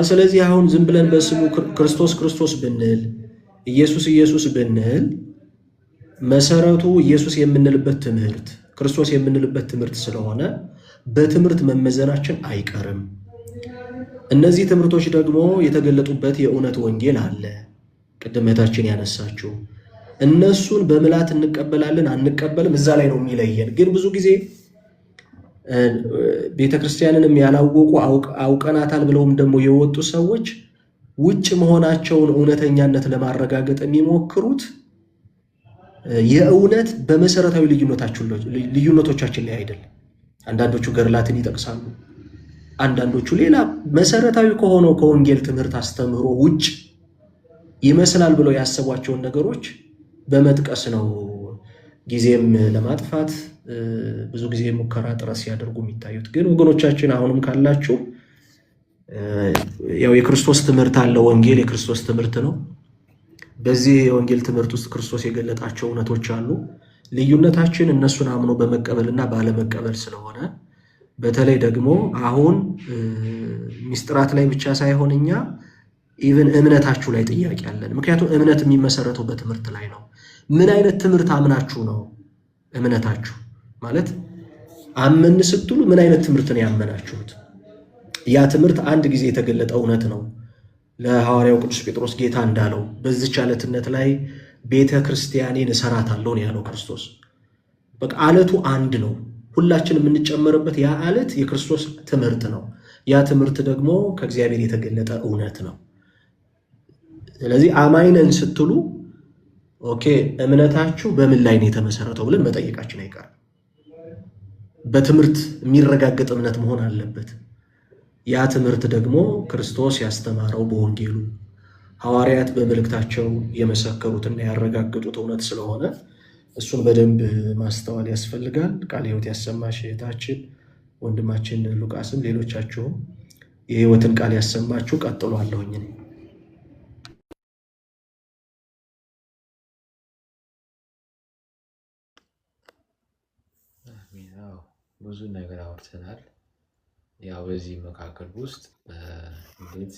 ስለዚህ አሁን ዝም ብለን በስሙ ክርስቶስ ክርስቶስ ብንል ኢየሱስ ኢየሱስ ብንል መሰረቱ ኢየሱስ የምንልበት ትምህርት ክርስቶስ የምንልበት ትምህርት ስለሆነ በትምህርት መመዘናችን አይቀርም። እነዚህ ትምህርቶች ደግሞ የተገለጡበት የእውነት ወንጌል አለ። ቅድም እህታችን ያነሳችው እነሱን በምልዓት እንቀበላለን አንቀበልም፣ እዛ ላይ ነው የሚለየን። ግን ብዙ ጊዜ ቤተክርስቲያንንም ያላወቁ አውቀናታል ብለውም ደግሞ የወጡ ሰዎች ውጭ መሆናቸውን እውነተኛነት ለማረጋገጥ የሚሞክሩት የእውነት በመሰረታዊ ልዩነቶቻችን ላይ አይደለም። አንዳንዶቹ ገድላትን ይጠቅሳሉ፣ አንዳንዶቹ ሌላ መሰረታዊ ከሆነው ከወንጌል ትምህርት አስተምህሮ ውጭ ይመስላል ብለው ያሰቧቸውን ነገሮች በመጥቀስ ነው ጊዜም ለማጥፋት ብዙ ጊዜ ሙከራ ጥረት ሲያደርጉ የሚታዩት። ግን ወገኖቻችን አሁንም ካላችሁ ያው የክርስቶስ ትምህርት አለ። ወንጌል የክርስቶስ ትምህርት ነው። በዚህ የወንጌል ትምህርት ውስጥ ክርስቶስ የገለጣቸው እውነቶች አሉ። ልዩነታችን እነሱን አምኖ በመቀበልና ባለመቀበል ስለሆነ በተለይ ደግሞ አሁን ሚስጥራት ላይ ብቻ ሳይሆን እኛ ኢቭን እምነታችሁ ላይ ጥያቄ አለን። ምክንያቱም እምነት የሚመሰረተው በትምህርት ላይ ነው። ምን አይነት ትምህርት አምናችሁ ነው? እምነታችሁ ማለት አመን ስትሉ ምን አይነት ትምህርት ነው ያመናችሁት? ያ ትምህርት አንድ ጊዜ የተገለጠ እውነት ነው። ለሐዋርያው ቅዱስ ጴጥሮስ ጌታ እንዳለው በዚች ዓለትነት ላይ ቤተ ክርስቲያኔን እሰራታለሁ ነው ያለው ክርስቶስ። በቃ ዓለቱ አንድ ነው፣ ሁላችን የምንጨመርበት ያ ዓለት የክርስቶስ ትምህርት ነው። ያ ትምህርት ደግሞ ከእግዚአብሔር የተገለጠ እውነት ነው። ስለዚህ አማኝ ነን ስትሉ ኦኬ እምነታችሁ በምን ላይ ነው የተመሰረተው ብለን መጠየቃችን አይቀርም። በትምህርት የሚረጋገጥ እምነት መሆን አለበት። ያ ትምህርት ደግሞ ክርስቶስ ያስተማረው በወንጌሉ ሐዋርያት በመልእክታቸው የመሰከሩትና ያረጋገጡት እውነት ስለሆነ እሱን በደንብ ማስተዋል ያስፈልጋል። ቃለ ሕይወት ያሰማሽ እህታችን፣ ወንድማችን ሉቃስም ሌሎቻችሁም የሕይወትን ቃል ያሰማችሁ ቀጥሎ አለሁኝ። ብዙ ነገር አውርተናል። ያው በዚህ መካከል ውስጥ እንዴት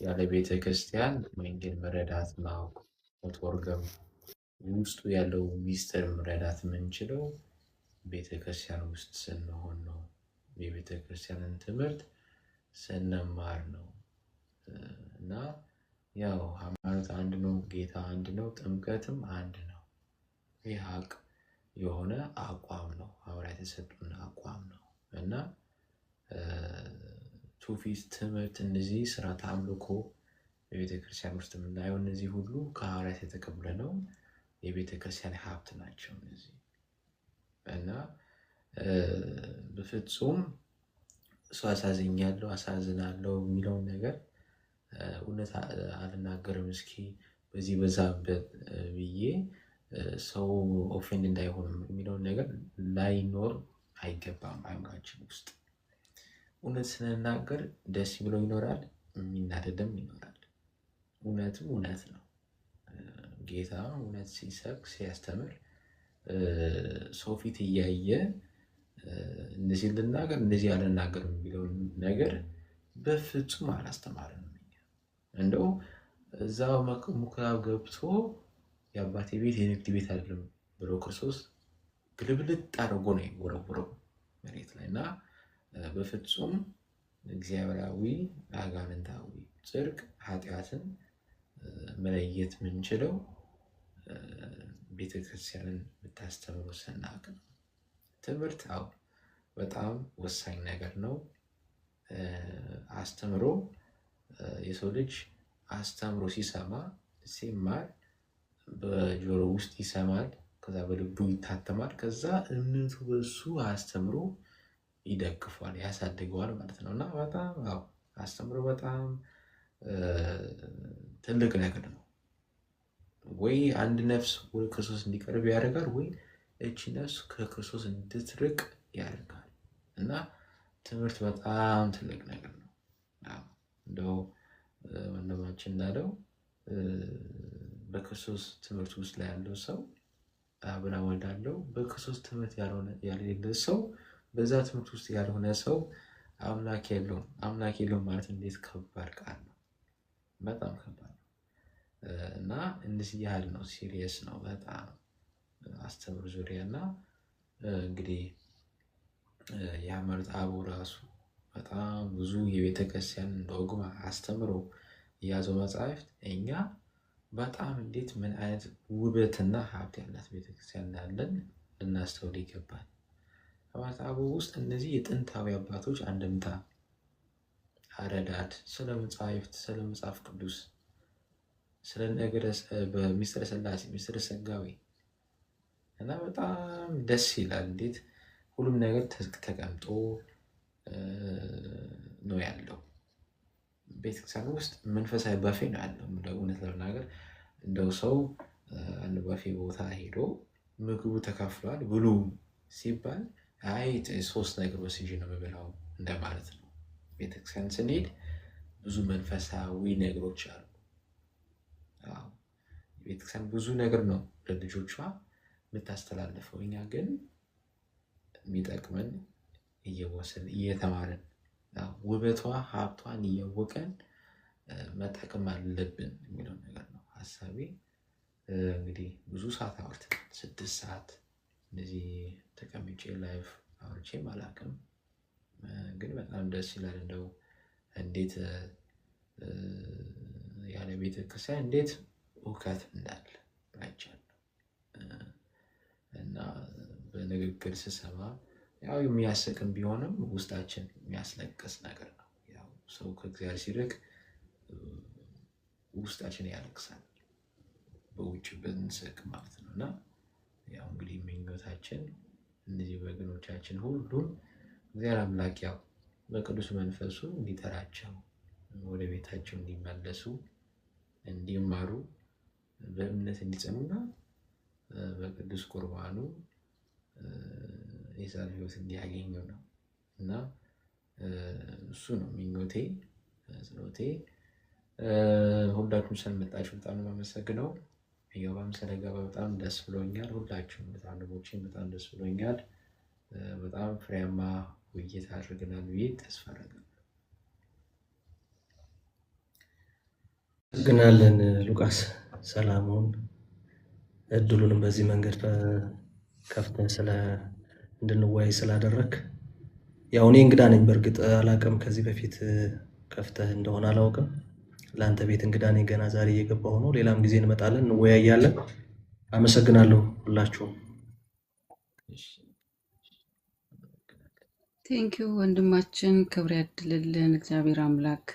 ያለ ቤተ ክርስቲያን ወንጌል መረዳት ማወቅ መተርጎም ውስጡ ያለው ሚስጥር መረዳት የምንችለው ቤተ ክርስቲያን ውስጥ ስንሆን ነው። የቤተ ክርስቲያንን ትምህርት ስንማር ነው። እና ያው ሃይማኖት አንድ ነው፣ ጌታ አንድ ነው፣ ጥምቀትም አንድ ነው። ይህ ሀቅ የሆነ አቋም ነው፣ ሐዋርያት የሰጡን አቋም ነው። እና ትውፊት፣ ትምህርት፣ እነዚህ ስርዓተ አምልኮ በቤተ ክርስቲያን ውስጥ የምናየው እነዚህ ሁሉ ከሐዋርያት የተቀበልነው የቤተ ክርስቲያን ሀብት ናቸው እነዚህ። እና በፍጹም እሱ አሳዝኛለሁ፣ አሳዝናለሁ የሚለውን ነገር እውነት አልናገርም። እስኪ በዚህ በዛበት ብዬ ሰው ኦፌንድ እንዳይሆን የሚለውን ነገር ላይኖር አይገባም። አእምሯችን ውስጥ እውነት ስንናገር ደስ ብሎ ይኖራል፣ የሚናደድም ይኖራል። እውነትም እውነት ነው። ጌታ እውነት ሲሰብክ ሲያስተምር ሰው ፊት እያየ እንደዚህ ልናገር እንደዚህ አልናገርም የሚለውን ነገር በፍጹም አላስተማረንም። እንደው እዛው ምኩራብ ገብቶ የአባቴ ቤት የንግድ ቤት አይደለም ብሎ ክርስቶስ ግልብልጥ አድርጎ ነው የወረወረው መሬት ላይ እና በፍጹም እግዚአብሔራዊ አጋንንታዊ ጽድቅ ኃጢአትን መለየት የምንችለው ቤተክርስቲያንን ብታስተምሩ ስናቅ ነው። ትምህርት በጣም ወሳኝ ነገር ነው። አስተምሮ የሰው ልጅ አስተምሮ ሲሰማ ሲማር በጆሮ ውስጥ ይሰማል፣ ከዛ በልቡ ይታተማል፣ ከዛ እምነቱ በሱ አስተምሮ ይደግፏል፣ ያሳድገዋል ማለት ነው እና በጣም አስተምሮ በጣም ትልቅ ነገር ነው። ወይ አንድ ነፍስ ወደ ክርስቶስ እንዲቀርብ ያደርጋል፣ ወይ እቺ ነፍስ ከክርስቶስ እንድትርቅ ያደርጋል እና ትምህርት በጣም ትልቅ ነገር ነው። እንደው ወንድማችን እንዳለው በክርስቶስ ትምህርት ውስጥ ላይ ያለው ሰው አብና ወልዳለው፣ በክርስቶስ ትምህርት ያልሌለ ሰው በዛ ትምህርት ውስጥ ያልሆነ ሰው አምላክ የለውም ማለት እንዴት ከባድ ቃል ነው። በጣም ከባድ ነው እና እንደዚህ ያህል ነው፣ ሲሪየስ ነው በጣም አስተምሮ ዙሪያ እና እንግዲህ የሃይማኖት አበው ራሱ በጣም ብዙ የቤተክርስቲያን ዶግማ አስተምሮ የያዘው መጽሐፍት እኛ በጣም እንዴት ምን አይነት ውበትና ሀብት ያላት ቤተክርስቲያን እንዳለን ልናስተውል ይገባል። ሃይማኖት አበው ውስጥ እነዚህ የጥንታዊ አባቶች አንድምታ፣ አረዳድ፣ ስለ መጽሐፍት፣ ስለ መጽሐፍ ቅዱስ፣ ስለ ነገረ በሚስጥረ ሥላሴ፣ ሚስጥረ ሥጋዌ እና በጣም ደስ ይላል። እንዴት ሁሉም ነገር ተቀምጦ ነው ያለው። ቤተክርስቲያን ውስጥ መንፈሳዊ ባፌ ነው ያለው። እውነት ለመናገር እንደው ሰው አንድ ባፌ ቦታ ሄዶ ምግቡ ተካፍሏል ብሉ ሲባል አይ 3 ነገር ወስጄ ነው የምበላው እንደማለት ነው። ቤተክርስቲያን ስንሄድ ብዙ መንፈሳዊ ነገሮች አሉ። ቤተክርስቲያን ብዙ ነገር ነው ለልጆቿ የምታስተላልፈው። እኛ ግን የሚጠቅመን እየወሰን እየተማረን ውበቷ ሀብቷን እያወቀን መጠቀም አለብን የሚለው ነገር ነው ሀሳቤ። እንግዲህ ብዙ ሰዓት አውርተናል፣ 6 ሰዓት እንደዚህ ተቀምጬ ላይፍ አውርቼም አላውቅም፣ ግን በጣም ደስ ይላል። እንደው እንዴት ያለ ቤተክርስቲያን እንዴት እውቀት እንዳለ አይቻልም እና በንግግር ስሰማ ያው የሚያስቅም ቢሆንም ውስጣችን የሚያስለቅስ ነገር ነው። ያው ሰው ከእግዚአብሔር ሲርቅ ውስጣችን ያለቅሳል፣ በውጭ ብንስቅ ማለት ነው እና ያው እንግዲህ ምኞታችን እነዚህ ወገኖቻችን ሁሉም እግዚአብሔር አምላክ ያው በቅዱስ መንፈሱ እንዲጠራቸው ወደ ቤታቸው እንዲመለሱ እንዲማሩ በእምነት እንዲጸኑና በቅዱስ ቁርባኑ የዛሬ ህይወት እንዲያገኙ ነው እና እሱ ነው ምኞቴ፣ ጸሎቴ። ሁላችሁም ስለመጣችሁ በጣም ነው የማመሰግነው። ኢዮባም ስለገባ በጣም ደስ ብሎኛል። ሁላችሁም ወንድሞቼም በጣም ደስ ብሎኛል። በጣም ፍሬያማ ውይይት አድርገናል ብዬ ተስፋ አደርጋለሁ። ግናለን ሉቃስ ሰላሙን እድሉንም በዚህ መንገድ ከፍተህ እንድንወያይ ስላደረግ። ያው እኔ እንግዳ ነኝ፣ በእርግጥ አላውቅም፣ ከዚህ በፊት ከፍተህ እንደሆነ አላውቅም። ለአንተ ቤት እንግዳ ነኝ፣ ገና ዛሬ እየገባሁ ነው። ሌላም ጊዜ እንመጣለን፣ እንወያያለን። አመሰግናለሁ ሁላችሁም። ቴንኪው ወንድማችን፣ ክብር ያድልልን እግዚአብሔር አምላክ፣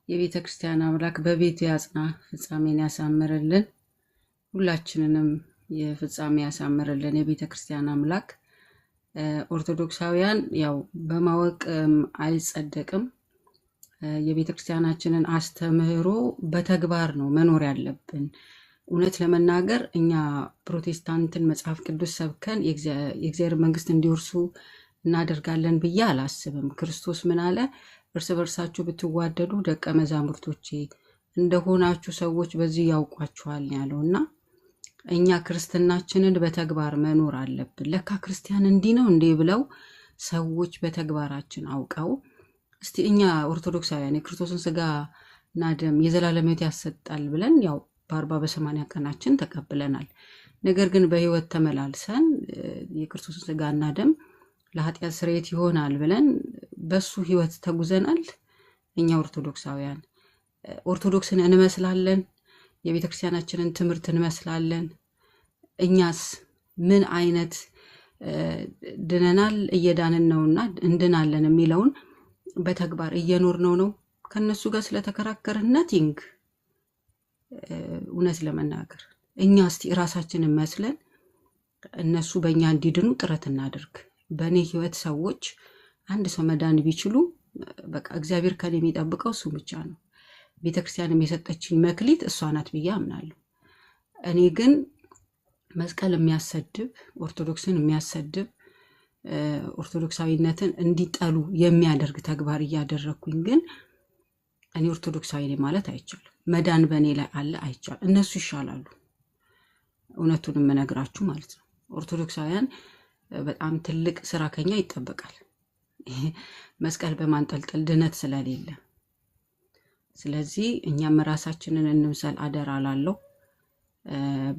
የቤተ ክርስቲያን አምላክ በቤቱ ያጽና፣ ፍጻሜን ያሳምርልን፣ ሁላችንንም የፍጻሜ ያሳምርልን የቤተ ክርስቲያን አምላክ። ኦርቶዶክሳውያን ያው በማወቅ አይጸደቅም። የቤተ ክርስቲያናችንን አስተምህሮ በተግባር ነው መኖር ያለብን። እውነት ለመናገር እኛ ፕሮቴስታንትን መጽሐፍ ቅዱስ ሰብከን የእግዚአብሔር መንግስት እንዲወርሱ እናደርጋለን ብዬ አላስብም። ክርስቶስ ምን አለ? እርስ በርሳችሁ ብትዋደዱ ደቀ መዛሙርቶቼ እንደሆናችሁ ሰዎች በዚህ ያውቋችኋል ያለው እና እኛ ክርስትናችንን በተግባር መኖር አለብን። ለካ ክርስቲያን እንዲህ ነው እንዴ ብለው ሰዎች በተግባራችን አውቀው እስቲ እኛ ኦርቶዶክሳውያን የክርስቶስን ስጋና ደም የዘላለም ሕይወት ያሰጣል ብለን ያው በ40 ቀናችን ተቀብለናል። ነገር ግን በህይወት ተመላልሰን የክርስቶስን ስጋና ደም ለኃጢአት ስርየት ይሆናል ብለን በሱ ህይወት ተጉዘናል። እኛ ኦርቶዶክሳውያን ኦርቶዶክስን እንመስላለን፣ የቤተክርስቲያናችንን ትምህርት እንመስላለን። እኛስ ምን አይነት ድነናል እየዳንን ነውና እንድናለን የሚለውን በተግባር እየኖርነው ነው? ከነሱ ጋር ስለተከራከርን ነቲንግ። እውነት ለመናገር እኛ እስቲ ራሳችንን መስለን እነሱ በእኛ እንዲድኑ ጥረት እናድርግ። በእኔ ህይወት ሰዎች አንድ ሰው መዳን ቢችሉ በቃ እግዚአብሔር ከኔ የሚጠብቀው እሱ ብቻ ነው። ቤተክርስቲያንም የሰጠችኝ መክሊት እሷ ናት ብዬ አምናለሁ። እኔ ግን መስቀል የሚያሰድብ ኦርቶዶክስን የሚያሰድብ ኦርቶዶክሳዊነትን እንዲጠሉ የሚያደርግ ተግባር እያደረኩኝ ግን እኔ ኦርቶዶክሳዊ ነኝ ማለት አይቻልም። መዳን በእኔ ላይ አለ አይቻልም። እነሱ ይሻላሉ፣ እውነቱን የምነግራችሁ ማለት ነው። ኦርቶዶክሳውያን በጣም ትልቅ ስራ ከኛ ይጠበቃል፣ መስቀል በማንጠልጠል ድነት ስለሌለ። ስለዚህ እኛም ራሳችንን እንምሰል አደራ ላለው።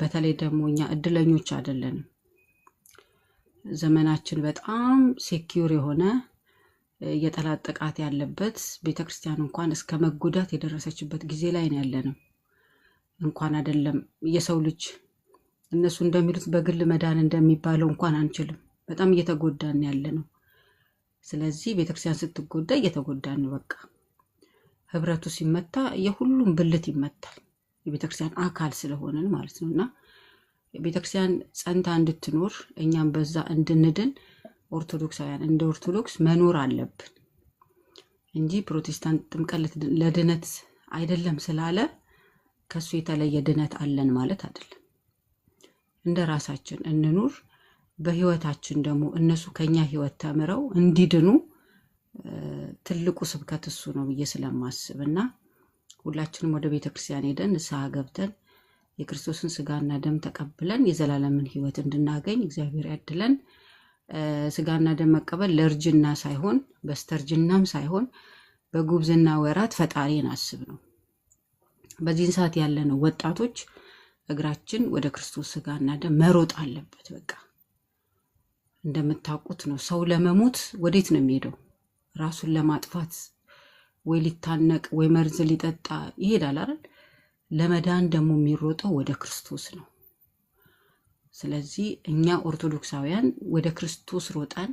በተለይ ደግሞ እኛ እድለኞች አይደለንም። ዘመናችን በጣም ሴኪዩር የሆነ የጠላት ጥቃት ያለበት ቤተክርስቲያን እንኳን እስከ መጎዳት የደረሰችበት ጊዜ ላይ ነው ያለነው። እንኳን አይደለም የሰው ልጅ እነሱ እንደሚሉት በግል መዳን እንደሚባለው እንኳን አንችልም። በጣም እየተጎዳን ያለነው። ስለዚህ ቤተክርስቲያን ስትጎዳ እየተጎዳን ነው። በቃ ህብረቱ ሲመታ የሁሉም ብልት ይመታል፣ የቤተክርስቲያን አካል ስለሆነን ማለት ነውና ቤተክርስቲያን ጸንታ እንድትኖር እኛም በዛ እንድንድን ኦርቶዶክሳውያን እንደ ኦርቶዶክስ መኖር አለብን እንጂ ፕሮቴስታንት ጥምቀት ለድነት አይደለም ስላለ ከሱ የተለየ ድነት አለን ማለት አይደለም። እንደ ራሳችን እንኑር። በህይወታችን ደግሞ እነሱ ከኛ ህይወት ተምረው እንዲድኑ ትልቁ ስብከት እሱ ነው ብዬ ስለማስብና ሁላችንም ወደ ቤተክርስቲያን ሄደን ንስሐ ገብተን የክርስቶስን ስጋና ደም ተቀብለን የዘላለምን ህይወት እንድናገኝ እግዚአብሔር ያድለን። ስጋና ደም መቀበል ለእርጅና ሳይሆን በስተርጅናም ሳይሆን በጉብዝና ወራት ፈጣሪን አስብ ነው። በዚህን ሰዓት ያለነው ወጣቶች እግራችን ወደ ክርስቶስ ስጋና ደም መሮጥ አለበት። በቃ እንደምታውቁት ነው ሰው ለመሞት ወዴት ነው የሚሄደው? ራሱን ለማጥፋት ወይ ሊታነቅ ወይ መርዝ ሊጠጣ ይሄዳል አይደል? ለመዳን ደግሞ የሚሮጠው ወደ ክርስቶስ ነው። ስለዚህ እኛ ኦርቶዶክሳውያን ወደ ክርስቶስ ሮጠን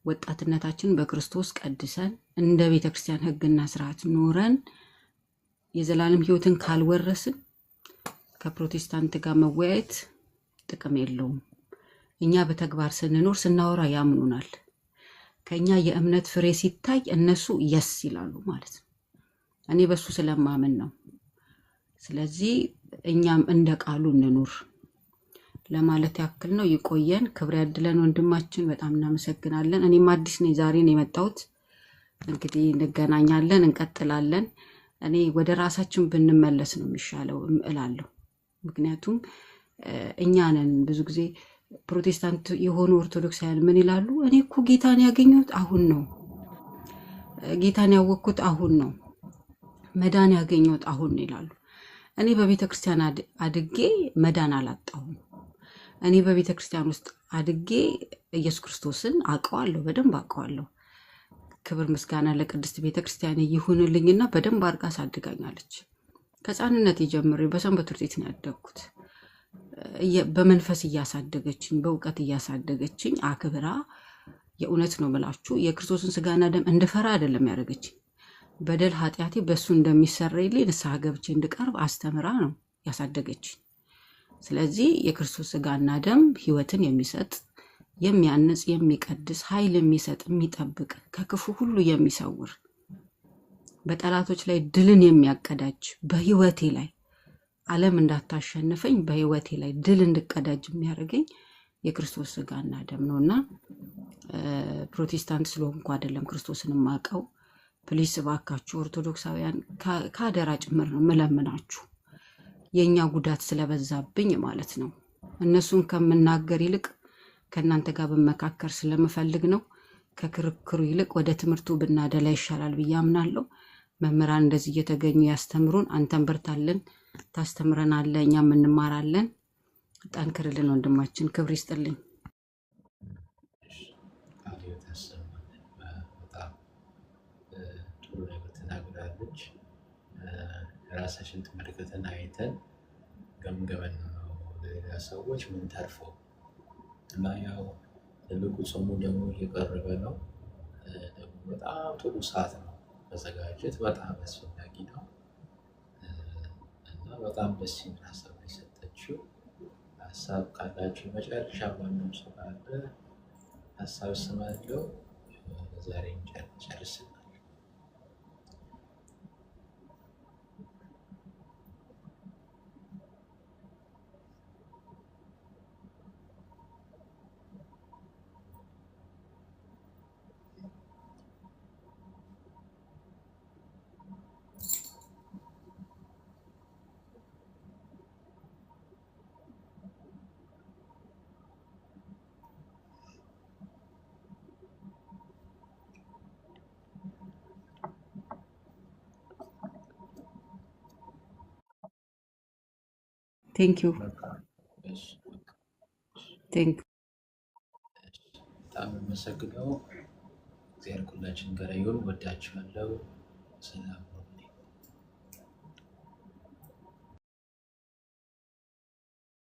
ወጣትነታችን በክርስቶስ ቀድሰን እንደ ቤተክርስቲያን ህግና ስርዓት ኖረን የዘላለም ህይወትን ካልወረስን ከፕሮቴስታንት ጋር መወያየት ጥቅም የለውም። እኛ በተግባር ስንኖር ስናወራ ያምኑናል። ከኛ የእምነት ፍሬ ሲታይ እነሱ የስ ይላሉ ማለት ነው። እኔ በሱ ስለማምን ነው። ስለዚህ እኛም እንደ ቃሉ እንኑር ለማለት ያክል ነው። ይቆየን። ክብር ያድለን ወንድማችን፣ በጣም እናመሰግናለን። እኔም አዲስ ነኝ፣ ዛሬ ነው የመጣሁት። እንግዲህ እንገናኛለን፣ እንቀጥላለን። እኔ ወደ ራሳችን ብንመለስ ነው የሚሻለው እላለሁ። ምክንያቱም እኛ ነን ብዙ ጊዜ ፕሮቴስታንት የሆኑ ኦርቶዶክሳውያን ምን ይላሉ? እኔ እኮ ጌታን ያገኘሁት አሁን ነው፣ ጌታን ያወቅኩት አሁን ነው፣ መዳን ያገኘሁት አሁን ነው ይላሉ። እኔ በቤተ ክርስቲያን አድጌ መዳን አላጣሁም። እኔ በቤተ ክርስቲያን ውስጥ አድጌ ኢየሱስ ክርስቶስን አውቀዋለሁ፣ በደንብ አውቀዋለሁ። ክብር ምስጋና ለቅድስት ቤተ ክርስቲያን ይሁንልኝና በደንብ አድርጋ አሳድጋኛለች። ከሕፃንነት ጀምሬ በሰንበት ትምህርት ቤት ነው ያደግኩት። በመንፈስ እያሳደገችኝ በእውቀት እያሳደገችኝ አክብራ፣ የእውነት ነው ብላችሁ የክርስቶስን ስጋና ደም እንድፈራ አይደለም ያደረገችኝ። በደል ኃጢአቴ በሱ እንደሚሰረይልኝ ንስሐ ገብቼ እንድቀርብ አስተምራ ነው ያሳደገችኝ። ስለዚህ የክርስቶስ ስጋና ደም ህይወትን የሚሰጥ የሚያንጽ፣ የሚቀድስ፣ ኃይል የሚሰጥ፣ የሚጠብቅ፣ ከክፉ ሁሉ የሚሰውር፣ በጠላቶች ላይ ድልን የሚያቀዳጅ፣ በህይወቴ ላይ ዓለም እንዳታሸንፈኝ በህይወቴ ላይ ድል እንድቀዳጅ የሚያደርገኝ የክርስቶስ ስጋና ደም ነውና ፕሮቴስታንት ስለሆንኩ አይደለም ክርስቶስን የማውቀው። ፕሊስ እባካችሁ ኦርቶዶክሳውያን ከአደራ ጭምር ነው የምለምናችሁ፣ የኛ ጉዳት ስለበዛብኝ ማለት ነው። እነሱን ከምናገር ይልቅ ከእናንተ ጋር በመካከር ስለምፈልግ ነው። ከክርክሩ ይልቅ ወደ ትምህርቱ ብናደላ ይሻላል ብዬ አምናለሁ። መምህራን እንደዚህ እየተገኙ ያስተምሩን። አንተን በርታልን፣ ታስተምረናለህ፣ እኛም እንማራለን። ጠንክርልን ወንድማችን፣ ክብር ይስጥልኝ። ቃል ሕይወት ያሰማልን። በጣም ጥሩ ነገር ተናግራለች። የራሳችን ተመልክተን አይተን ገምገመን ነው ለሌላ ሰዎች ምን ተርፈው እና ያው ትልቁ ጾሙ ደግሞ እየቀረበ ነው። ደግሞ በጣም ጥሩ ሰዓት ነው። መዘጋጀት በጣም አስፈላጊ ነው እና በጣም ደስ የሚል ሀሳብ ነው የሰጠችው። ሀሳብ ካላችሁ መጨረሻ ማንም ሰው ካለ ሀሳብ ስማለው ዛሬ ጨርስናል። ቴንኪዩ እሺ፣ ቴንክ በጣም የማመሰግነው እግዚአብሔር ሁላችን ጋር ይሁን። ወዳችኋለሁ። ሰላም